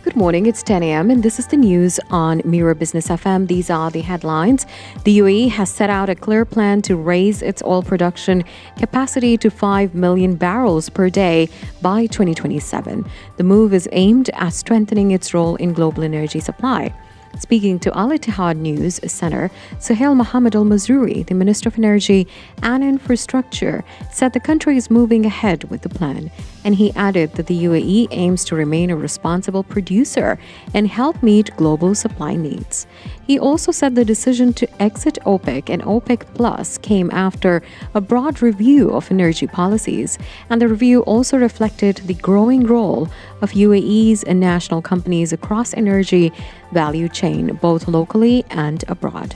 [SPEAKER 1] Good morning, it's 10 a.m. and this is the news on Mira Business FM. These are the headlines. The UAE has set out a clear plan to raise its oil production capacity to 5 million barrels per day by 2027. The move is aimed at strengthening its role in global energy supply. Speaking to Al Ittihad News Center, Suhail Mohammed Al Mazrouri, the Minister of Energy and Infrastructure, said the country is moving ahead with the plan, and he added that the UAE aims to remain a responsible producer and help meet global supply needs. He also said the decision to exit OPEC and OPEC Plus came after a broad review of energy policies, and the review also reflected the growing role of UAE's and national companies across energy value chain, both locally and abroad.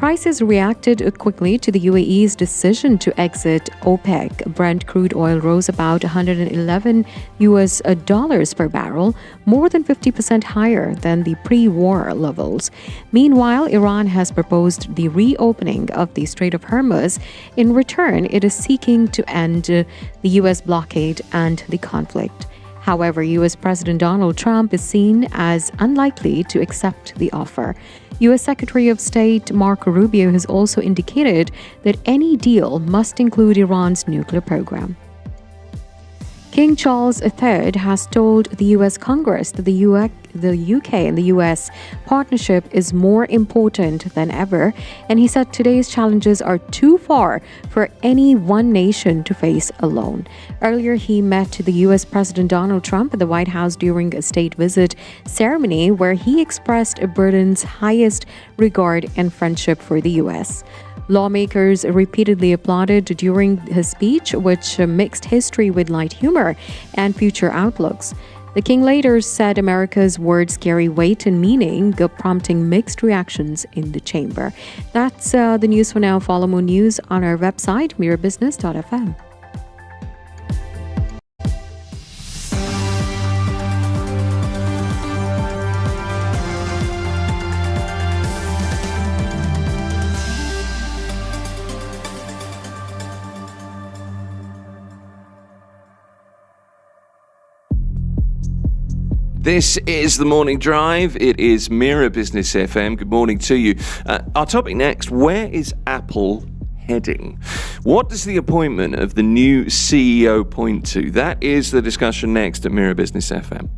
[SPEAKER 1] Prices reacted quickly to the UAE's decision to exit OPEC. Brent crude oil rose about $111 per barrel, more than 50% higher than the pre-war levels. Meanwhile, Iran has proposed the reopening of the Strait of Hormuz. In return, it is seeking to end the U.S. blockade and the conflict. However, U.S. President Donald Trump is seen as unlikely to accept the offer. U.S. Secretary of State Marco Rubio has also indicated that any deal must include Iran's nuclear program. King Charles III has told the U.S. Congress that the UK and the U.S. partnership is more important than ever, and he said today's challenges are too far for any one nation to face alone. Earlier, he met the U.S. President Donald Trump at the White House during a state visit ceremony where he expressed Britain's highest regard and friendship for the U.S. Lawmakers repeatedly applauded during his speech, which mixed history with light humor and future outlooks. The king later said America's words carry weight and meaning, prompting mixed reactions in the chamber. That's the news for now. Follow more news on our website, mirabusiness.fm.
[SPEAKER 2] This is The Morning Drive. It is Mira Business FM. Good morning to you. Our topic next, where is Apple heading? What does the appointment of the new CEO point to? That is the discussion next at Mira Business FM.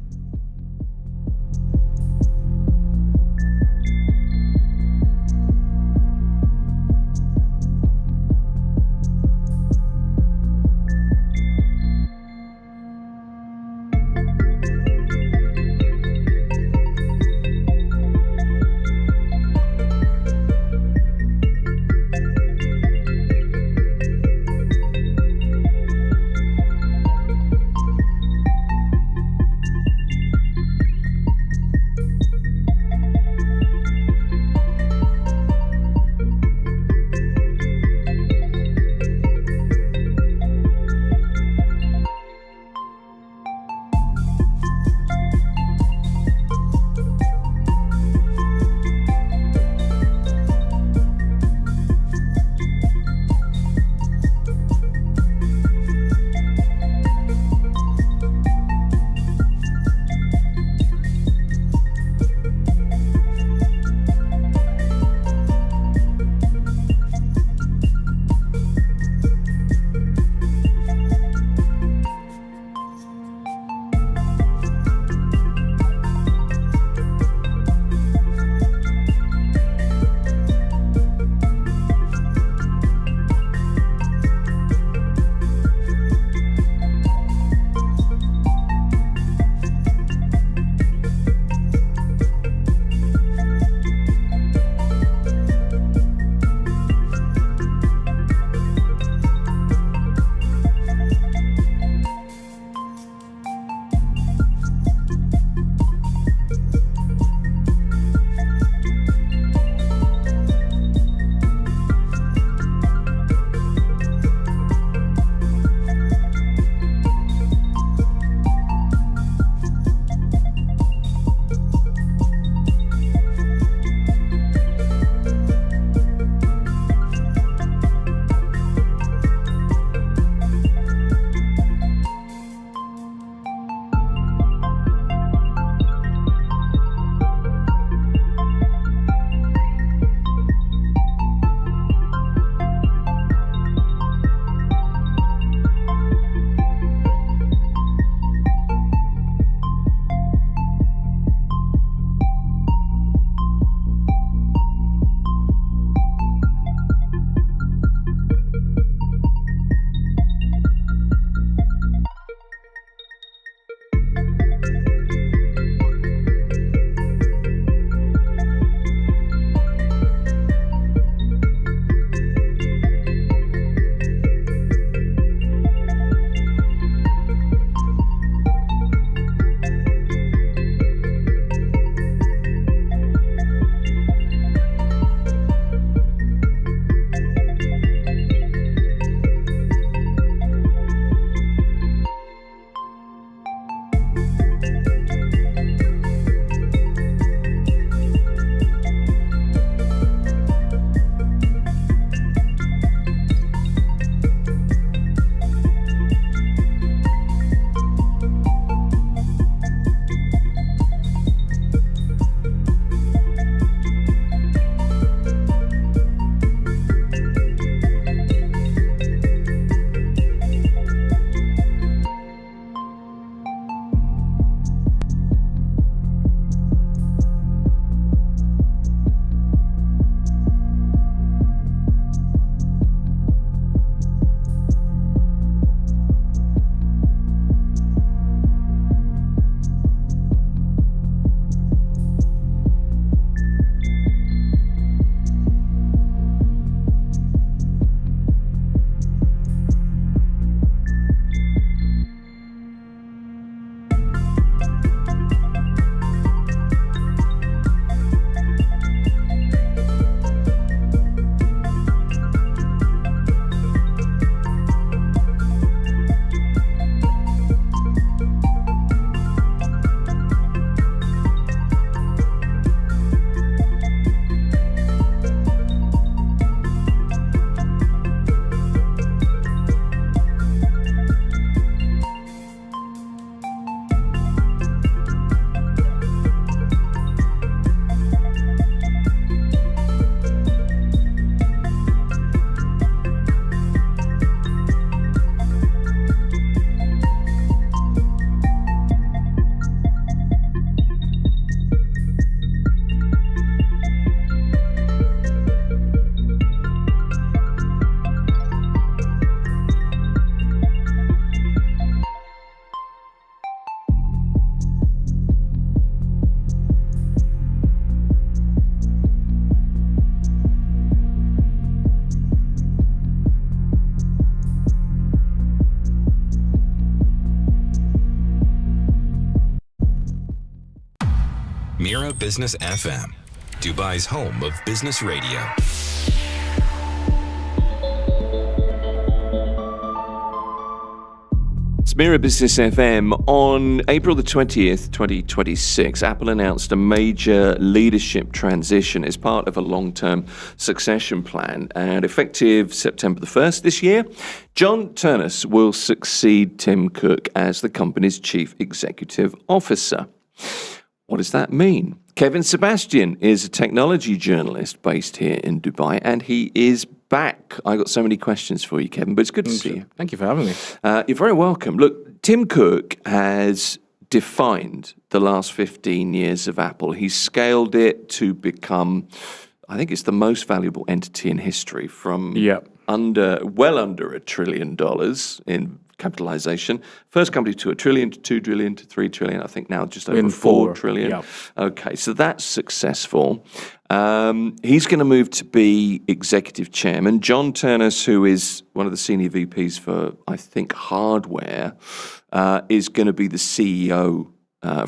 [SPEAKER 3] Mira Business FM, Dubai's home of business radio.
[SPEAKER 2] It's Mira Business FM. On April the 20th, 2026, Apple announced a major leadership transition as part of a long-term succession plan. And effective September the 1st this year, John Ternus will succeed Tim Cook as the company's chief executive officer. What does that mean? Kevin Sebastian is a technology journalist based here in Dubai, and he is back. I got so many questions for you, Kevin, but it's good to see you.
[SPEAKER 7] Thank you for having me.
[SPEAKER 2] You're very welcome. Look, Tim Cook has defined the last 15 years of Apple. He's scaled it to become, I think it's the most valuable entity in history, from well under $1 trillion in capitalization. First company to $1 trillion, to $2 trillion, to $3 trillion. I think now just over $4 trillion.
[SPEAKER 7] Yep.
[SPEAKER 2] Okay, so that's successful. He's going to move to be executive chairman. John Ternus, who is one of the senior VPs for, I think, hardware, is going to be the CEO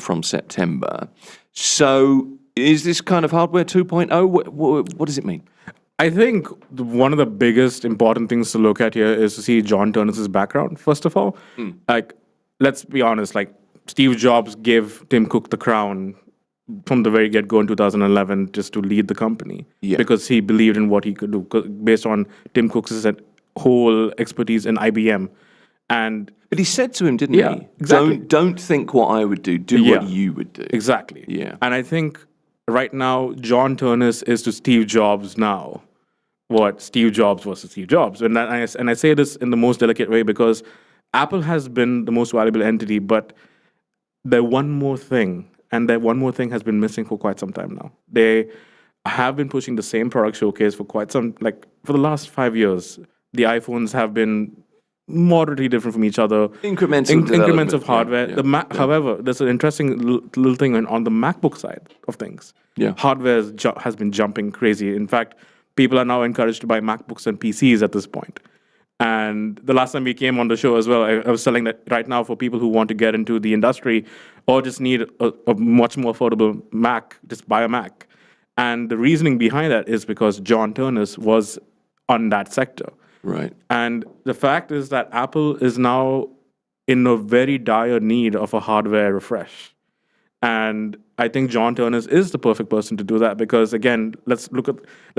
[SPEAKER 2] from September. So is this kind of hardware 2.0? What does it mean?
[SPEAKER 7] I think one of the biggest important things to look at here is to see John Ternus' background, first of all. Like, let's be honest, like, Steve Jobs gave Tim Cook the crown from the very get-go in 2011 just to lead the company because he believed in what he could do based on Tim Cook's whole expertise in IBM.
[SPEAKER 2] But he said to him, didn't he?
[SPEAKER 7] Exactly.
[SPEAKER 2] Don't think what I would do. Do what you would do.
[SPEAKER 7] Exactly.
[SPEAKER 2] Yeah.
[SPEAKER 7] And I think right now, John Ternus is to Steve Jobs now what Steve Jobs was to Steve Jobs. And I say this in the most delicate way because Apple has been the most valuable entity, but there's one more thing, and that one more thing has been missing for quite some time now. They have been pushing the same product showcase for for the last 5 years. The iPhones have been moderately different from each other.
[SPEAKER 2] Increments
[SPEAKER 7] of hardware. However, there's an interesting little thing on the MacBook side of things. Hardware has been jumping crazy. In fact, people are now encouraged to buy MacBooks and PCs at this point. And the last time we came on the show as well, I was telling that right now for people who want to get into the industry or just need a much more affordable Mac, just buy a Mac. And the reasoning behind that is because John Ternus was on that sector.
[SPEAKER 2] Right.
[SPEAKER 7] And the fact is that Apple is now in a very dire need of a hardware refresh. And I think John Ternus is the perfect person to do that because, again, let's look at,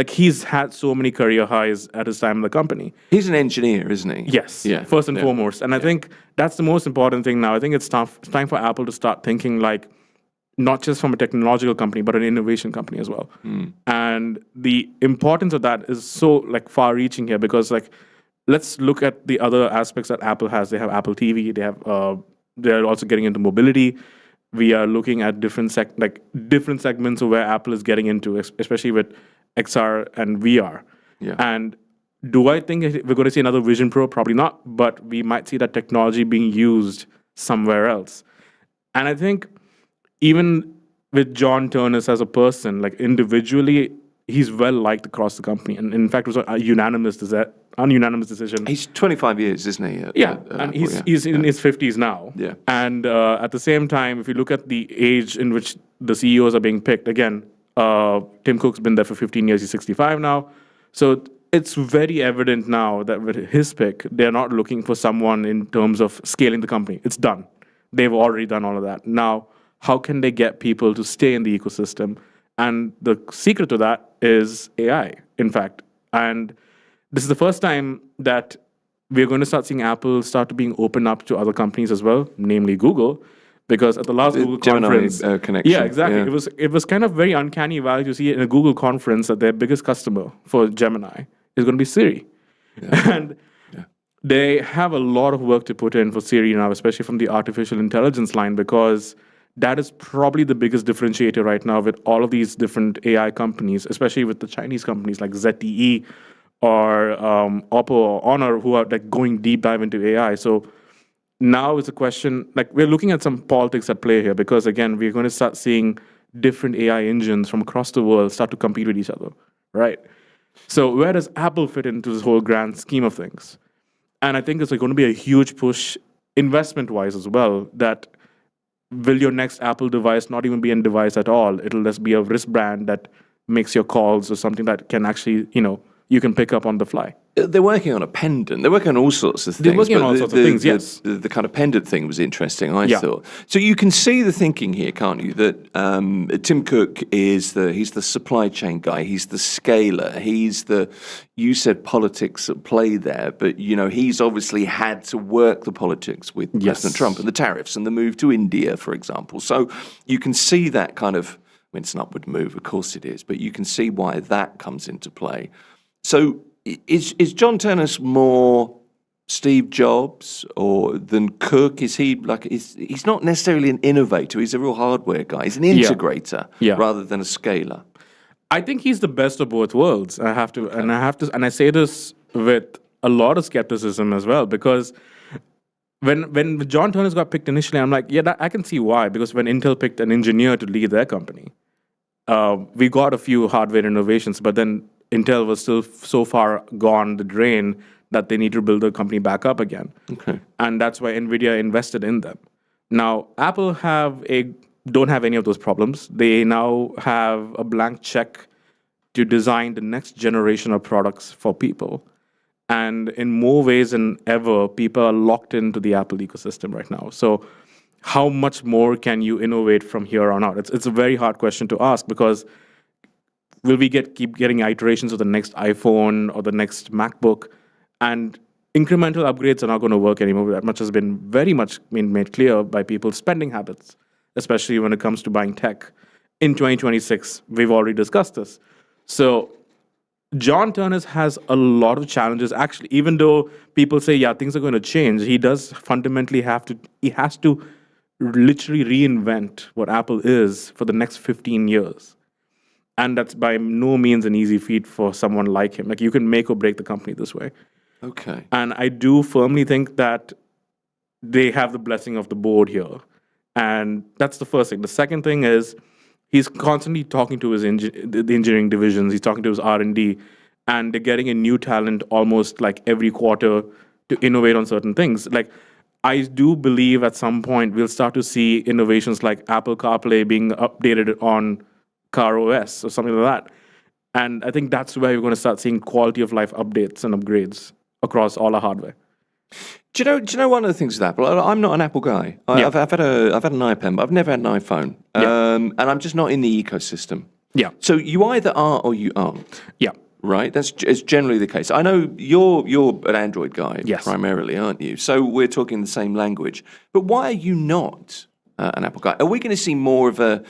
[SPEAKER 7] he's had so many career highs at his time in the company.
[SPEAKER 2] He's an engineer, isn't he?
[SPEAKER 7] Yes, first and foremost. And I think that's the most important thing now. I think it's time for Apple to start thinking like, not just from a technological company, but an innovation company as well. And the importance of that is so far-reaching here because let's look at the other aspects that Apple has. They have Apple TV. They have they're also getting into mobility. We are looking at different segments of where Apple is getting into, especially with XR and VR. And do I think we're going to see another Vision Pro? Probably not, but we might see that technology being used somewhere else. And I think even with John Ternus as a person, individually, he's well liked across the company. And in fact, it was a unanimous decision.
[SPEAKER 2] He's 25 years, isn't he?
[SPEAKER 7] And he's in his 50s now. And at the same time, if you look at the age in which the CEOs are being picked, again, Tim Cook's been there for 15 years. He's 65 now. So it's very evident now that with his pick, they're not looking for someone in terms of scaling the company. It's done. They've already done all of that. Now, how can they get people to stay in the ecosystem? And the secret to that is AI, in fact. And this is the first time that we're going to start seeing Apple start to being opened up to other companies as well, namely Google, because at the last Google conference,
[SPEAKER 2] connection.
[SPEAKER 7] Yeah, exactly. Yeah. It was kind of very uncanny valley to see in a Google conference that their biggest customer for Gemini is going to be Siri, and they have a lot of work to put in for Siri now, especially from the artificial intelligence line, because that is probably the biggest differentiator right now with all of these different AI companies, especially with the Chinese companies like ZTE or Oppo or Honor, who are going deep dive into AI. So now it's a question, we're looking at some politics at play here because, again, we're going to start seeing different AI engines from across the world start to compete with each other, right? So where does Apple fit into this whole grand scheme of things? And I think it's going to be a huge push investment-wise as well, that will your next Apple device not even be a device at all? It'll just be a wristband that makes your calls or something that can actually, you can pick up on the fly.
[SPEAKER 2] They're working on a pendant. They're working on all sorts of things.
[SPEAKER 7] They're working on
[SPEAKER 2] but
[SPEAKER 7] all sorts of things, yes.
[SPEAKER 2] The kind of pendant thing was interesting, I
[SPEAKER 7] Yeah.
[SPEAKER 2] thought. So you can see the thinking here, can't you? That Tim Cook he's the supply chain guy. He's the scaler. You said politics at play there, but he's obviously had to work the politics with President Trump and the tariffs and the move to India, for example. So you can see that kind of, it's an upward move, of course it is, but you can see why that comes into play. So is John Ternus more Steve Jobs than Cook? Is he he's not necessarily an innovator, he's a real hardware guy. He's an integrator rather than a scaler.
[SPEAKER 7] I think he's the best of both worlds. And I say this with a lot of skepticism as well, because when John Ternus got picked initially, I'm like, I can see why. Because when Intel picked an engineer to lead their company, we got a few hardware innovations, but then Intel was still so far gone the drain that they need to build the company back up again.
[SPEAKER 2] Okay.
[SPEAKER 7] And that's why NVIDIA invested in them. Now, Apple don't have any of those problems. They now have a blank check to design the next generation of products for people. And in more ways than ever, people are locked into the Apple ecosystem right now. So how much more can you innovate from here on out? It's a very hard question to ask, because will we keep getting iterations of the next iPhone or the next MacBook? And incremental upgrades are not going to work anymore. That much has been very much made clear by people's spending habits, especially when it comes to buying tech. In 2026, we've already discussed this. So John Ternus has a lot of challenges. Actually, even though people say, things are going to change, he does fundamentally he has to literally reinvent what Apple is for the next 15 years. And that's by no means an easy feat for someone like him. Like, you can make or break the company this way.
[SPEAKER 2] Okay.
[SPEAKER 7] And I do firmly think that they have the blessing of the board here. And that's the first thing. The second thing is he's constantly talking to the engineering divisions. He's talking to his R&D. And they're getting a new talent almost like every quarter to innovate on certain things. Like, I do believe at some point we'll start to see innovations like Apple CarPlay being updated on Car OS or something like that. And I think that's where we're going to start seeing quality of life updates and upgrades across all our hardware.
[SPEAKER 2] Do you know one of the things with Apple? I'm not an Apple guy. I've had an iPad, but I've never had an iPhone. And I'm just not in the ecosystem.
[SPEAKER 7] Yeah.
[SPEAKER 2] So you either are or you aren't.
[SPEAKER 7] Yeah.
[SPEAKER 2] Right? It's generally the case. I know you're an Android guy primarily, aren't you? So we're talking the same language. But why are you not an Apple guy? Are we going to see more of a...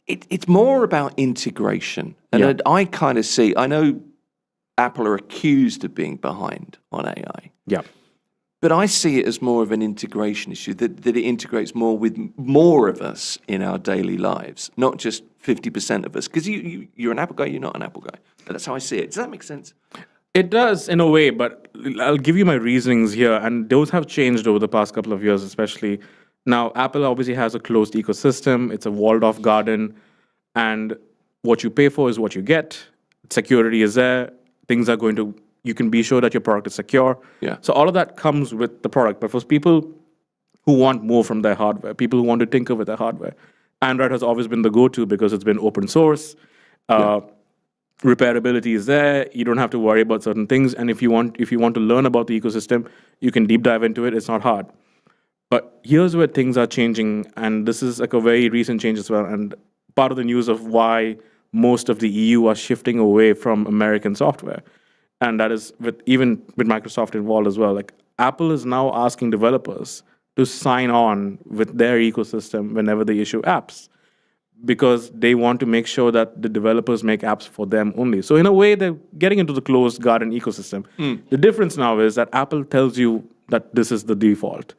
[SPEAKER 2] It's more about integration. And I kind of see... I know Apple are accused of being behind on AI.
[SPEAKER 7] Yeah.
[SPEAKER 2] But I see it as more of an integration issue, that it integrates more with more of us in our daily lives, not just 50% of us. Because you're an Apple guy, you're not an Apple guy. That's how I see it. Does that make sense?
[SPEAKER 7] It does, in a way, but I'll give you my reasonings here, and those have changed over the past couple of years, especially. Now, Apple obviously has a closed ecosystem. It's a walled-off garden, and what you pay for is what you get. Security is there. Things are going to... You can be sure that your product is secure.
[SPEAKER 2] Yeah.
[SPEAKER 7] So all of that comes with the product. But for people who want more from their hardware, people who want to tinker with their hardware, Android has always been the go-to because it's been open source. Repairability is there. You don't have to worry about certain things. And if you want to learn about the ecosystem, you can deep dive into it. It's not hard. But here's where things are changing, and this is like a very recent change as well. And part of the news of why most of the EU are shifting away from American software. And that is even with Microsoft involved as well. Like, Apple is now asking developers to sign on with their ecosystem whenever they issue apps, because they want to make sure that the developers make apps for them only. So in a way, they're getting into the closed garden ecosystem. The difference now is that Apple tells you that this is the default.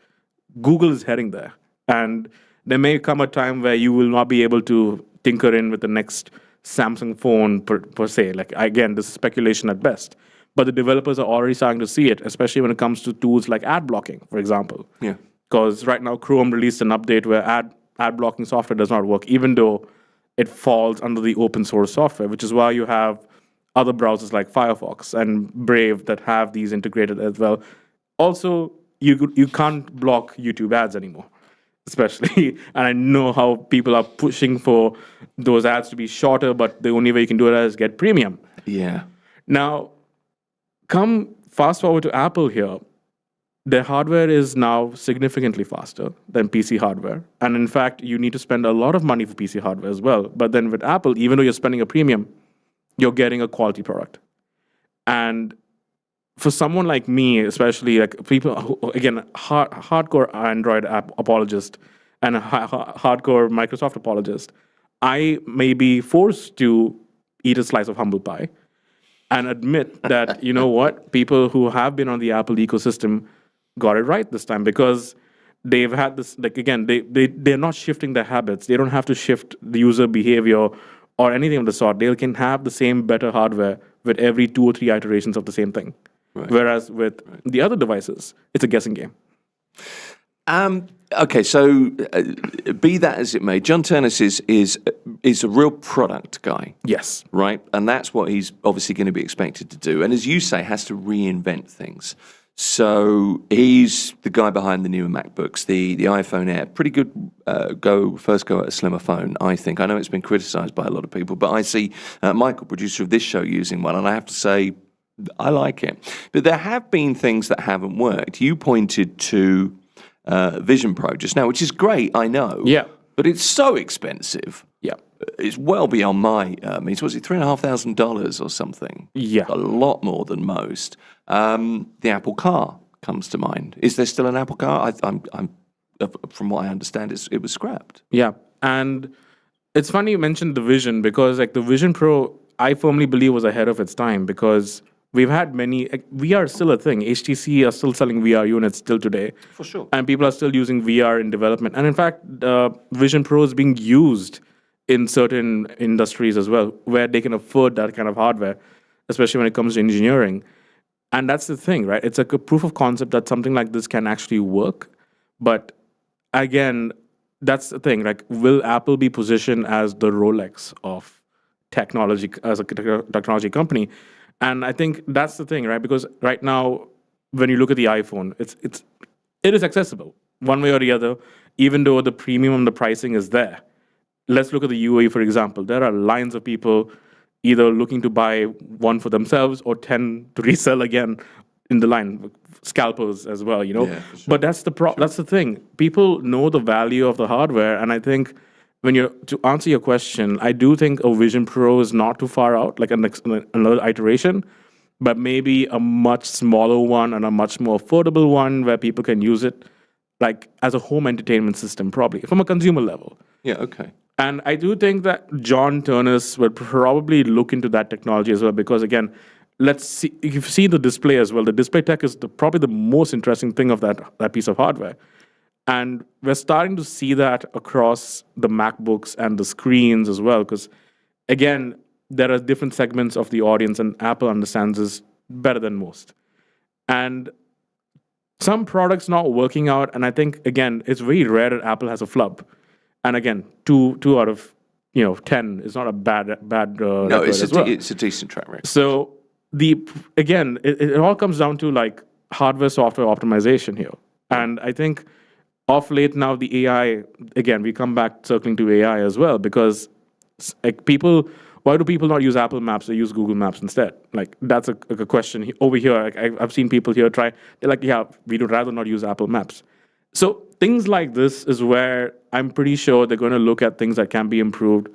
[SPEAKER 7] Google is heading there. And there may come a time where you will not be able to tinker in with the next Samsung phone per se. Like, again, this is speculation at best. But the developers are already starting to see it, especially when it comes to tools like ad blocking, for example.
[SPEAKER 2] Yeah.
[SPEAKER 7] Because right now, Chrome released an update where ad blocking software does not work, even though it falls under the open source software, which is why you have other browsers like Firefox and Brave that have these integrated as well. Also, you can't block YouTube ads anymore. especially. And I know how people are pushing for those ads to be shorter, but the only way you can do it is get premium.
[SPEAKER 2] Yeah.
[SPEAKER 7] Now, come fast forward to Apple here. Their hardware is now significantly faster than PC hardware. And in fact, you need to spend a lot of money for PC hardware as well. But then with Apple, even though you're spending a premium, you're getting a quality product. And for someone like me, especially like people who, again, hardcore Android app apologist and a hardcore Microsoft apologist, I may be forced to eat a slice of humble pie and admit that, you know what, people who have been on the Apple ecosystem got it right this time, because they've had this, like, again, they're not shifting their habits. They don't have to shift the user behavior or anything of the sort. They can have the same better hardware with every 2 or 3 iterations of the same thing. Right. Whereas with the other devices, it's a guessing game.
[SPEAKER 2] Okay, so be that as it may, John Turnus is a real product guy.
[SPEAKER 7] Yes.
[SPEAKER 2] Right? And that's what he's obviously going to be expected to do. And as you say, has to reinvent things. So he's the guy behind the newer MacBooks, the iPhone Air. Pretty good first go at a slimmer phone, I think. I know it's been criticised by a lot of people, but I see Michael, producer of this show, using one, and I have to say, I like it. But there have been things that haven't worked. You pointed to Vision Pro just now, which is great, I know.
[SPEAKER 7] Yeah.
[SPEAKER 2] But it's so expensive.
[SPEAKER 7] Yeah.
[SPEAKER 2] It's well beyond my means. Was it $3,500 or something?
[SPEAKER 7] Yeah.
[SPEAKER 2] A lot more than most. The Apple Car comes to mind. Is there still an Apple Car? I'm from what I understand, it was scrapped.
[SPEAKER 7] Yeah. And it's funny you mentioned the Vision, because like the Vision Pro, I firmly believe was ahead of its time, because we've had many, VR is still a thing. HTC are still selling VR units still today.
[SPEAKER 2] For sure.
[SPEAKER 7] And people are still using VR in development. And in fact, Vision Pro is being used in certain industries as well, where they can afford that kind of hardware, especially when it comes to engineering. And that's the thing, right? It's like a proof of concept that something like this can actually work. But again, that's the thing. Like, will Apple be positioned as the Rolex of technology, as a technology company? And I think that's the thing, right? Because right now, when you look at the iPhone, it is accessible one way or the other, even though the premium, the pricing is there. Let's look at the UAE, for example. There are lines of people either looking to buy one for themselves or 10 to resell again in the line, scalpers as well, you know.
[SPEAKER 2] Yeah, for sure.
[SPEAKER 7] But that's the thing. People know the value of the hardware, and I think to answer your question, I do think a Vision Pro is not too far out, like another iteration, but maybe a much smaller one and a much more affordable one where people can use it like as a home entertainment system, probably from a consumer level.
[SPEAKER 2] Yeah, okay.
[SPEAKER 7] And I do think that John Turnus will probably look into that technology as well, because again, let's see, if you see the display as well, the display tech is probably the most interesting thing of that piece of hardware. And we're starting to see that across the MacBooks and the screens as well, because again, there are different segments of the audience, and Apple understands this better than most. And some products not working out, and I think, again, it's very rare that Apple has a flub. And again, two out of 10 is not a bad
[SPEAKER 2] no,
[SPEAKER 7] record as well.
[SPEAKER 2] It's a decent track record.
[SPEAKER 7] So it all comes down to like hardware software optimization here. And I think of late now, the AI, again, we come back circling to AI as well, because like why do people not use Apple Maps? They use Google Maps instead. Like, that's a question over here. Like, I've seen people here they're like, yeah, we'd rather not use Apple Maps. So things like this is where I'm pretty sure they're going to look at things that can be improved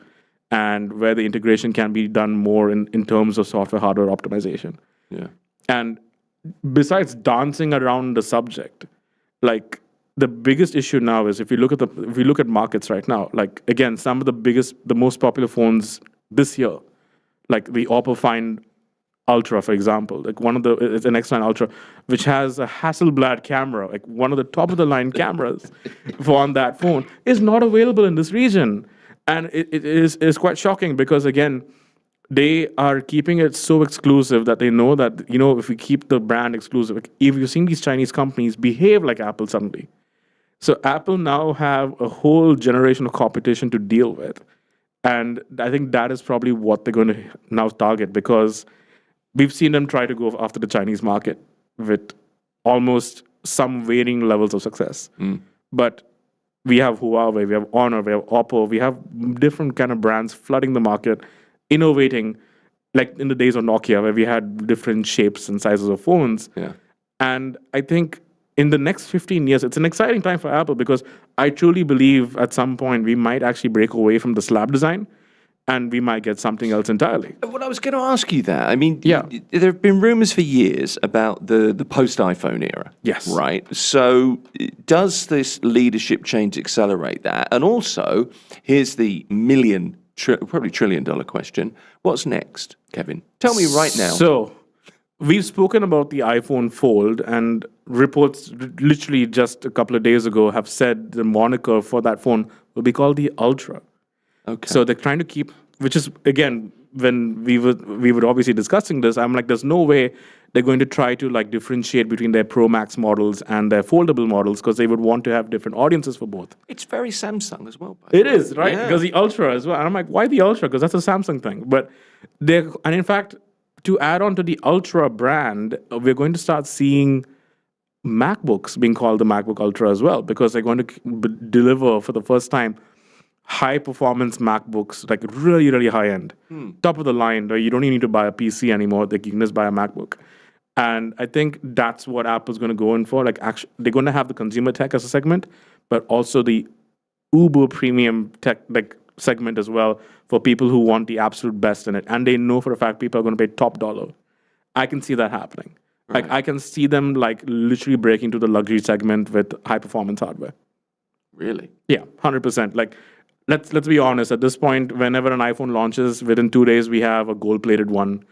[SPEAKER 7] and where the integration can be done more in terms of software hardware optimization.
[SPEAKER 2] Yeah.
[SPEAKER 7] And besides dancing around the subject, like, the biggest issue now is if we look at markets right now, like, again, some of the most popular phones this year, like the Oppo Find Ultra, for example, like it's an X9 Ultra, which has a Hasselblad camera, like one of the top of the line cameras on that phone, is not available in this region. And it is quite shocking, because again, they are keeping it so exclusive that they know that, if we keep the brand exclusive, if you've seen these Chinese companies behave like Apple suddenly. So Apple now have a whole generation of competition to deal with. And I think that is probably what they're going to now target, because we've seen them try to go after the Chinese market with almost some varying levels of success. But we have Huawei, we have Honor, we have Oppo, we have different kind of brands flooding the market, innovating, like in the days of Nokia, where we had different shapes and sizes of phones.
[SPEAKER 2] Yeah.
[SPEAKER 7] And I think in the next 15 years, it's an exciting time for Apple because I truly believe at some point we might actually break away from the slab design and we might get something else entirely.
[SPEAKER 2] Well, I was going to ask you that. I mean,
[SPEAKER 7] Yeah.
[SPEAKER 2] there have been rumors for years about the post-iPhone era.
[SPEAKER 7] Yes.
[SPEAKER 2] Right? So does this leadership change accelerate that? And also, here's the probably trillion-dollar question. What's next, Kevin? Tell me right now.
[SPEAKER 7] So we've spoken about the iPhone Fold, and reports literally just a couple of days ago have said the moniker for that phone will be called the Ultra.
[SPEAKER 2] Okay.
[SPEAKER 7] So they're trying to keep, which is, again, when we were obviously discussing this, I'm like, there's no way they're going to try to like differentiate between their Pro Max models and their foldable models because they would want to have different audiences for both.
[SPEAKER 2] It's very Samsung as well.
[SPEAKER 7] It is, right?
[SPEAKER 2] Yeah.
[SPEAKER 7] Because the Ultra as well. And I'm like, why the Ultra? Because that's a Samsung thing. And in fact, to add on to the Ultra brand, we're going to start seeing MacBooks being called the MacBook Ultra as well, because they're going to deliver for the first time high performance MacBooks, like really, really high end, top of the line, where you don't even need to buy a PC anymore. Like you can just buy a MacBook. And I think that's what Apple's going to go in for. Like actually, they're going to have the consumer tech as a segment, but also the uber premium tech like segment as well for people who want the absolute best in it. And they know for a fact people are going to pay top dollar. I can see that happening.
[SPEAKER 2] Right.
[SPEAKER 7] Like I can see them like literally breaking to the luxury segment with high performance hardware.
[SPEAKER 2] Really?
[SPEAKER 7] Yeah, 100%. Like let's be honest. At this point, whenever an iPhone launches, within 2 days we have a gold-plated one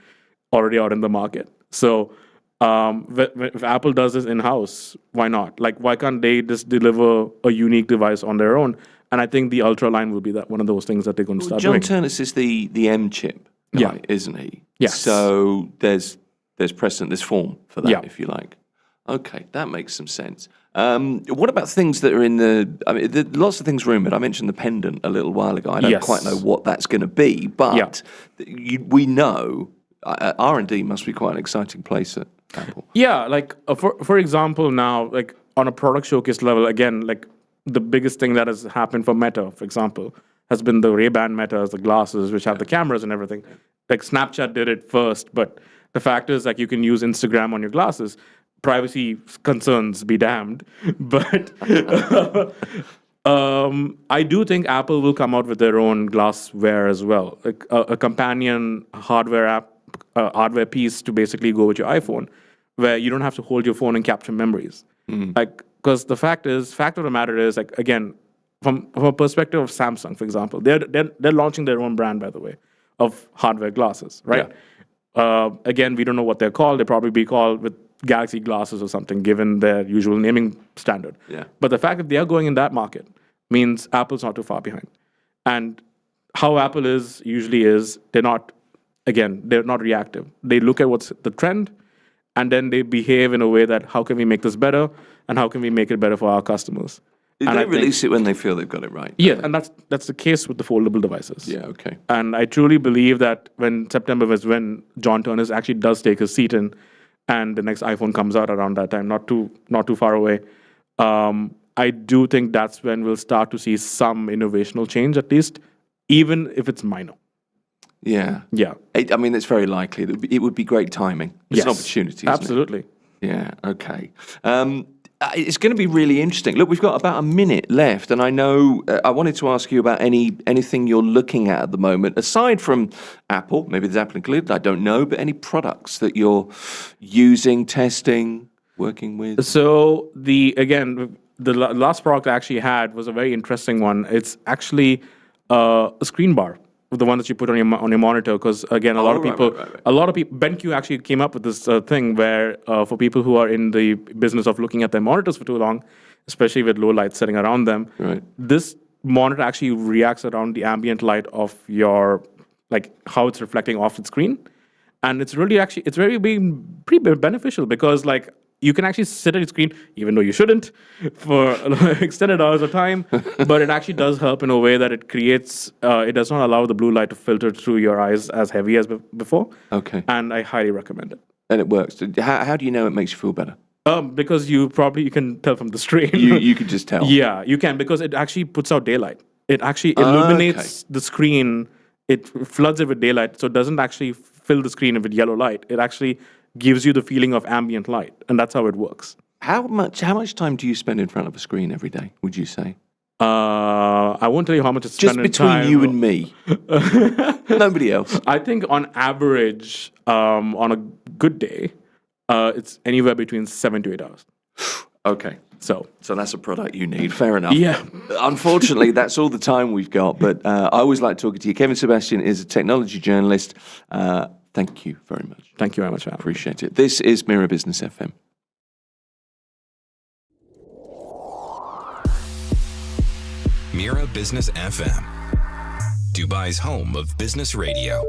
[SPEAKER 7] already out in the market. So if Apple does this in-house, why not? Like why can't they just deliver a unique device on their own? And I think the Ultra line will be that one of those things that they're going to start
[SPEAKER 2] John
[SPEAKER 7] doing.
[SPEAKER 2] Turnus is the M chip guy,
[SPEAKER 7] Yeah.
[SPEAKER 2] isn't he?
[SPEAKER 7] Yes.
[SPEAKER 2] So there's precedent, there's form for that,
[SPEAKER 7] Yeah.
[SPEAKER 2] if you like. Okay, that makes some sense. What about things that are in lots of things rumored. I mentioned the pendant a little while ago. I don't
[SPEAKER 7] Yes.
[SPEAKER 2] quite know what that's going to be, but we know R&D must be quite an exciting place at Apple.
[SPEAKER 7] Yeah, like for example, now like on a product showcase level, again, like the biggest thing that has happened for Meta, for example, has been the Ray-Ban Metas, the glasses, which have the cameras and everything. Like Snapchat did it first, but the fact is like you can use Instagram on your glasses. Privacy concerns be damned, but I do think Apple will come out with their own glassware as well, like a companion hardware piece to basically go with your iPhone, where you don't have to hold your phone and capture memories. Like, because the fact of the matter is, like, again, from a perspective of Samsung, for example, they're launching their own brand, by the way, of hardware glasses, right? Again, we don't know what they're called. They'll probably be called with Galaxy glasses or something, given their usual naming standard.
[SPEAKER 2] Yeah.
[SPEAKER 7] But the fact that they are going in that market means Apple's not too far behind. And how Apple usually is, they're not reactive. They look at what's the trend, and then they behave in a way that how can we make this better, and how can we make it better for our customers.
[SPEAKER 2] They release it when they feel they've got it right.
[SPEAKER 7] Yeah, and that's the case with the foldable devices.
[SPEAKER 2] Yeah, okay.
[SPEAKER 7] And I truly believe that when September was when John Turnus actually does take his seat in, and the next iPhone comes out around that time, not too far away. I do think that's when we'll start to see some innovational change, at least, even if it's minor.
[SPEAKER 2] Yeah.
[SPEAKER 7] Yeah.
[SPEAKER 2] I mean, it's very likely that it would be great timing. It's an
[SPEAKER 7] Yes,
[SPEAKER 2] opportunity, isn't
[SPEAKER 7] absolutely.
[SPEAKER 2] it? Yeah, okay. It's going to be really interesting. Look, we've got about a minute left, and I know I wanted to ask you about anything you're looking at the moment, aside from Apple, maybe there's Apple included, I don't know, but any products that you're using, testing, working with?
[SPEAKER 7] So the last product I actually had was a very interesting one. It's actually a screen bar, the one that you put on your monitor, because again, a lot of people, BenQ actually came up with this thing where for people who are in the business of looking at their monitors for too long, especially with low light setting around them, this monitor actually reacts around the ambient light of your, like how it's reflecting off the screen, and it's very pretty beneficial because like you can actually sit at your screen, even though you shouldn't, for extended hours of time, but it actually does help in a way that it does not allow the blue light to filter through your eyes as heavy as before.
[SPEAKER 2] Okay.
[SPEAKER 7] And I highly recommend it.
[SPEAKER 2] And it works. How do you know it makes you feel better?
[SPEAKER 7] Because you can tell from the strain.
[SPEAKER 2] You could just tell.
[SPEAKER 7] Yeah, you can, because it actually puts out daylight. It actually illuminates the screen. It floods it with daylight, so it doesn't actually fill the screen with yellow light. It actually gives you the feeling of ambient light, and that's how it works.
[SPEAKER 2] How much time do you spend in front of a screen every day, would you say?
[SPEAKER 7] I won't tell you how much it's
[SPEAKER 2] Just
[SPEAKER 7] spent in
[SPEAKER 2] between
[SPEAKER 7] time.
[SPEAKER 2] you and me. Nobody else.
[SPEAKER 7] I think on average, on a good day, it's anywhere between 7 to 8 hours.
[SPEAKER 2] Okay.
[SPEAKER 7] So
[SPEAKER 2] that's a product you need. Fair enough.
[SPEAKER 7] Yeah.
[SPEAKER 2] Unfortunately, that's all the time we've got. But I always like talking to you. Kevin Sebastian is a technology journalist. Thank you very much.
[SPEAKER 7] Thank you very much, Al.
[SPEAKER 2] Appreciate it. This is Mira Business FM.
[SPEAKER 3] Mira Business FM, Dubai's home of business radio.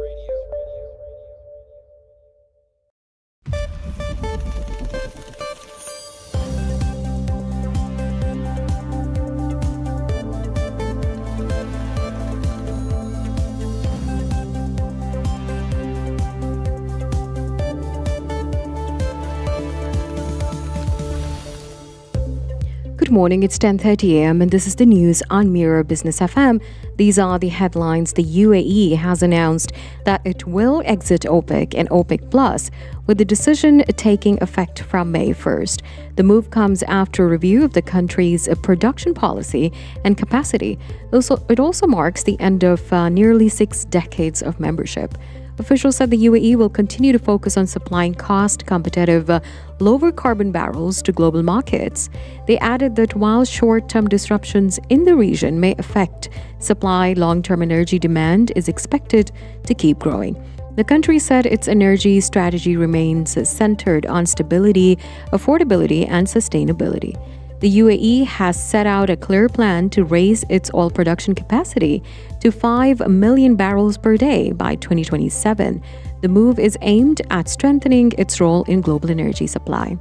[SPEAKER 1] Good morning, it's 10:30 a.m. and this is the news on Mira Business FM. These are the headlines. The UAE has announced that it will exit OPEC and OPEC Plus, with the decision taking effect from May 1st. The move comes after a review of the country's production policy and capacity. It also marks the end of nearly 6 decades of membership. Officials said the UAE will continue to focus on supplying cost-competitive, lower carbon barrels to global markets. They added that while short-term disruptions in the region may affect supply, long-term energy demand is expected to keep growing. The country said its energy strategy remains centered on stability, affordability, and sustainability. The UAE has set out a clear plan to raise its oil production capacity to 5 million barrels per day by 2027. The move is aimed at strengthening its role in global energy supply.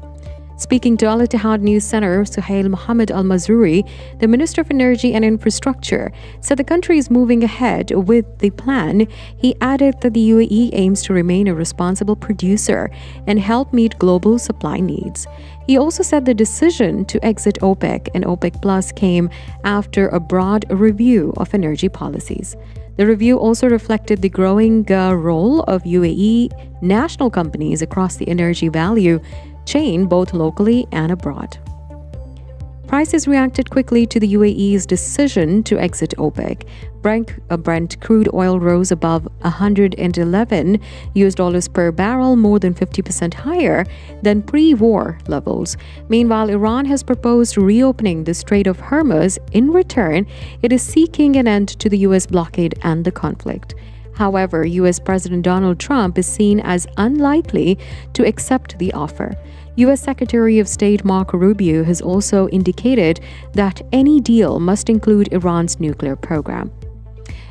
[SPEAKER 1] Speaking to Al Ittihad News Center, Suhail Mohammed Al Mazruri, the Minister of Energy and Infrastructure, said the country is moving ahead with the plan. He added that the UAE aims to remain a responsible producer and help meet global supply needs. He also said the decision to exit OPEC and OPEC Plus came after a broad review of energy policies. The review also reflected the growing role of UAE national companies across the energy value chain, both locally and abroad. Prices reacted quickly to the UAE's decision to exit OPEC. Brent crude oil rose above $111 per barrel, more than 50% higher than pre-war levels. Meanwhile, Iran has proposed reopening the Strait of Hormuz. In return, it is seeking an end to the U.S. blockade and the conflict. However, U.S. President Donald Trump is seen as unlikely to accept the offer. U.S. Secretary of State Marco Rubio has also indicated that any deal must include Iran's nuclear program.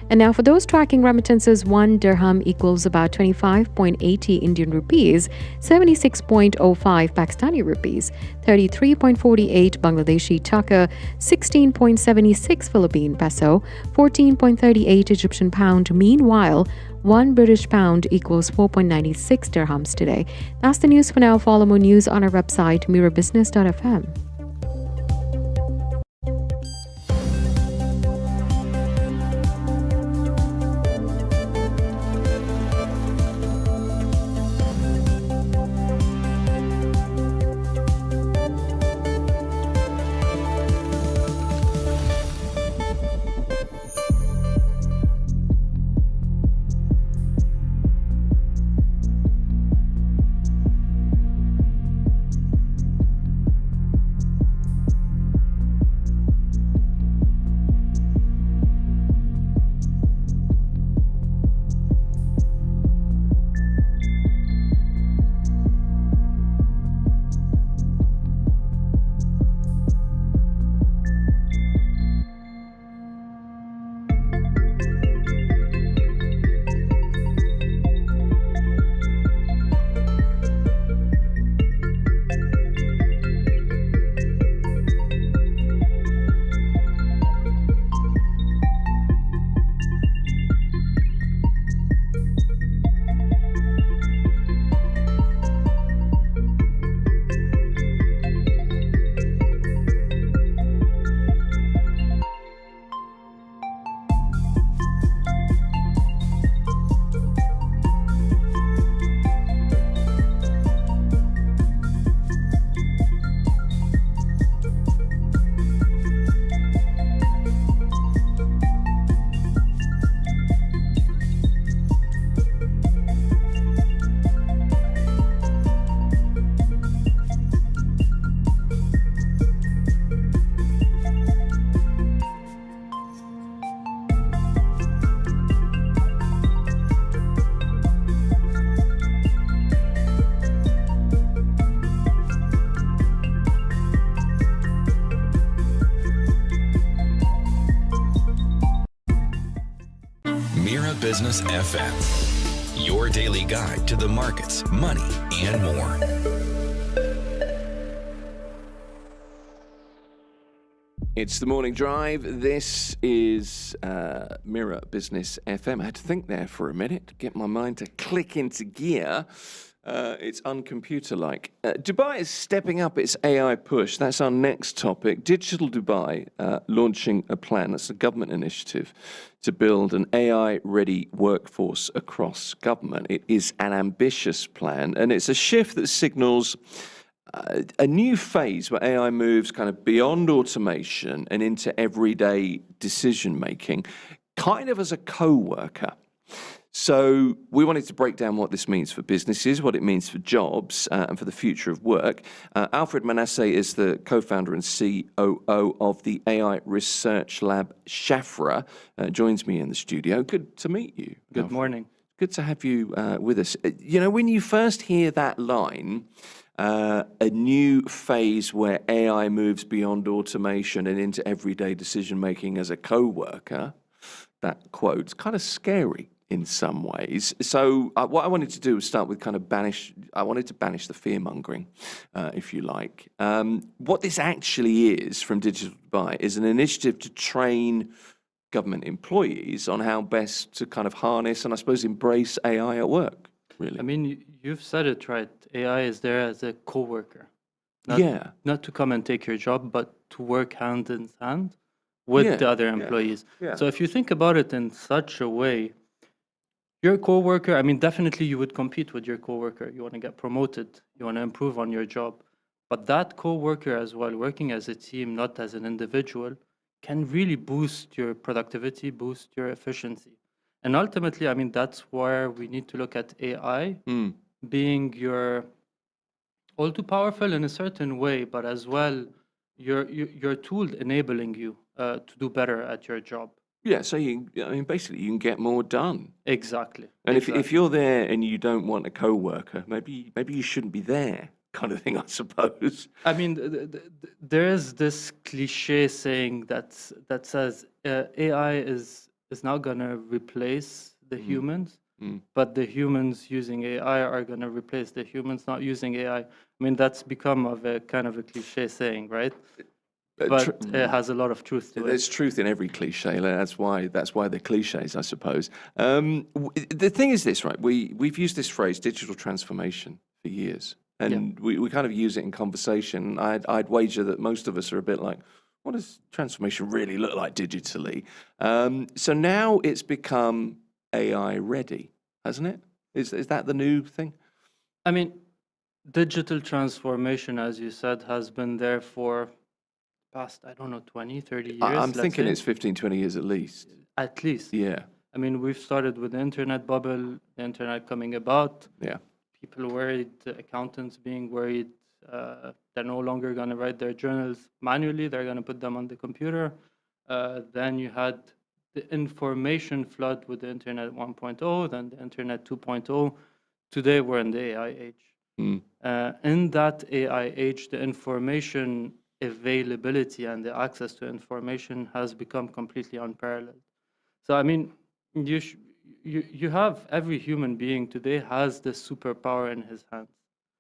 [SPEAKER 1] And now for those tracking remittances, 1 dirham equals about 25.80 Indian rupees, 76.05 Pakistani rupees, 33.48 Bangladeshi taka, 16.76 Philippine peso, 14.38 Egyptian pound. Meanwhile, 1 British pound equals 4.96 dirhams today. That's the news for now. Follow more news on our website, mirabusiness.fm.
[SPEAKER 3] Mira Business FM, your daily guide to the markets, money, and more.
[SPEAKER 2] It's the morning drive. This is Mira Business FM. I had to think there for a minute to get my mind to click into gear. It's uncomputer-like. Dubai is stepping up its AI push. That's our next topic. Digital Dubai launching a plan. That's a government initiative to build an AI-ready workforce across government. It is an ambitious plan, and it's a shift that signals a new phase where AI moves kind of beyond automation and into everyday decision-making, kind of as a co-worker. So we wanted to break down what this means for businesses, what it means for jobs, and for the future of work. Alfred Manasseh is the co-founder and COO of the AI research lab Shafra, joins me in the studio. Good to meet you.
[SPEAKER 8] Good
[SPEAKER 2] Alfred.
[SPEAKER 8] morning.
[SPEAKER 2] Good to have you with us. You know, when you first hear that line, a new phase where AI moves beyond automation and into everyday decision-making as a co-worker, that quote's kind of scary in some ways. So what I wanted to do was start with kind of banish the fear-mongering, if you like. What this actually is from Digital Dubai is an initiative to train government employees on how best to kind of harness and I suppose embrace AI at work, really.
[SPEAKER 8] I mean, you've said it right. AI is there as a co-worker. Not to come and take your job, but to work hand in hand with the other employees.
[SPEAKER 2] Yeah.
[SPEAKER 8] So if you think about it in such a way, your co-worker, I mean, definitely you would compete with your co-worker. You want to get promoted. You want to improve on your job. But that co-worker as well, working as a team, not as an individual, can really boost your productivity, boost your efficiency. And ultimately, I mean, that's where we need to look at AI being your all too powerful in a certain way, but as well, your tool enabling you to do better at your job.
[SPEAKER 2] Yeah, so basically you can get more done.
[SPEAKER 8] Exactly.
[SPEAKER 2] And if you're there and you don't want a co-worker, maybe you shouldn't be there, kind of thing, I suppose.
[SPEAKER 8] I mean, there is this cliche saying that says AI is not going to replace the humans, but the humans using AI are going to replace the humans not using AI. I mean, that's become a kind of a cliche saying, right? But it has a lot of truth to it.
[SPEAKER 2] There's truth in every cliche. That's why they're cliches, I suppose. The thing is this, right? We've used this phrase, digital transformation, for years. And we kind of use it in conversation. I'd wager that most of us are a bit like, what does transformation really look like digitally? So now it's become AI ready, hasn't it? Is that the new thing?
[SPEAKER 8] I mean, digital transformation, as you said, has been there for past, 20, 30 years.
[SPEAKER 2] I'm thinking it's 15, 20 years at least.
[SPEAKER 8] At least.
[SPEAKER 2] Yeah.
[SPEAKER 8] I mean, we've started with the internet bubble, the internet coming about.
[SPEAKER 2] Yeah.
[SPEAKER 8] People worried, accountants being worried, they're no longer going to write their journals manually, they're going to put them on the computer. Then you had the information flood with the internet 1.0, then the internet 2.0. Today we're in the AI age. In that AI age, the information availability and the access to information has become completely unparalleled. So, I mean, you have every human being today has this superpower in his hands.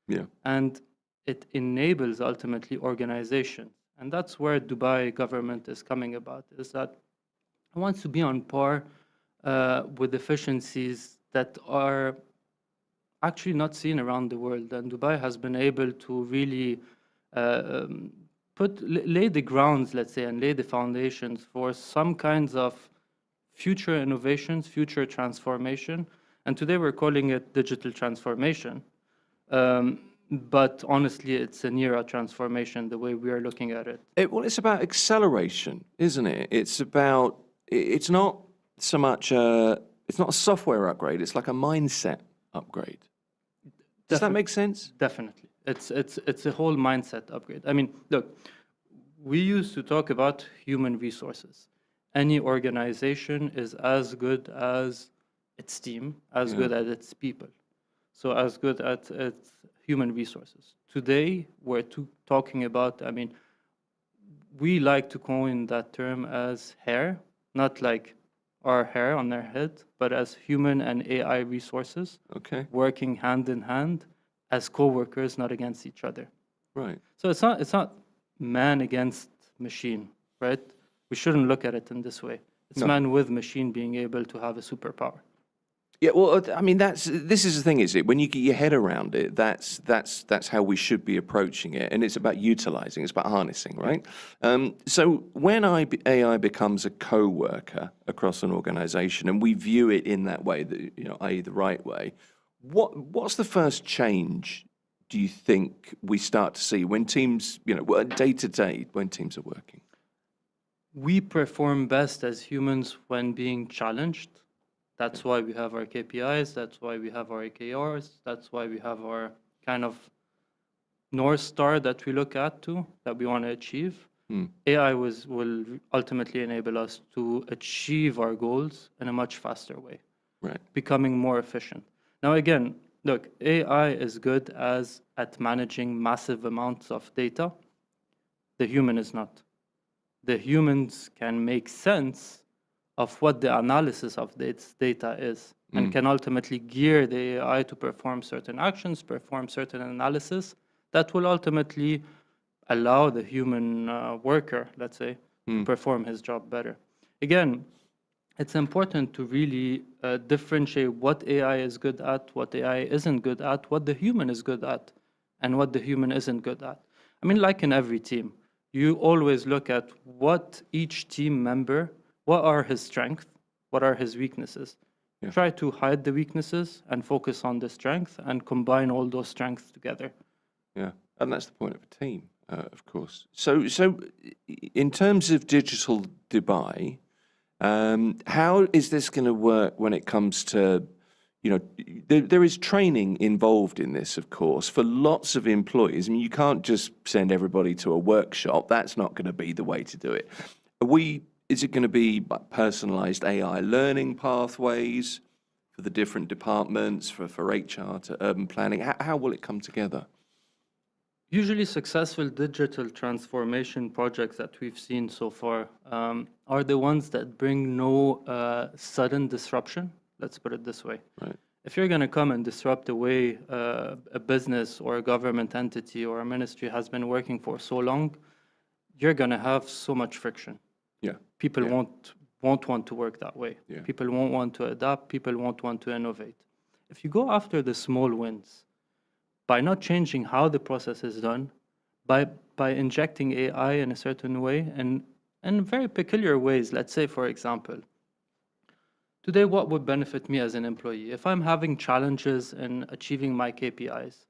[SPEAKER 2] Yeah.
[SPEAKER 8] And it enables ultimately organizations. And that's where Dubai government is coming about, is that it wants to be on par with efficiencies that are actually not seen around the world. And Dubai has been able to really lay the grounds, let's say, and lay the foundations for some kinds of future innovations, future transformation. And today we're calling it digital transformation. But honestly, it's a near transformation, the way we are looking at it.
[SPEAKER 2] Well, it's about acceleration, isn't it? It's not so much, it's not a software upgrade, it's like a mindset upgrade. Does that make sense?
[SPEAKER 8] Definitely. It's a whole mindset upgrade. I mean, look, we used to talk about human resources. Any organization is as good as its team, as good as its people. So as good as its human resources. Today, we're talking about, I mean, we like to coin that term as hair, not like or hair on their head, but as human and AI resources
[SPEAKER 2] Okay.
[SPEAKER 8] working hand in hand as co-workers, not against each other.
[SPEAKER 2] Right.
[SPEAKER 8] So it's not man against machine, right? We shouldn't look at it in this way. It's man with machine being able to have a superpower.
[SPEAKER 2] Yeah, well, I mean, this is the thing, is it? When you get your head around it, that's how we should be approaching it, and it's about utilizing, it's about harnessing, right? So when AI becomes a co-worker across an organization, and we view it in that way, i.e., the right way, what's the first change do you think we start to see when teams, day to day, when teams are working?
[SPEAKER 8] We perform best as humans when being challenged. That's why we have our KPIs, that's why we have our AKRs, that's why we have our kind of North Star that we look at that we want to achieve. AI will ultimately enable us to achieve our goals in a much faster way,
[SPEAKER 2] Right.
[SPEAKER 8] becoming more efficient. Now again, look, AI is good at managing massive amounts of data. The human is not. The humans can make sense of what the analysis of this data is, and can ultimately gear the AI to perform certain actions, perform certain analysis that will ultimately allow the human worker, let's say, to perform his job better. Again, it's important to really differentiate what AI is good at, what AI isn't good at, what the human is good at, and what the human isn't good at. I mean, like in every team, you always look at what each team member, what are his strengths, what are his weaknesses.
[SPEAKER 2] Yeah.
[SPEAKER 8] Try to hide the weaknesses and focus on the strength and combine all those strengths together.
[SPEAKER 2] Yeah, and that's the point of a team, of course. So in terms of digital Dubai, how is this going to work when it comes to, there is training involved in this, of course, for lots of employees. I mean, you can't just send everybody to a workshop. That's not going to be the way to do it. Is it going to be personalized AI learning pathways for the different departments, for HR to urban planning? How will it come together?
[SPEAKER 8] Usually successful digital transformation projects that we've seen so far are the ones that bring no sudden disruption. Let's put it this way.
[SPEAKER 2] Right.
[SPEAKER 8] If you're going to come and disrupt the way a business or a government entity or a ministry has been working for so long, you're going to have so much friction.
[SPEAKER 2] Yeah.
[SPEAKER 8] People won't want to work that way.
[SPEAKER 2] Yeah.
[SPEAKER 8] People won't want to adapt. People won't want to innovate. If you go after the small wins, by not changing how the process is done, by injecting AI in a certain way and in very peculiar ways, let's say, for example, today what would benefit me as an employee? If I'm having challenges in achieving my KPIs,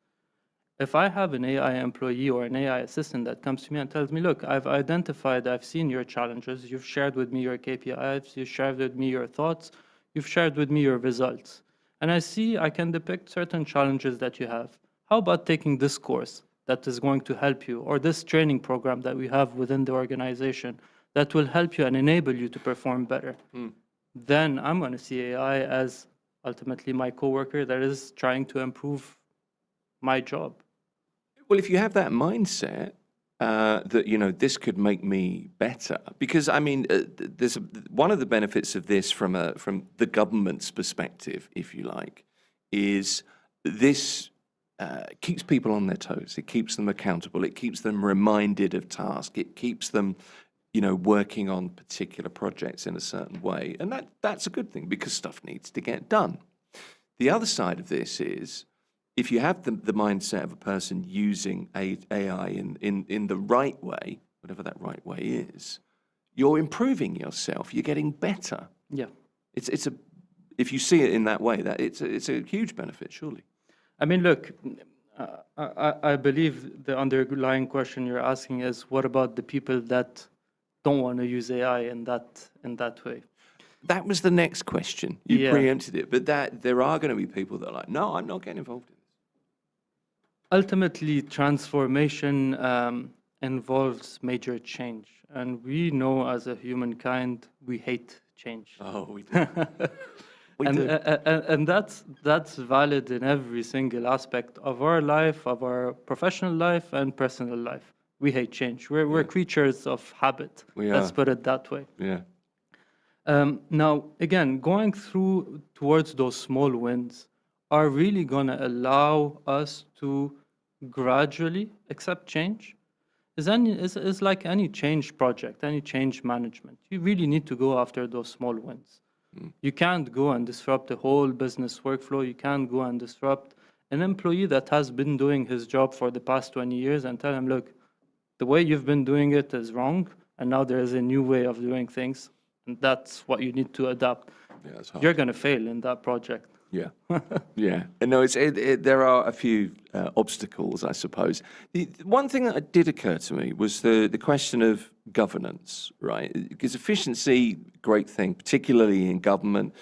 [SPEAKER 8] if I have an AI employee or an AI assistant that comes to me and tells me, look, I've seen your challenges, you've shared with me your KPIs, you've shared with me your thoughts, you've shared with me your results, and I can depict certain challenges that you have. How about taking this course that is going to help you, or this training program that we have within the organization that will help you and enable you to perform better? Then I'm going to see AI as ultimately my coworker that is trying to improve my job.
[SPEAKER 2] Well, if you have that mindset that this could make me better, because I mean, there's one of the benefits of this from the government's perspective, if you like, is this keeps people on their toes. It keeps them accountable. It keeps them reminded of tasks. It keeps them, working on particular projects in a certain way, and that's a good thing because stuff needs to get done. The other side of this is, if you have the mindset of a person using AI in the right way, whatever that right way is, you're improving yourself. You're getting better.
[SPEAKER 8] Yeah.
[SPEAKER 2] If you see it in that way, that it's a huge benefit, surely.
[SPEAKER 8] I mean, look, I believe the underlying question you're asking is, what about the people that don't want to use AI in that way?
[SPEAKER 2] That was the next question. You preempted it, but there are going to be people that are like, no, I'm not getting involved in this.
[SPEAKER 8] Ultimately, transformation involves major change, and we know as a humankind we hate change.
[SPEAKER 2] Oh, we do.
[SPEAKER 8] And that's valid in every single aspect of our life, of our professional life and personal life. We hate change. We're creatures of habit.
[SPEAKER 2] We
[SPEAKER 8] Let's
[SPEAKER 2] are.
[SPEAKER 8] put it that way.
[SPEAKER 2] Yeah.
[SPEAKER 8] Now, again, going through towards those small wins are really going to allow us to gradually accept change. Is like any change project, any change management. You really need to go after those small wins. You can't go and disrupt the whole business workflow. You can't go and disrupt an employee that has been doing his job for the past 20 years and tell him, look, the way you've been doing it is wrong, and now there is a new way of doing things, and that's what you need to adapt.
[SPEAKER 2] Yeah, that's hard.
[SPEAKER 8] You're going to fail in that project.
[SPEAKER 2] Yeah, yeah. And no, there are a few obstacles, I suppose. The one thing that did occur to me was the question of governance, right? Because efficiency, great thing, particularly in government,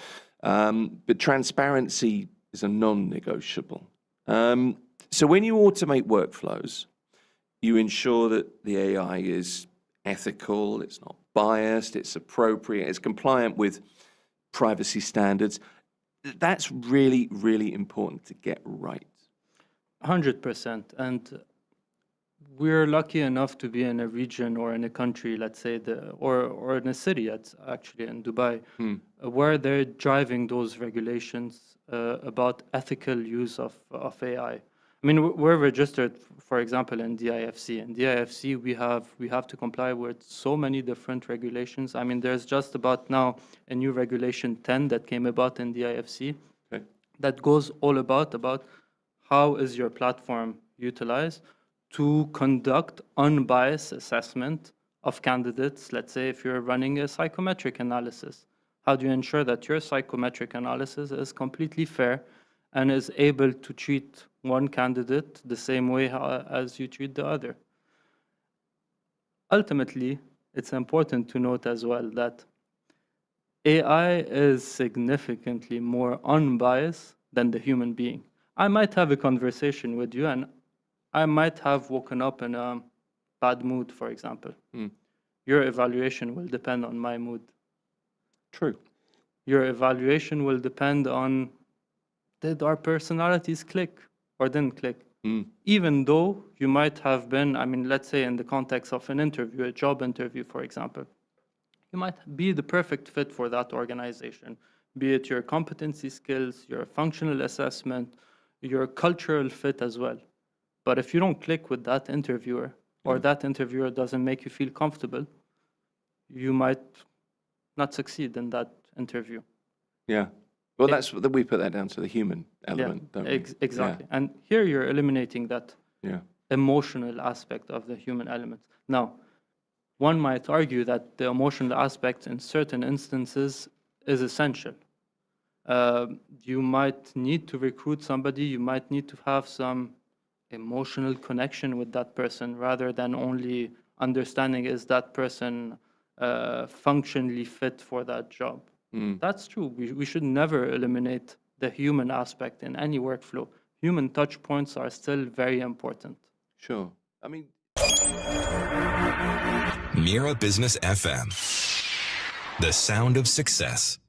[SPEAKER 2] but transparency is a non-negotiable. So when you automate workflows, you ensure that the AI is ethical, it's not biased, it's appropriate, it's compliant with privacy standards. That's really, really important to get right.
[SPEAKER 8] 100%. And we're lucky enough to be in a region or in a country, let's say, or in a city, actually in Dubai, where they're driving those regulations about ethical use of AI. I mean, we're registered, for example, in DIFC. In DIFC, we have to comply with so many different regulations. I mean, there's just about now a new regulation 10 that came about in DIFC that goes all about how is your platform utilized to conduct unbiased assessment of candidates. Let's say if you're running a psychometric analysis, how do you ensure that your psychometric analysis is completely fair and is able to treat one candidate the same way as you treat the other? Ultimately, it's important to note as well that AI is significantly more unbiased than the human being. I might have a conversation with you and I might have woken up in a bad mood, for example. Your evaluation will depend on my mood.
[SPEAKER 2] True.
[SPEAKER 8] Your evaluation will depend on did our personalities click or didn't click. Even though you might have been, I mean, let's say in the context of an interview, a job interview, for example, you might be the perfect fit for that organization, be it your competency skills, your functional assessment, your cultural fit as well. But if you don't click with that interviewer or that interviewer doesn't make you feel comfortable, you might not succeed in that interview.
[SPEAKER 2] Yeah. Well, we put that down to the human element, don't we?
[SPEAKER 8] Exactly. Yeah. And here you're eliminating that emotional aspect of the human element. Now, one might argue that the emotional aspect in certain instances is essential. You might need to recruit somebody, you might need to have some emotional connection with that person rather than only understanding is that person functionally fit for that job. That's true. We should never eliminate the human aspect in any workflow. Human touch points are still very important.
[SPEAKER 2] Sure. I mean,
[SPEAKER 3] Mira Business FM. The sound of success.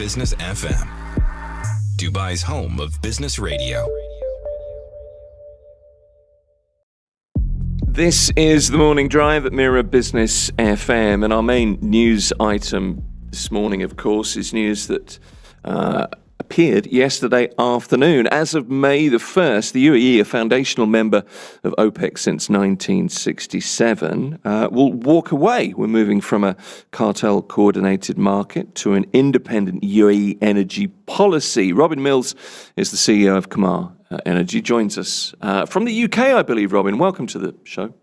[SPEAKER 3] Business FM, Dubai's home of business radio.
[SPEAKER 2] This is the Morning Drive at Mira Business FM, and our main news item this morning, of course, is news that appeared yesterday afternoon. As of May the 1st, the UAE, a foundational member of OPEC since 1967, will walk away. We're moving from a cartel-coordinated market to an independent UAE energy policy. Robin Mills is the CEO of Camel Energy, joins us from the UK, I believe. Robin, welcome to the show.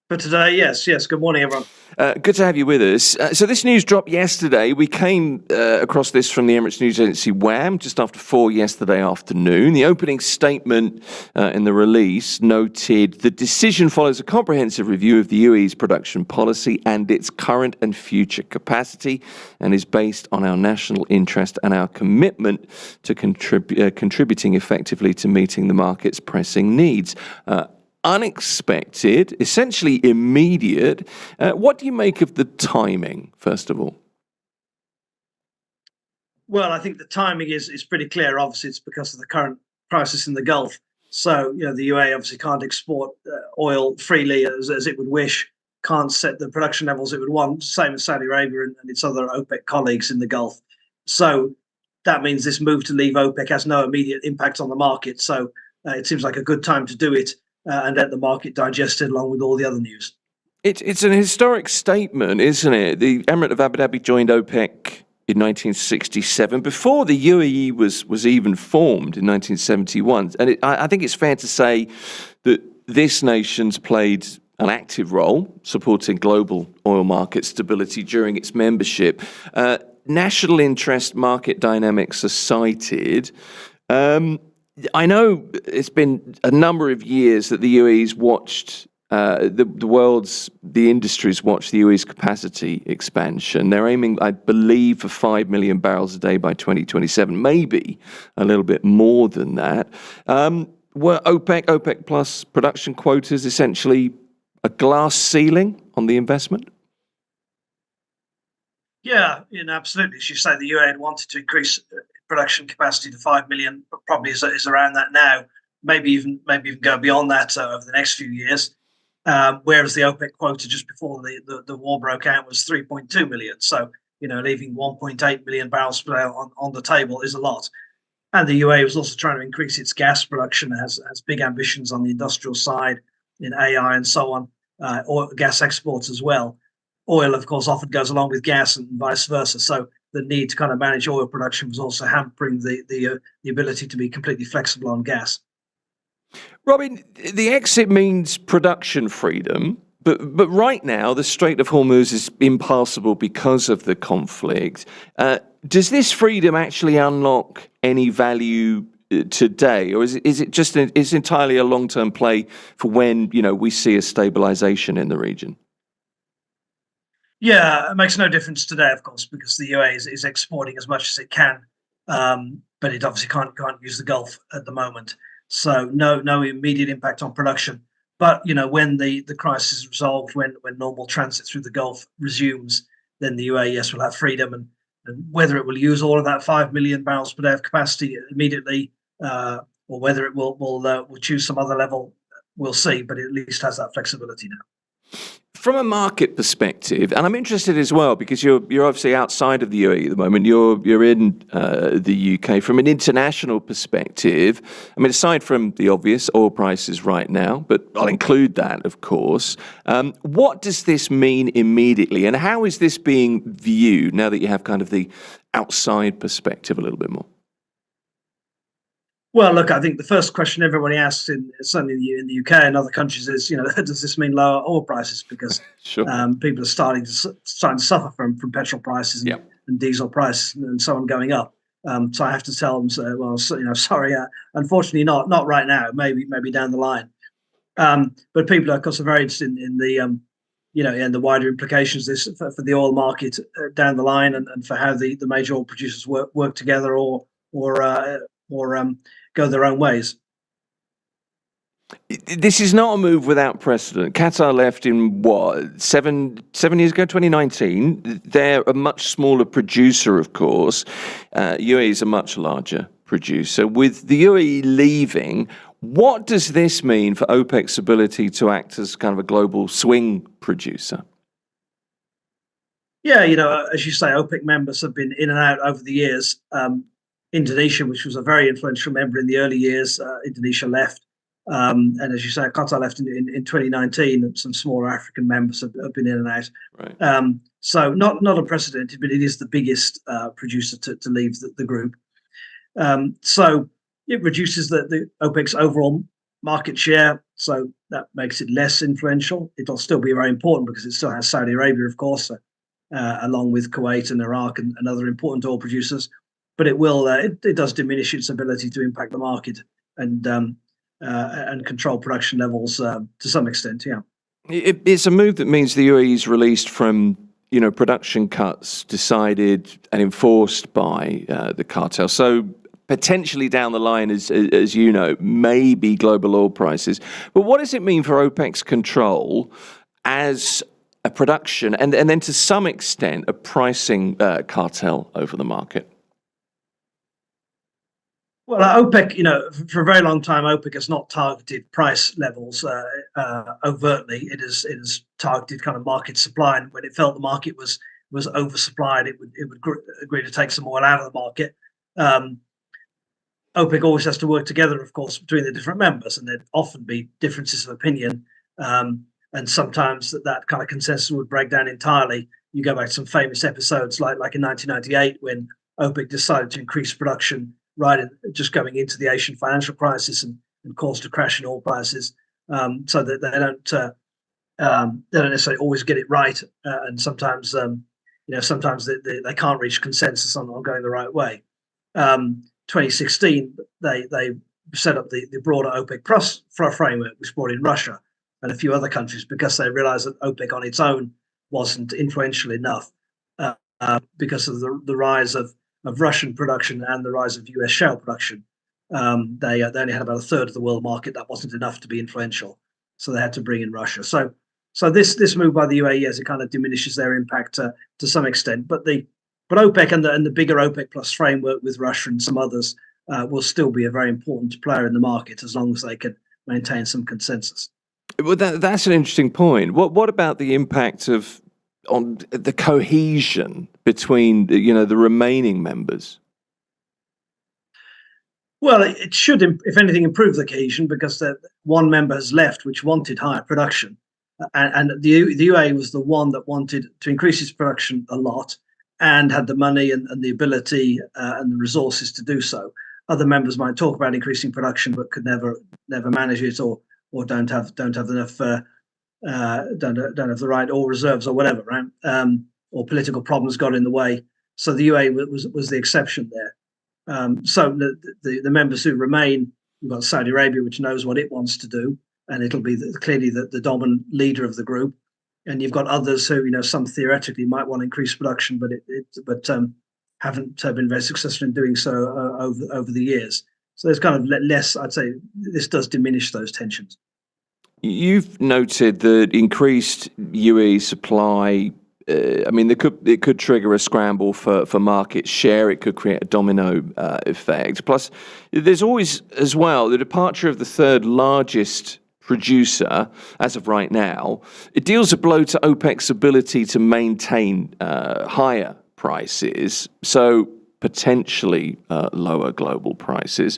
[SPEAKER 9] For today, yes. Good morning, everyone.
[SPEAKER 2] Good to have you with us. So this news dropped yesterday. We came across this from the Emirates news agency WAM just after 4 yesterday afternoon. The opening statement in the release noted the decision follows a comprehensive review of the UAE's production policy and its current and future capacity, and is based on our national interest and our commitment to contributing effectively to meeting the market's pressing needs. Unexpected, essentially immediate. What do you make of the timing, first of all?
[SPEAKER 9] Well, I think the timing is pretty clear. Obviously, it's because of the current crisis in the Gulf. So, the UAE obviously can't export oil freely as it would wish, can't set the production levels it would want, same as Saudi Arabia and its other OPEC colleagues in the Gulf. So that means this move to leave OPEC has no immediate impact on the market. So it seems like a good time to do it. And let the market digest it along with all the other news.
[SPEAKER 2] It's an historic statement, isn't it? The Emirate of Abu Dhabi joined OPEC in 1967, before the UAE was even formed in 1971. And I think it's fair to say that this nation's played an active role supporting global oil market stability during its membership. National interest market dynamics are cited. I know it's been a number of years that the UAE's watched, the industry's watched the UAE's capacity expansion. They're aiming, I believe, for 5 million barrels a day by 2027, maybe a little bit more than that. Were OPEC plus production quotas essentially a glass ceiling on the investment?
[SPEAKER 9] Yeah, absolutely. As you say, the UAE had wanted to increase production capacity to 5 million, but probably is around that now. Maybe even go beyond that over the next few years. Whereas the OPEC quota just before the war broke out was 3.2 million. So leaving 1.8 million barrels per day on the table is a lot. And the UAE was also trying to increase its gas production. It has big ambitions on the industrial side in AI and so on, oil, gas exports as well. Oil, of course, often goes along with gas and vice versa. So the need to kind of manage oil production was also hampering the ability to be completely flexible on gas.
[SPEAKER 2] Robin, the exit means production freedom, but right now the Strait of Hormuz is impassable because of the conflict. Does this freedom actually unlock any value today, or is it just it's entirely a long-term play for when we see a stabilization in the region?
[SPEAKER 9] Yeah, it makes no difference today, of course, because the UAE is exporting as much as it can, but it obviously can't use the Gulf at the moment. So no immediate impact on production. But when the crisis is resolved, when normal transit through the Gulf resumes, then the UAE, yes, will have freedom, and whether it will use all of that 5 million barrels per day of capacity immediately, or whether it will choose some other level, we'll see. But it at least has that flexibility now.
[SPEAKER 2] From a market perspective, and I'm interested as well because you're obviously outside of the UAE at the moment. You're in the UK. From an international perspective, I mean, aside from the obvious oil prices right now, but I'll include that, of course. What does this mean immediately, and how is this being viewed now that you have kind of the outside perspective a little bit more?
[SPEAKER 9] Well, look, I think the first question everybody asks, certainly in the UK and other countries, is, does this mean lower oil prices? Because
[SPEAKER 2] sure.
[SPEAKER 9] People are starting to suffer from petrol prices and diesel prices and so on going up. So I have to tell them, sorry, unfortunately not right now. Maybe down the line. But people, of course, are very interested in the and the wider implications this for the oil market down the line, and for how the major oil producers work together or go their own ways.
[SPEAKER 2] This is not a move without precedent. Qatar left in what, seven years ago, 2019. They're a much smaller producer, of course. UAE is a much larger producer. With the UAE leaving, what does this mean for OPEC's ability to act as kind of a global swing producer?
[SPEAKER 9] Yeah, as you say, OPEC members have been in and out over the years. Indonesia, which was a very influential member in the early years, Indonesia left. And as you say, Qatar left in 2019, and some smaller African members have been in and out.
[SPEAKER 2] Right.
[SPEAKER 9] So not unprecedented, but it is the biggest producer to leave the group. So it reduces the OPEC's overall market share, so that makes it less influential. It'll still be very important because it still has Saudi Arabia, of course, along with Kuwait and Iraq and other important oil producers. But it does diminish its ability to impact the market and control production levels to some extent. Yeah,
[SPEAKER 2] it's a move that means the UAE is released from production cuts decided and enforced by the cartel. So potentially down the line, as you know, maybe global oil prices. But what does it mean for OPEC's control as a production and then to some extent a pricing cartel over the market?
[SPEAKER 9] Well, OPEC, for a very long time, OPEC has not targeted price levels overtly. It has targeted kind of market supply, and when it felt the market was oversupplied, it would agree to take some oil out of the market. OPEC always has to work together, of course, between the different members, and there'd often be differences of opinion, and sometimes that kind of consensus would break down entirely. You go back to some famous episodes like in 1998 when OPEC decided to increase production just going into the Asian financial crisis and caused a crash in oil prices, so that they don't necessarily always get it right, and sometimes sometimes they can't reach consensus on going the right way. 2016, they set up the broader OPEC Plus framework, which brought in Russia and a few other countries because they realized that OPEC on its own wasn't influential enough because of the rise of Russian production and the rise of US shale production. They only had about a third of the world market. That wasn't enough to be influential, so they had to bring in Russia. So this move by the UAE, as it kind of diminishes their impact to some extent, but OPEC and the bigger OPEC Plus framework with Russia and some others will still be a very important player in the market as long as they can maintain some consensus.
[SPEAKER 2] Well, that's an interesting point. What about the impact on the cohesion between the remaining members?
[SPEAKER 9] Well, it should, if anything, improve the cohesion because one member has left which wanted higher production, and the UAE was the one that wanted to increase its production a lot and had the money and the ability and the resources to do so. Other members might talk about increasing production but could never manage it or don't have enough don't have the right oil reserves or whatever, right? Or political problems got in the way. So the UAE was the exception there. So the members who remain, you've got Saudi Arabia, which knows what it wants to do, and it'll be clearly the dominant leader of the group. And you've got others who, some theoretically might want to increase production, but haven't been very successful in doing so over the years. So there's kind of less. I'd say this does diminish those tensions.
[SPEAKER 2] You've noted that increased UAE supply. It could trigger a scramble for market share. It could create a domino effect. Plus, there's always as well the departure of the third largest producer, as of right now. It deals a blow to OPEC's ability to maintain higher prices, so potentially lower global prices.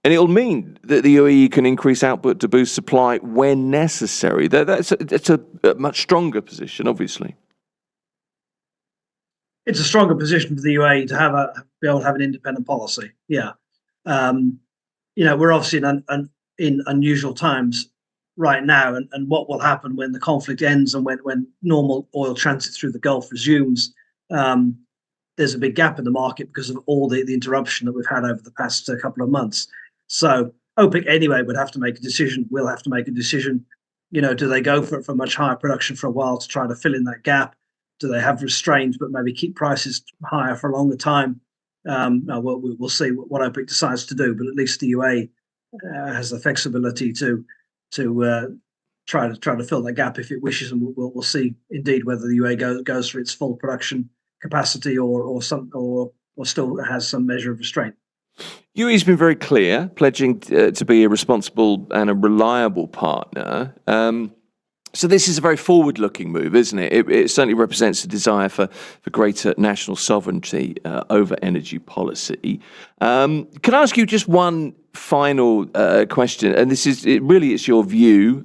[SPEAKER 2] And it'll mean that the UAE can increase output to boost supply when necessary. That's a much stronger position, obviously.
[SPEAKER 9] It's a stronger position for the UAE to be able to have an independent policy. Yeah, we're obviously in unusual times right now, and what will happen when the conflict ends and when normal oil transit through the Gulf resumes. There's a big gap in the market because of all the interruption that we've had over the past couple of months. So OPEC anyway would have to make a decision. We'll have to make a decision. Do they go for much higher production for a while to try to fill in that gap? Do they have restraint but maybe keep prices higher for a longer time? We'll see what OPEC decides to do. But at least the UAE has the flexibility to try to fill that gap if it wishes, and we'll see indeed whether the UAE goes for its full production capacity or still has some measure of restraint.
[SPEAKER 2] UAE's been very clear, pledging to be a responsible and a reliable partner. So this is a very forward-looking move, isn't it? It certainly represents a desire for greater national sovereignty over energy policy. Can I ask you just one final question? And it's your view.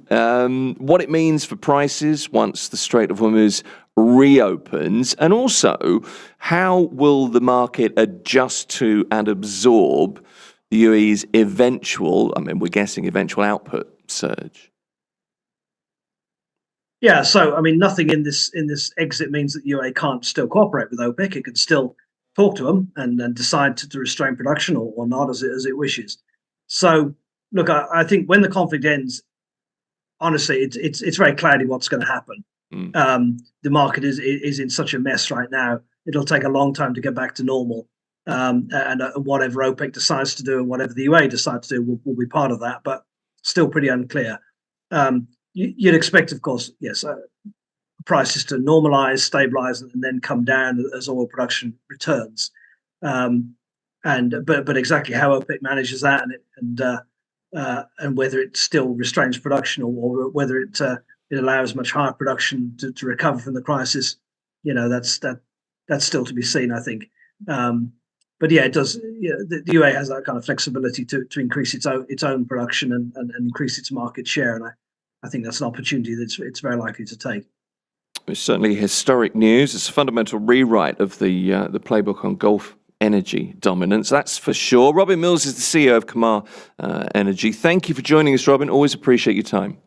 [SPEAKER 2] What it means for prices once the Strait of Hormuz reopens, and also how will the market adjust to and absorb the UAE's eventual output surge?
[SPEAKER 9] Yeah, so I mean, nothing in this exit means that UAE can't still cooperate with OPEC. It can still talk to them and decide to restrain production or not as it wishes. So, look, I think when the conflict ends, honestly, it's very cloudy what's going to happen. The market is in such a mess right now. It'll take a long time to get back to normal, and whatever OPEC decides to do and whatever the UAE decides to do will be part of that, but still pretty unclear. You'd expect, of course, yes, prices to normalize, stabilize, and then come down as oil production returns. But exactly how OPEC manages that and whether it still restrains production or whether it allows much higher production to recover from the crisis, that's still to be seen, I think. But yeah, it does. The UAE has that kind of flexibility to increase its own production and increase its market share, and I think that's an opportunity that it's very likely to take.
[SPEAKER 2] It's certainly historic news. It's a fundamental rewrite of the playbook on Gulf energy dominance, that's for sure. Robin Mills is the CEO of Camel Energy. Thank you for joining us, Robin. Always appreciate your time.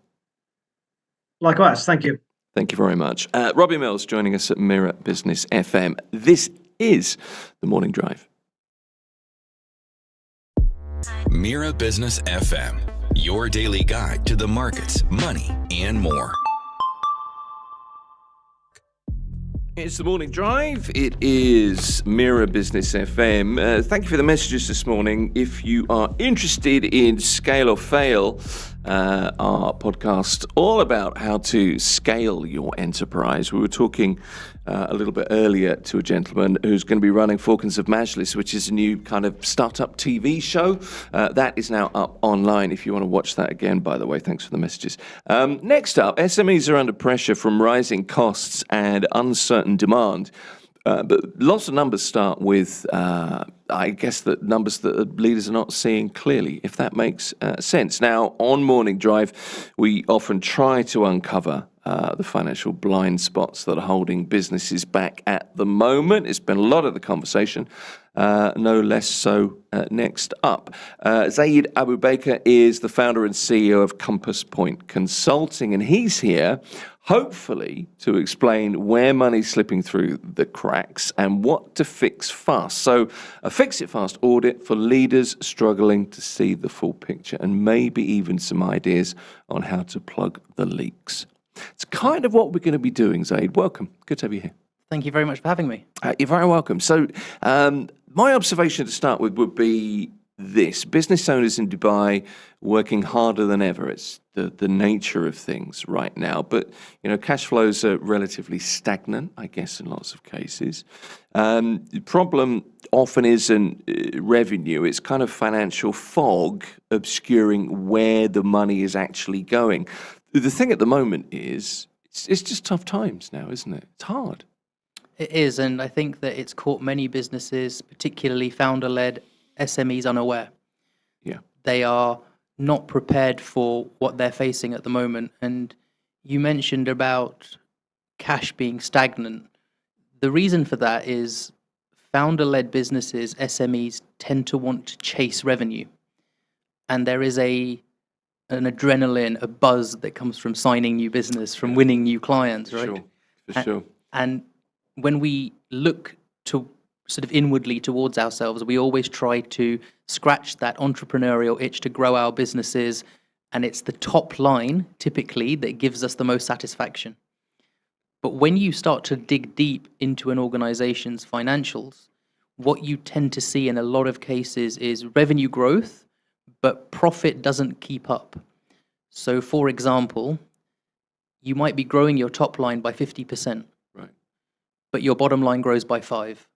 [SPEAKER 9] Likewise. Thank you.
[SPEAKER 2] Thank you very much. Robin Mills joining us at Mira Business FM. This is The Morning Drive.
[SPEAKER 3] Mira Business FM, your daily guide to the markets, money, and more.
[SPEAKER 2] It's The Morning Drive. It is Mira Business FM. Thank you for the messages this morning. If you are interested in Scale or Fail, our podcast all about how to scale your enterprise. We were talking a little bit earlier to a gentleman who's going to be running Falcons of Majlis, which is a new kind of startup TV show. That is now up online if you want to watch that again, by the way. Thanks for the messages. Next up, SMEs are under pressure from rising costs and uncertain demand. But lots of numbers start with, I guess, the numbers that leaders are not seeing clearly, if that makes sense. Now, on Morning Drive, we often try to uncover the financial blind spots that are holding businesses back at the moment. It's been a lot of the conversation, no less so next up. Zaid Abu Baker is the founder and CEO of Compass Point Consulting, and he's here hopefully to explain where money's slipping through the cracks and what to fix fast. So a fix it fast audit for leaders struggling to see the full picture and maybe even some ideas on how to plug the leaks. It's kind of what we're going to be doing, Zaid. Welcome. Good to have you here.
[SPEAKER 10] Thank you very much for having me.
[SPEAKER 2] You're very welcome. So my observation to start with would be this. Business owners in Dubai working harder than ever. It's the nature of things right now. But, cash flows are relatively stagnant, I guess, in lots of cases. The problem often isn't revenue. It's kind of financial fog obscuring where the money is actually going. The thing at the moment is it's just tough times now, isn't it? It's hard.
[SPEAKER 10] It is, and I think that it's caught many businesses, particularly founder-led SMEs, unaware.
[SPEAKER 2] Yeah.
[SPEAKER 10] They are not prepared for what they're facing at the moment. And you mentioned about cash being stagnant. The reason for that is founder-led businesses, SMEs, tend to want to chase revenue. And there is an adrenaline, a buzz that comes from signing new business, from winning new clients, right?
[SPEAKER 2] For sure.
[SPEAKER 10] And when we look to sort of inwardly towards ourselves, we always try to scratch that entrepreneurial itch to grow our businesses. And it's the top line, typically, that gives us the most satisfaction. But when you start to dig deep into an organization's financials, what you tend to see in a lot of cases is revenue growth, but profit doesn't keep up. So, for example, you might be growing your top line by 50%,
[SPEAKER 2] Right.
[SPEAKER 10] but your bottom line grows by 5.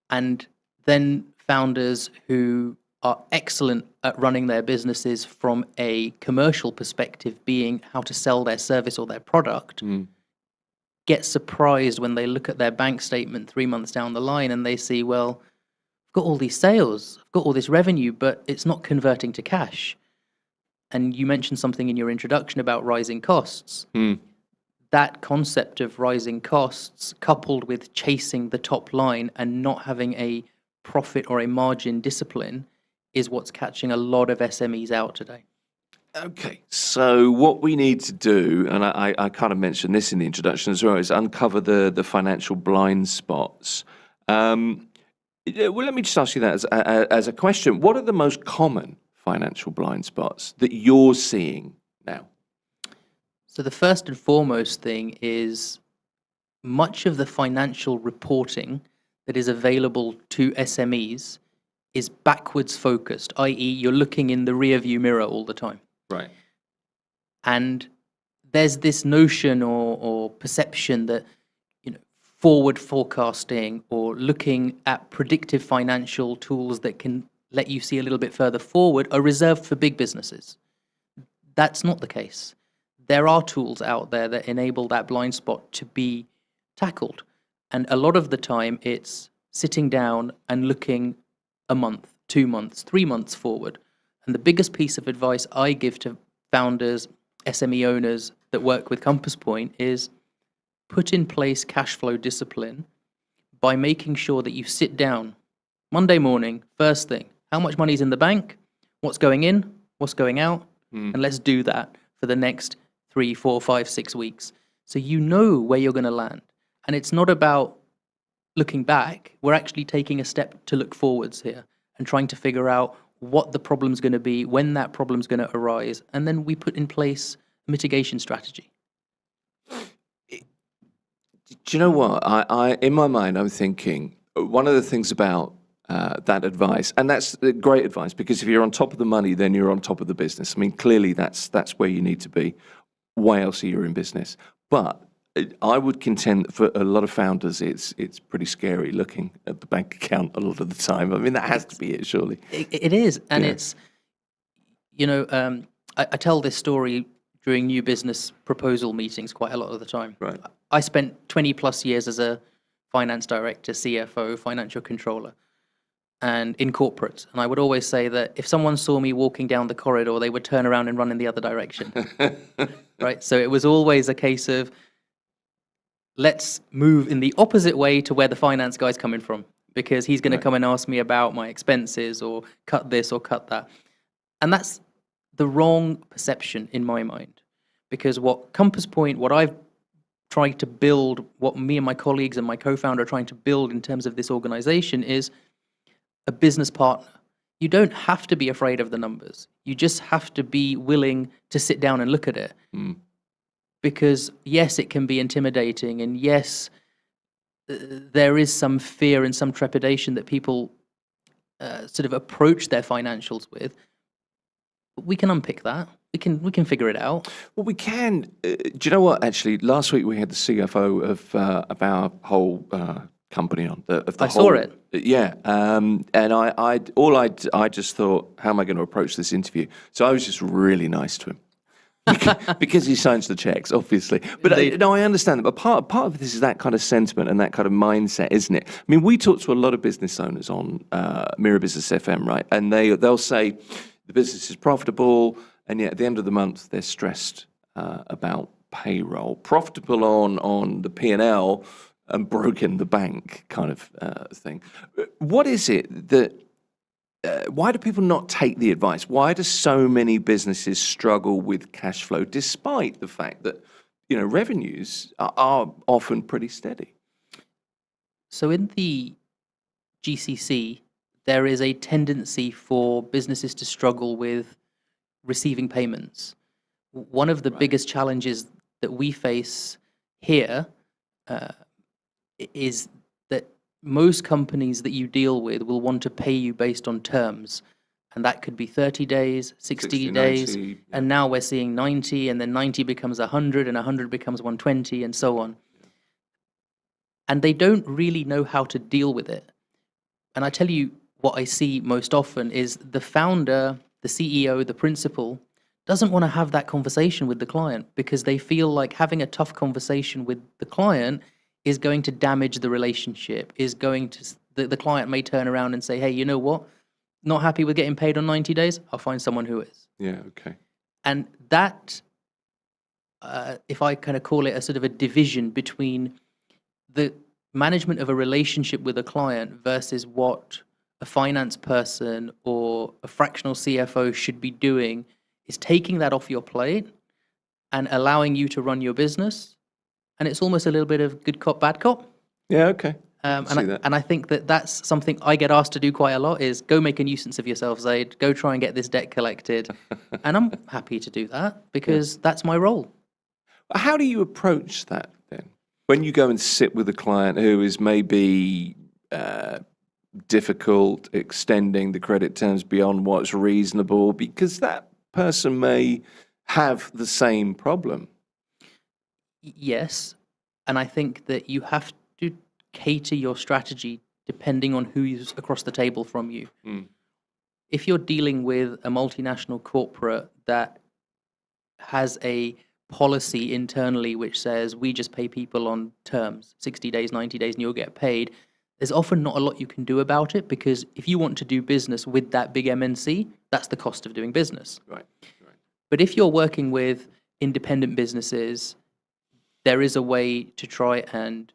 [SPEAKER 10] And then founders who are excellent at running their businesses from a commercial perspective, being how to sell their service or their product, get surprised when they look at their bank statement 3 months down the line and they see, well, I've got all these sales, I've got all this revenue, but it's not converting to cash. And you mentioned something in your introduction about rising costs. That concept of rising costs coupled with chasing the top line and not having a profit or a margin discipline is what's catching a lot of SMEs out today.
[SPEAKER 2] Okay, so what we need to do, and I kind of mentioned this in the introduction as well, is uncover the financial blind spots. Well, let me just ask you that as a question. What are the most common financial blind spots that you're seeing now?
[SPEAKER 10] So the first and foremost thing is much of the financial reporting that is available to SMEs is backwards focused, i.e. you're looking in the rear view mirror all the time.
[SPEAKER 2] Right.
[SPEAKER 10] And there's this notion or perception that, forward forecasting or looking at predictive financial tools that can let you see a little bit further forward are reserved for big businesses. That's not the case. There are tools out there that enable that blind spot to be tackled. And a lot of the time it's sitting down and looking a month, 2 months, 3 months forward. And the biggest piece of advice I give to founders, SME owners that work with Compass Point is put in place cash flow discipline by making sure that you sit down Monday morning, first thing, how much money is in the bank, what's going in, what's going out, and let's do that for the next 3, 4, 5, 6 weeks. So you know where you're going to land. And it's not about looking back. We're actually taking a step to look forwards here and trying to figure out what the problem's going to be, when that problem's going to arise, and then we put in place a mitigation strategy.
[SPEAKER 2] Do you know what? I in my mind, I'm thinking one of the things about that advice, and that's great advice, because if you're on top of the money, then you're on top of the business. I mean, clearly that's where you need to be. Why else are you in business? But I would contend that for a lot of founders, it's pretty scary looking at the bank account a lot of the time. I mean, that has to be it, surely.
[SPEAKER 10] It is, and it's, I tell this story during new business proposal meetings quite a lot of the time.
[SPEAKER 2] Right.
[SPEAKER 10] I spent 20 plus years as a finance director, CFO, financial controller, and in corporate. And I would always say that if someone saw me walking down the corridor, they would turn around and run in the other direction. Right? So it was always a case of, let's move in the opposite way to where the finance guy's coming from, because he's going to come and ask me about my expenses or cut this or cut that. And that's the wrong perception in my mind, because what Compass Point, what I've tried to build, what me and my colleagues and my co-founder are trying to build in terms of this organization is a business partner. You don't have to be afraid of the numbers. You just have to be willing to sit down and look at it. Because yes, it can be intimidating, and yes, there is some fear and some trepidation that people sort of approach their financials with. But we can unpick that. We can figure it out.
[SPEAKER 2] Well, we can. Do you know what? Actually, last week we had the CFO of our whole company on. I
[SPEAKER 10] saw it.
[SPEAKER 2] Yeah, and I just thought, how am I going to approach this interview? So I was just really nice to him. Because he signs the checks, obviously. But I understand that. But part of this is that kind of sentiment and that kind of mindset, isn't it? I mean, we talk to a lot of business owners on Mira Business FM, right? And they'll say the business is profitable, and yet at the end of the month they're stressed about payroll. Profitable on the P&L and broken the bank kind of thing. What is it that? Why do people not take the advice? Why do so many businesses struggle with cash flow, despite the fact that revenues are often pretty steady?
[SPEAKER 10] So in the GCC, there is a tendency for businesses to struggle with receiving payments. One of the biggest challenges that we face here is that most companies that you deal with will want to pay you based on terms. And that could be 30 days, 60 days,
[SPEAKER 2] 90,
[SPEAKER 10] and now we're seeing 90, and then 90 becomes 100, and 100 becomes 120, and so on. And they don't really know how to deal with it. And I tell you, what I see most often is the founder, the CEO, the principal, doesn't want to have that conversation with the client because they feel like having a tough conversation with the client is going to damage the relationship, is going to, the client may turn around and say, hey, you know what? Not happy with getting paid on 90 days? I'll find someone who is.
[SPEAKER 2] Yeah, okay.
[SPEAKER 10] And that, if I kind of call it a sort of a division between the management of a relationship with a client versus what a finance person or a fractional CFO should be doing, is taking that off your plate and allowing you to run your business. And it's almost a little bit of good cop, bad cop.
[SPEAKER 2] Yeah, okay.
[SPEAKER 10] And I think that that's something I get asked to do quite a lot, is go make a nuisance of yourself, Zaid. Go try and get this debt collected. And I'm happy to do that because that's my role.
[SPEAKER 2] How do you approach that then? When you go and sit with a client who is maybe difficult, extending the credit terms beyond what's reasonable, because that person may have the same problem.
[SPEAKER 10] Yes. And I think that you have to cater your strategy depending on who's across the table from you. If you're dealing with a multinational corporate that has a policy internally which says we just pay people on terms, 60 days, 90 days, and you'll get paid, there's often not a lot you can do about it, because if you want to do business with that big MNC, that's the cost of doing business.
[SPEAKER 2] Right.
[SPEAKER 10] But if you're working with independent businesses, there is a way to try and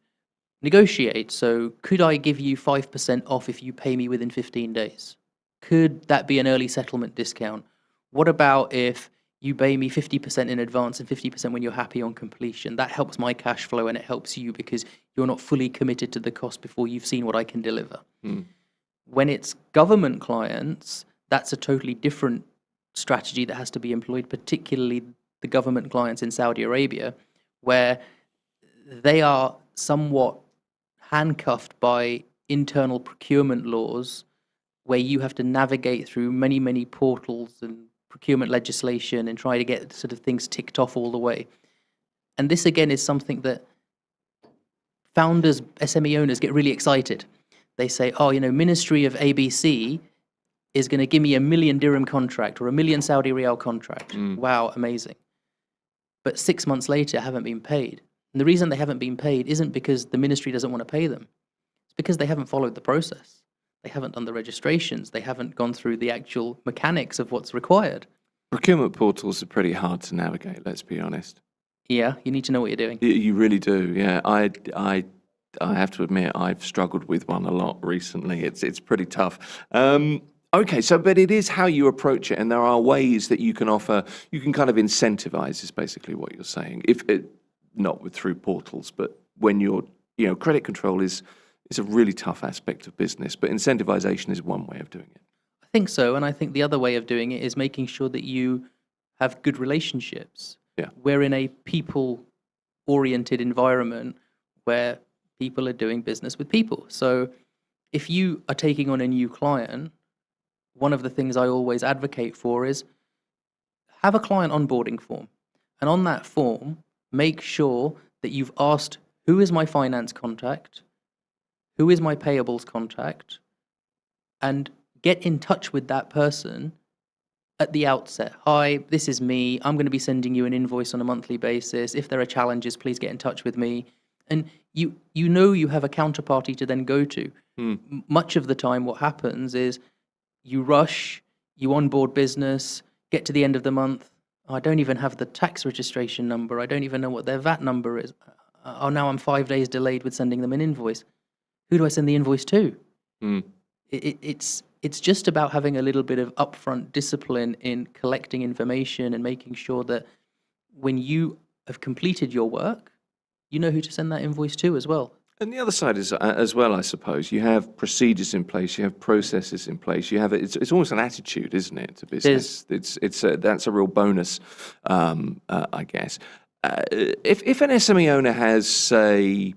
[SPEAKER 10] negotiate. So could I give you 5% off if you pay me within 15 days? Could that be an early settlement discount? What about if you pay me 50% in advance and 50% when you're happy on completion? That helps my cash flow and it helps you because you're not fully committed to the cost before you've seen what I can deliver. When it's government clients, that's a totally different strategy that has to be employed, particularly the government clients in Saudi Arabia, where they are somewhat handcuffed by internal procurement laws, where you have to navigate through many, many portals and procurement legislation and try to get sort of things ticked off all the way. And this, again, is something that founders, SME owners get really excited. They say, oh, Ministry of ABC is going to give me $1 million dirham contract or $1 million Saudi Riyal contract. Wow, amazing. But 6 months later, haven't been paid. And the reason they haven't been paid isn't because the ministry doesn't want to pay them. It's because they haven't followed the process. They haven't done the registrations. They haven't gone through the actual mechanics of what's required.
[SPEAKER 2] Procurement portals are pretty hard to navigate, let's be honest.
[SPEAKER 10] Yeah, you need to know what you're doing.
[SPEAKER 2] You really do, yeah. I have to admit, I've struggled with one a lot recently. It's pretty tough. Okay, but it is how you approach it, and there are ways that you can offer, you can kind of incentivize, is basically what you're saying. Not through portals, but when you're, credit control is a really tough aspect of business, but incentivization is one way of doing it.
[SPEAKER 10] I think so, and I think the other way of doing it is making sure that you have good relationships.
[SPEAKER 2] Yeah.
[SPEAKER 10] We're in a people-oriented environment where people are doing business with people. So if you are taking on a new client, one of the things I always advocate for is have a client onboarding form. And on that form, make sure that you've asked, who is my finance contact? Who is my payables contact? And get in touch with that person at the outset. Hi, this is me. I'm going to be sending you an invoice on a monthly basis. If there are challenges, please get in touch with me. And you have a counterparty to then go to. Much of the time what happens is you rush, you onboard business, get to the end of the month. Oh, I don't even have the tax registration number. I don't even know what their VAT number is. Oh, now I'm 5 days delayed with sending them an invoice. Who do I send the invoice to? It's just about having a little bit of upfront discipline in collecting information and making sure that when you have completed your work, you know who to send that invoice to as well.
[SPEAKER 2] And the other side is, as well, I suppose, you have procedures in place, you have processes in place, you have it's almost an attitude, isn't it, to business? That's a real bonus, I guess. If an SME owner has, say,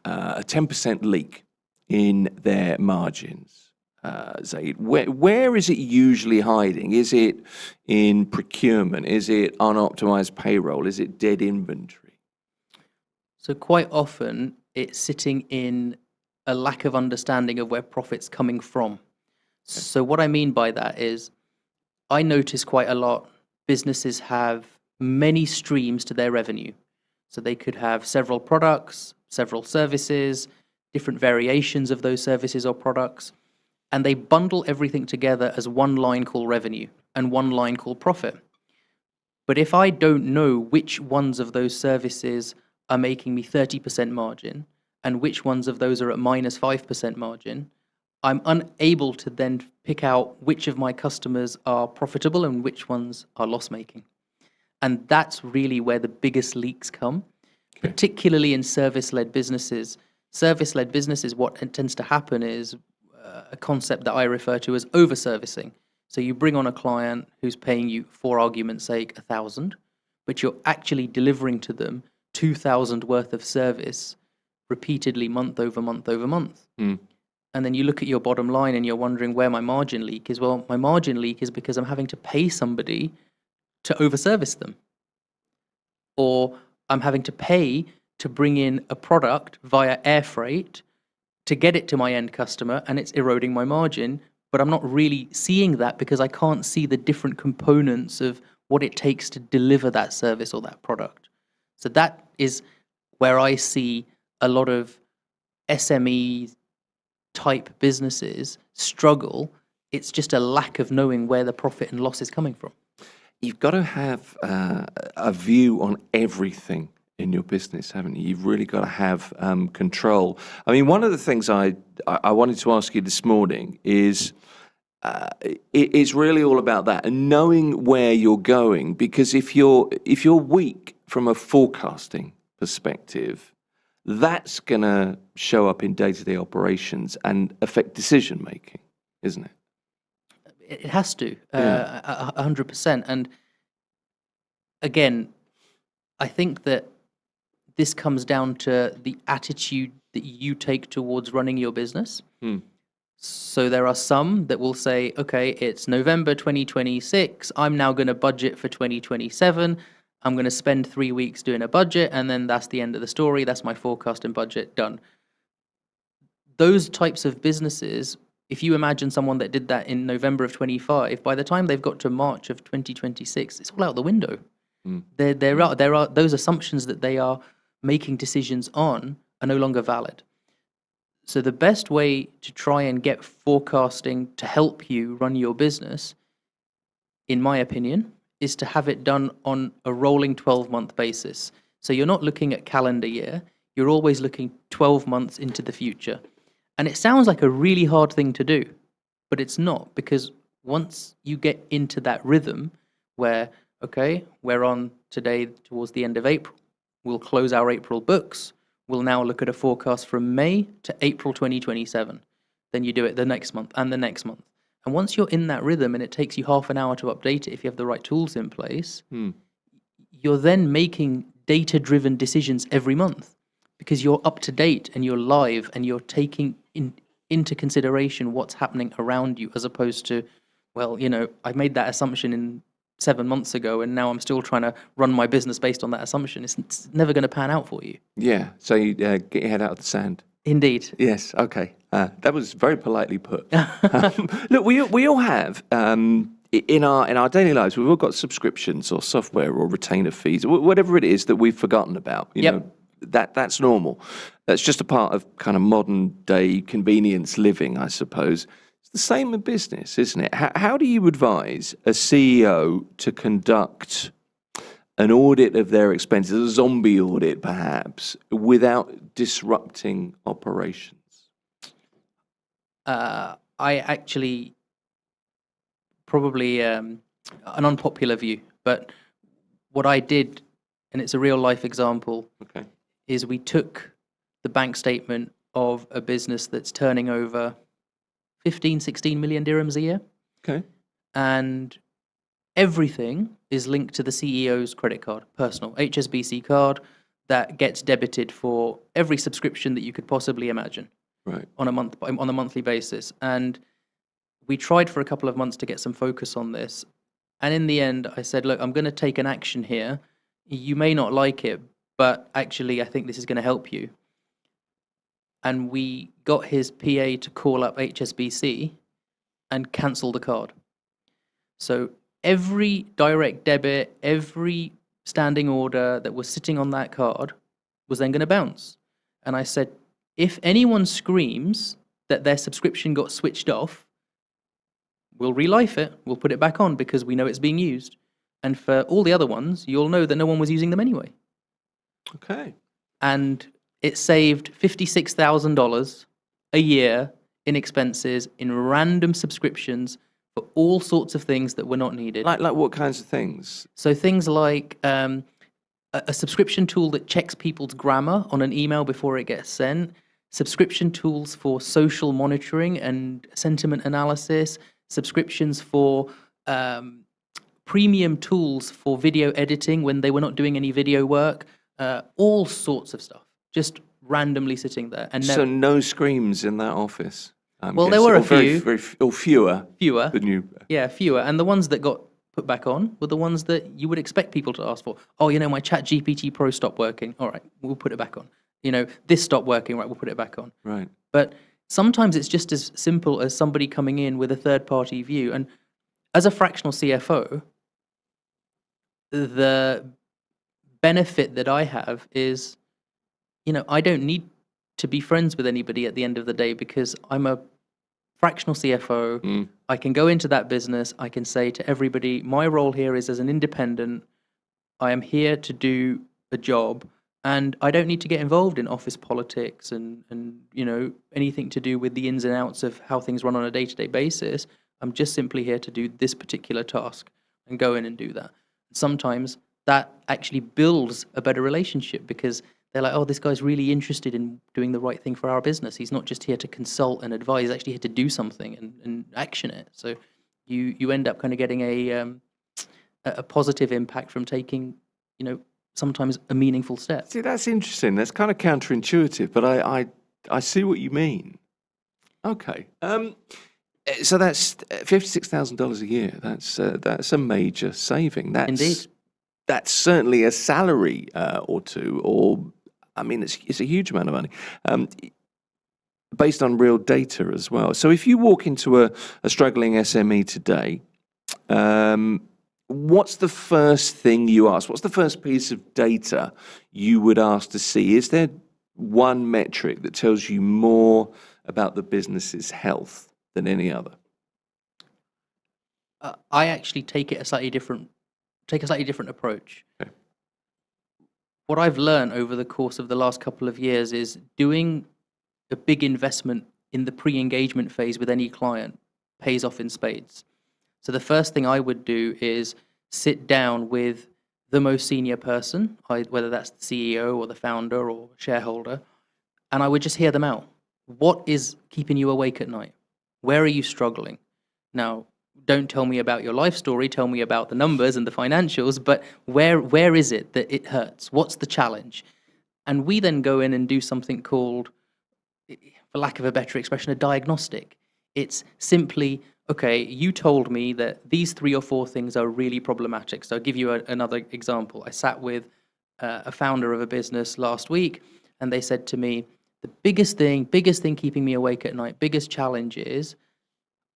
[SPEAKER 2] a 10% leak in their margins, Zaid, where is it usually hiding? Is it in procurement? Is it unoptimized payroll? Is it dead inventory?
[SPEAKER 10] So quite often it's sitting in a lack of understanding of where profit's coming from. So what I mean by that is I notice quite a lot businesses have many streams to their revenue. So they could have several products, several services, different variations of those services or products, and they bundle everything together as one line called revenue and one line called profit. But if I don't know which ones of those services are making me 30% margin and which ones of those are at minus 5% margin, I'm unable to then pick out which of my customers are profitable and which ones are loss-making. And that's really where the biggest leaks come, particularly in service-led businesses. Service-led businesses, what tends to happen is a concept that I refer to as over-servicing. So you bring on a client who's paying you, for argument's sake, 1,000, but you're actually delivering to them 2,000 worth of service repeatedly month over month over month. And then you look at your bottom line and you're wondering where my margin leak is. Well, my margin leak is because I'm having to pay somebody to over-service them. Or I'm having to pay to bring in a product via air freight to get it to my end customer, and it's eroding my margin, but I'm not really seeing that because I can't see the different components of what it takes to deliver that service or that product. So that is where I see a lot of SME type businesses struggle. It's just a lack of knowing where the profit and loss is coming from.
[SPEAKER 2] You've got to have a view on everything in your business, haven't you? You've really got to have control. I mean, one of the things I wanted to ask you this morning is it's really all about that and knowing where you're going. Because if you're weak from a forecasting perspective, that's going to show up in day-to-day operations and affect decision making, isn't it?
[SPEAKER 10] It has to, 100%. And again, I think that this comes down to the attitude that you take towards running your business. So there are some that will say, okay, it's November 2026. I'm now going to budget for 2027. I'm going to spend 3 weeks doing a budget, and then that's the end of the story. That's my forecast and budget done. Those types of businesses, if you imagine someone that did that in November of 25, by the time they've got to March of 2026, it's all out the window. There are those assumptions that they are making decisions on are no longer valid. So the best way to try and get forecasting to help you run your business, in my opinion, is to have it done on a rolling 12-month basis. So you're not looking at calendar year, you're always looking 12 months into the future. And it sounds like a really hard thing to do, but it's not, because once you get into that rhythm where, okay, we're on today towards the end of April, we'll close our April books, we'll now look at a forecast from May to April 2027. Then you do it the next month and the next month. And once you're in that rhythm and it takes you half an hour to update it if you have the right tools in place, you're then making data-driven decisions every month because you're up to date and you're live and you're taking into consideration what's happening around you, as opposed to, well, you know, I made that assumption in 7 months ago and now I'm still trying to run my business based on that assumption. It's never going to pan out for you.
[SPEAKER 2] Yeah, so you get your head out of the sand.
[SPEAKER 10] Indeed.
[SPEAKER 2] Yes, okay. That was very politely put. Look, we all have, in our daily lives, we've all got subscriptions or software or retainer fees, whatever it is that we've forgotten about. You know, that's normal. That's just a part of kind of modern day convenience living, I suppose. It's the same in business, isn't it? How do you advise a CEO to conduct an audit of their expenses, a zombie audit perhaps, without disrupting operations?
[SPEAKER 10] I actually, probably an unpopular view, but what I did, and it's a real life example, is we took the bank statement of a business that's turning over 15, 16 million dirhams a year.
[SPEAKER 2] Okay.
[SPEAKER 10] And everything is linked to the CEO's credit card, personal HSBC card, that gets debited for every subscription that you could possibly imagine,
[SPEAKER 2] right,
[SPEAKER 10] on a monthly basis. And we tried for a couple of months to get some focus on this. And in the end, I said, look, I'm going to take an action here. You may not like it, but actually, I think this is going to help you. And we got his PA to call up HSBC and cancel the card. So every direct debit, every standing order that was sitting on that card was then going to bounce. And I said, if anyone screams that their subscription got switched off, we'll relife it, we'll put it back on because we know it's being used. And for all the other ones, you'll know that no one was using them anyway.
[SPEAKER 2] Okay.
[SPEAKER 10] And it saved $56,000 a year in expenses, in random subscriptions for all sorts of things that were not needed.
[SPEAKER 2] Like what kinds of things?
[SPEAKER 10] So things like a subscription tool that checks people's grammar on an email before it gets sent, subscription tools for social monitoring and sentiment analysis, subscriptions for premium tools for video editing when they were not doing any video work, all sorts of stuff, just randomly sitting there. And
[SPEAKER 2] So no screams in that office?
[SPEAKER 10] Well, there were a few.
[SPEAKER 2] Or fewer.
[SPEAKER 10] Fewer.
[SPEAKER 2] Than you.
[SPEAKER 10] Yeah, fewer. And the ones that got put back on were the ones that you would expect people to ask for. Oh, my Chat GPT Pro stopped working. All right, we'll put it back on. This stopped working. Right, we'll put it back on.
[SPEAKER 2] Right.
[SPEAKER 10] But sometimes it's just as simple as somebody coming in with a third-party view. And as a fractional CFO, the benefit that I have is, I don't need to be friends with anybody at the end of the day because I'm a fractional CFO. I can go into that business. I can say to everybody, my role here is as an independent. I am here to do a job, and I don't need to get involved in office politics and anything to do with the ins and outs of how things run on a day-to-day basis. I'm just simply here to do this particular task and go in and do that. Sometimes that actually builds a better relationship because they're like, oh, this guy's really interested in doing the right thing for our business. He's not just here to consult and advise. He's actually here to do something and action it. So you end up kind of getting a positive impact from taking, sometimes a meaningful step.
[SPEAKER 2] See, that's interesting. That's kind of counterintuitive, but I see what you mean. Okay. So that's $56,000 a year. That's a major saving.
[SPEAKER 10] Indeed.
[SPEAKER 2] That's certainly a salary or two, or it's a huge amount of money, based on real data as well. So if you walk into a struggling SME today, what's the first thing you ask? What's the first piece of data you would ask to see? Is there one metric that tells you more about the business's health than any other?
[SPEAKER 10] I actually take a slightly different approach.
[SPEAKER 2] Okay.
[SPEAKER 10] What I've learned over the course of the last couple of years is doing a big investment in the pre-engagement phase with any client pays off in spades. So the first thing I would do is sit down with the most senior person, whether that's the CEO or the founder or shareholder, and I would just hear them out. What is keeping you awake at night? Where are you struggling? Now, don't tell me about your life story, tell me about the numbers and the financials, but where is it that it hurts? What's the challenge? And we then go in and do something called, for lack of a better expression, a diagnostic. It's simply, okay, you told me that these 3 or 4 things are really problematic. So I'll give you another example. I sat with a founder of a business last week, and they said to me, the biggest thing keeping me awake at night, biggest challenge is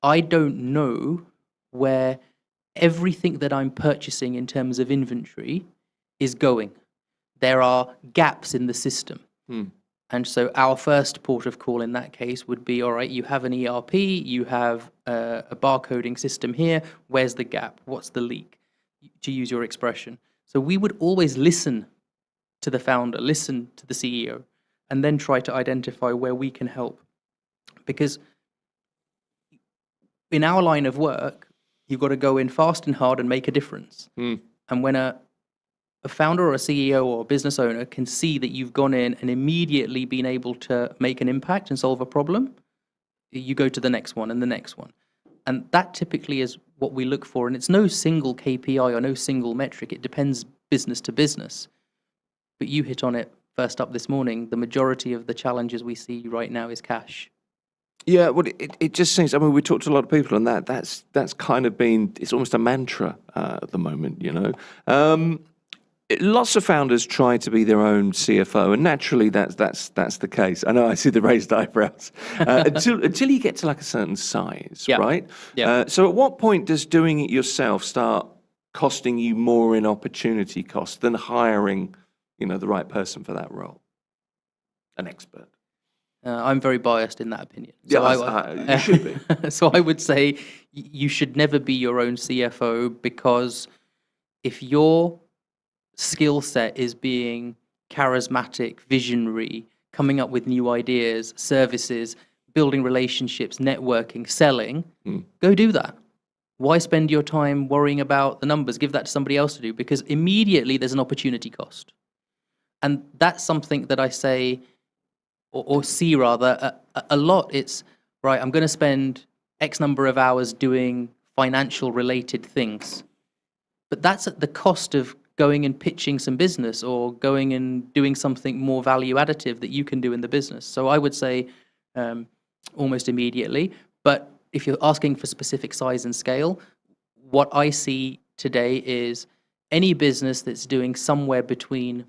[SPEAKER 10] I don't know where everything that I'm purchasing in terms of inventory is going. There are gaps in the system. And so our first port of call in that case would be, all right, you have an ERP, you have a barcoding system here. Where's the gap? What's the leak? To use your expression. So we would always listen to the founder, listen to the CEO, and then try to identify where we can help. Because in our line of work, you've got to go in fast and hard and make a difference. And when a founder or a CEO or a business owner can see that you've gone in and immediately been able to make an impact and solve a problem, you go to the next one and the next one. And that typically is what we look for. And it's no single KPI or no single metric. It depends business to business. But you hit on it first up this morning. The majority of the challenges we see right now is cash.
[SPEAKER 2] Yeah, well, it just seems. I mean, we talked to a lot of people, and that's kind of been. It's almost a mantra at the moment, you know. Lots of founders try to be their own CFO, and naturally, that's the case. I know I see the raised eyebrows until you get to like a certain size, right?
[SPEAKER 10] Yeah.
[SPEAKER 2] So, at what point does doing it yourself start costing you more in opportunity cost than hiring, you know, the right person for that role, an expert?
[SPEAKER 10] I'm very biased in that opinion.
[SPEAKER 2] Yeah, you should be.
[SPEAKER 10] So I would say you should never be your own CFO, because if your skill set is being charismatic, visionary, coming up with new ideas, services, building relationships, networking, selling, go do that. Why spend your time worrying about the numbers? Give that to somebody else to do, because immediately there's an opportunity cost. And that's something that I say, or see rather, a lot. It's, right, I'm going to spend X number of hours doing financial related things. But that's at the cost of going and pitching some business, or going and doing something more value additive that you can do in the business. So I would say almost immediately. But if you're asking for specific size and scale, what I see today is any business that's doing somewhere between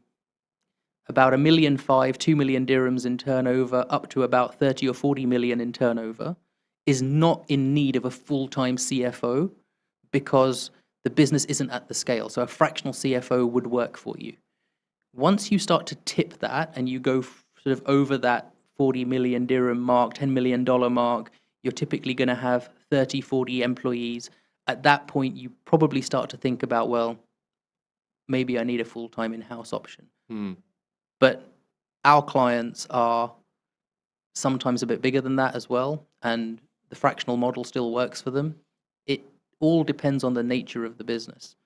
[SPEAKER 10] about 1.5 million, 2 million dirhams in turnover, up to about 30 or 40 million in turnover, is not in need of a full-time CFO, because the business isn't at the scale. So a fractional CFO would work for you. Once you start to tip that and you go sort of over that 40 million dirham mark, $10 million mark, you're typically going to have 30, 40 employees. At that point, you probably start to think about, well, maybe I need a full-time in-house option. But our clients are sometimes a bit bigger than that as well, and the fractional model still works for them. It all depends on the nature of the business.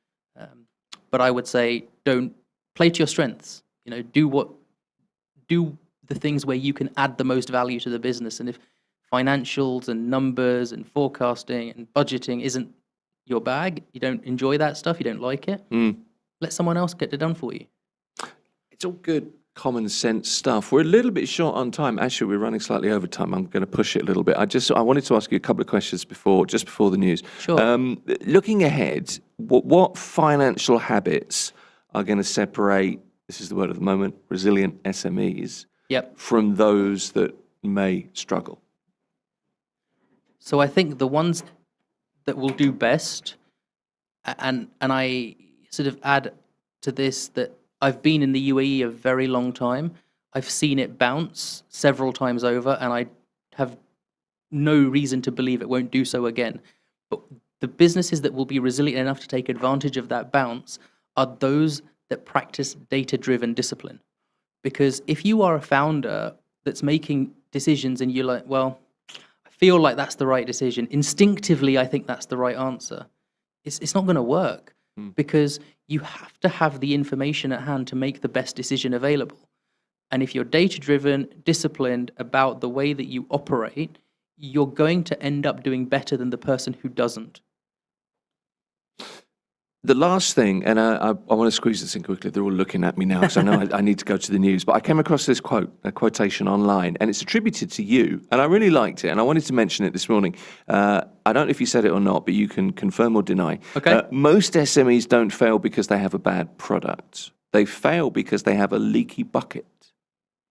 [SPEAKER 10] But I would say, don't play to your strengths. You know, do the things where you can add the most value to the business. And if financials and numbers and forecasting and budgeting isn't your bag, you don't enjoy that stuff, you don't like it, let someone else get it done for you.
[SPEAKER 2] It's all good common sense stuff. We're a little bit short on time. Actually, we're running slightly over time. I'm going to push it a little bit. I wanted to ask you a couple of questions just before the news.
[SPEAKER 10] Sure.
[SPEAKER 2] Looking ahead, what financial habits are going to separate, this is the word of the moment, resilient SMEs from those that may struggle?
[SPEAKER 10] So I think the ones that will do best, and I sort of add to this that I've been in the UAE a very long time. I've seen it bounce several times over, and I have no reason to believe it won't do so again. But the businesses that will be resilient enough to take advantage of that bounce are those that practice data-driven discipline. Because if you are a founder that's making decisions and you're like, well, I feel like that's the right decision, instinctively I think that's the right answer, it's not going to work. Because you have to have the information at hand to make the best decision available. And if you're data-driven, disciplined about the way that you operate, you're going to end up doing better than the person who doesn't.
[SPEAKER 2] The last thing, and I want to squeeze this in quickly, they're all looking at me now, so I know I need to go to the news, but I came across this quotation online, and it's attributed to you, and I really liked it, and I wanted to mention it this morning. I don't know if you said it or not, but you can confirm or deny.
[SPEAKER 10] Okay.
[SPEAKER 2] Most SMEs don't fail because they have a bad product. They fail because they have a leaky bucket.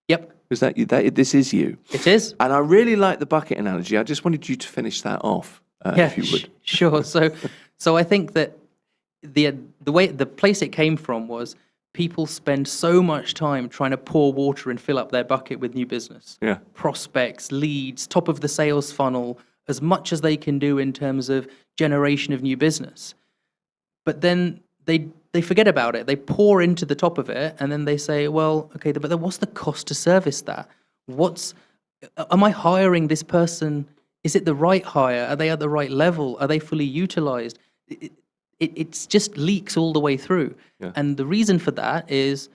[SPEAKER 10] Yep.
[SPEAKER 2] Is this is you?
[SPEAKER 10] It is.
[SPEAKER 2] And I really like the bucket analogy. I just wanted you to finish that off, if you would.
[SPEAKER 10] Sure. So I think that the place it came from was people spend so much time trying to pour water and fill up their bucket with new business.
[SPEAKER 2] Yeah.
[SPEAKER 10] Prospects, leads, top of the sales funnel, as much as they can do in terms of generation of new business. But then they forget about it. They pour into the top of it, and then they say, well, okay, but then what's the cost to service that? Am I hiring this person? Is it the right hire? Are they at the right level? Are they fully utilized? It's just leaks all the way through.
[SPEAKER 2] Yeah.
[SPEAKER 10] And the reason for that is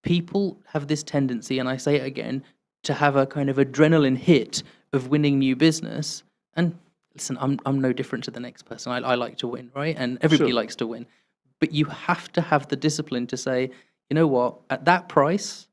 [SPEAKER 10] people have this tendency, and I say it again, to have a kind of adrenaline hit of winning new business. And listen, I'm no different to the next person. I like to win, right? And everybody likes to win. But you have to have the discipline to say, you know what, at that price,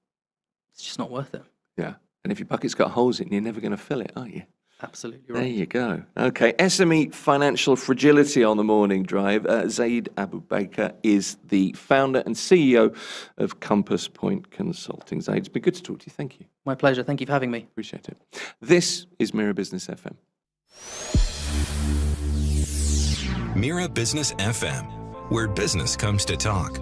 [SPEAKER 10] it's just not worth it.
[SPEAKER 2] Yeah. And if your bucket's got holes in it, you're never going to fill it, are you?
[SPEAKER 10] Absolutely
[SPEAKER 2] There
[SPEAKER 10] right.
[SPEAKER 2] you go. Okay, SME Financial Fragility on the Morning Drive. Zaid Abu Baker is the founder and CEO of Compass Point Consulting. Zaid, it's been good to talk to you. Thank you.
[SPEAKER 10] My pleasure. Thank you for having me.
[SPEAKER 2] Appreciate it. This is Mira Business FM.
[SPEAKER 3] Mira Business FM, where business comes to talk.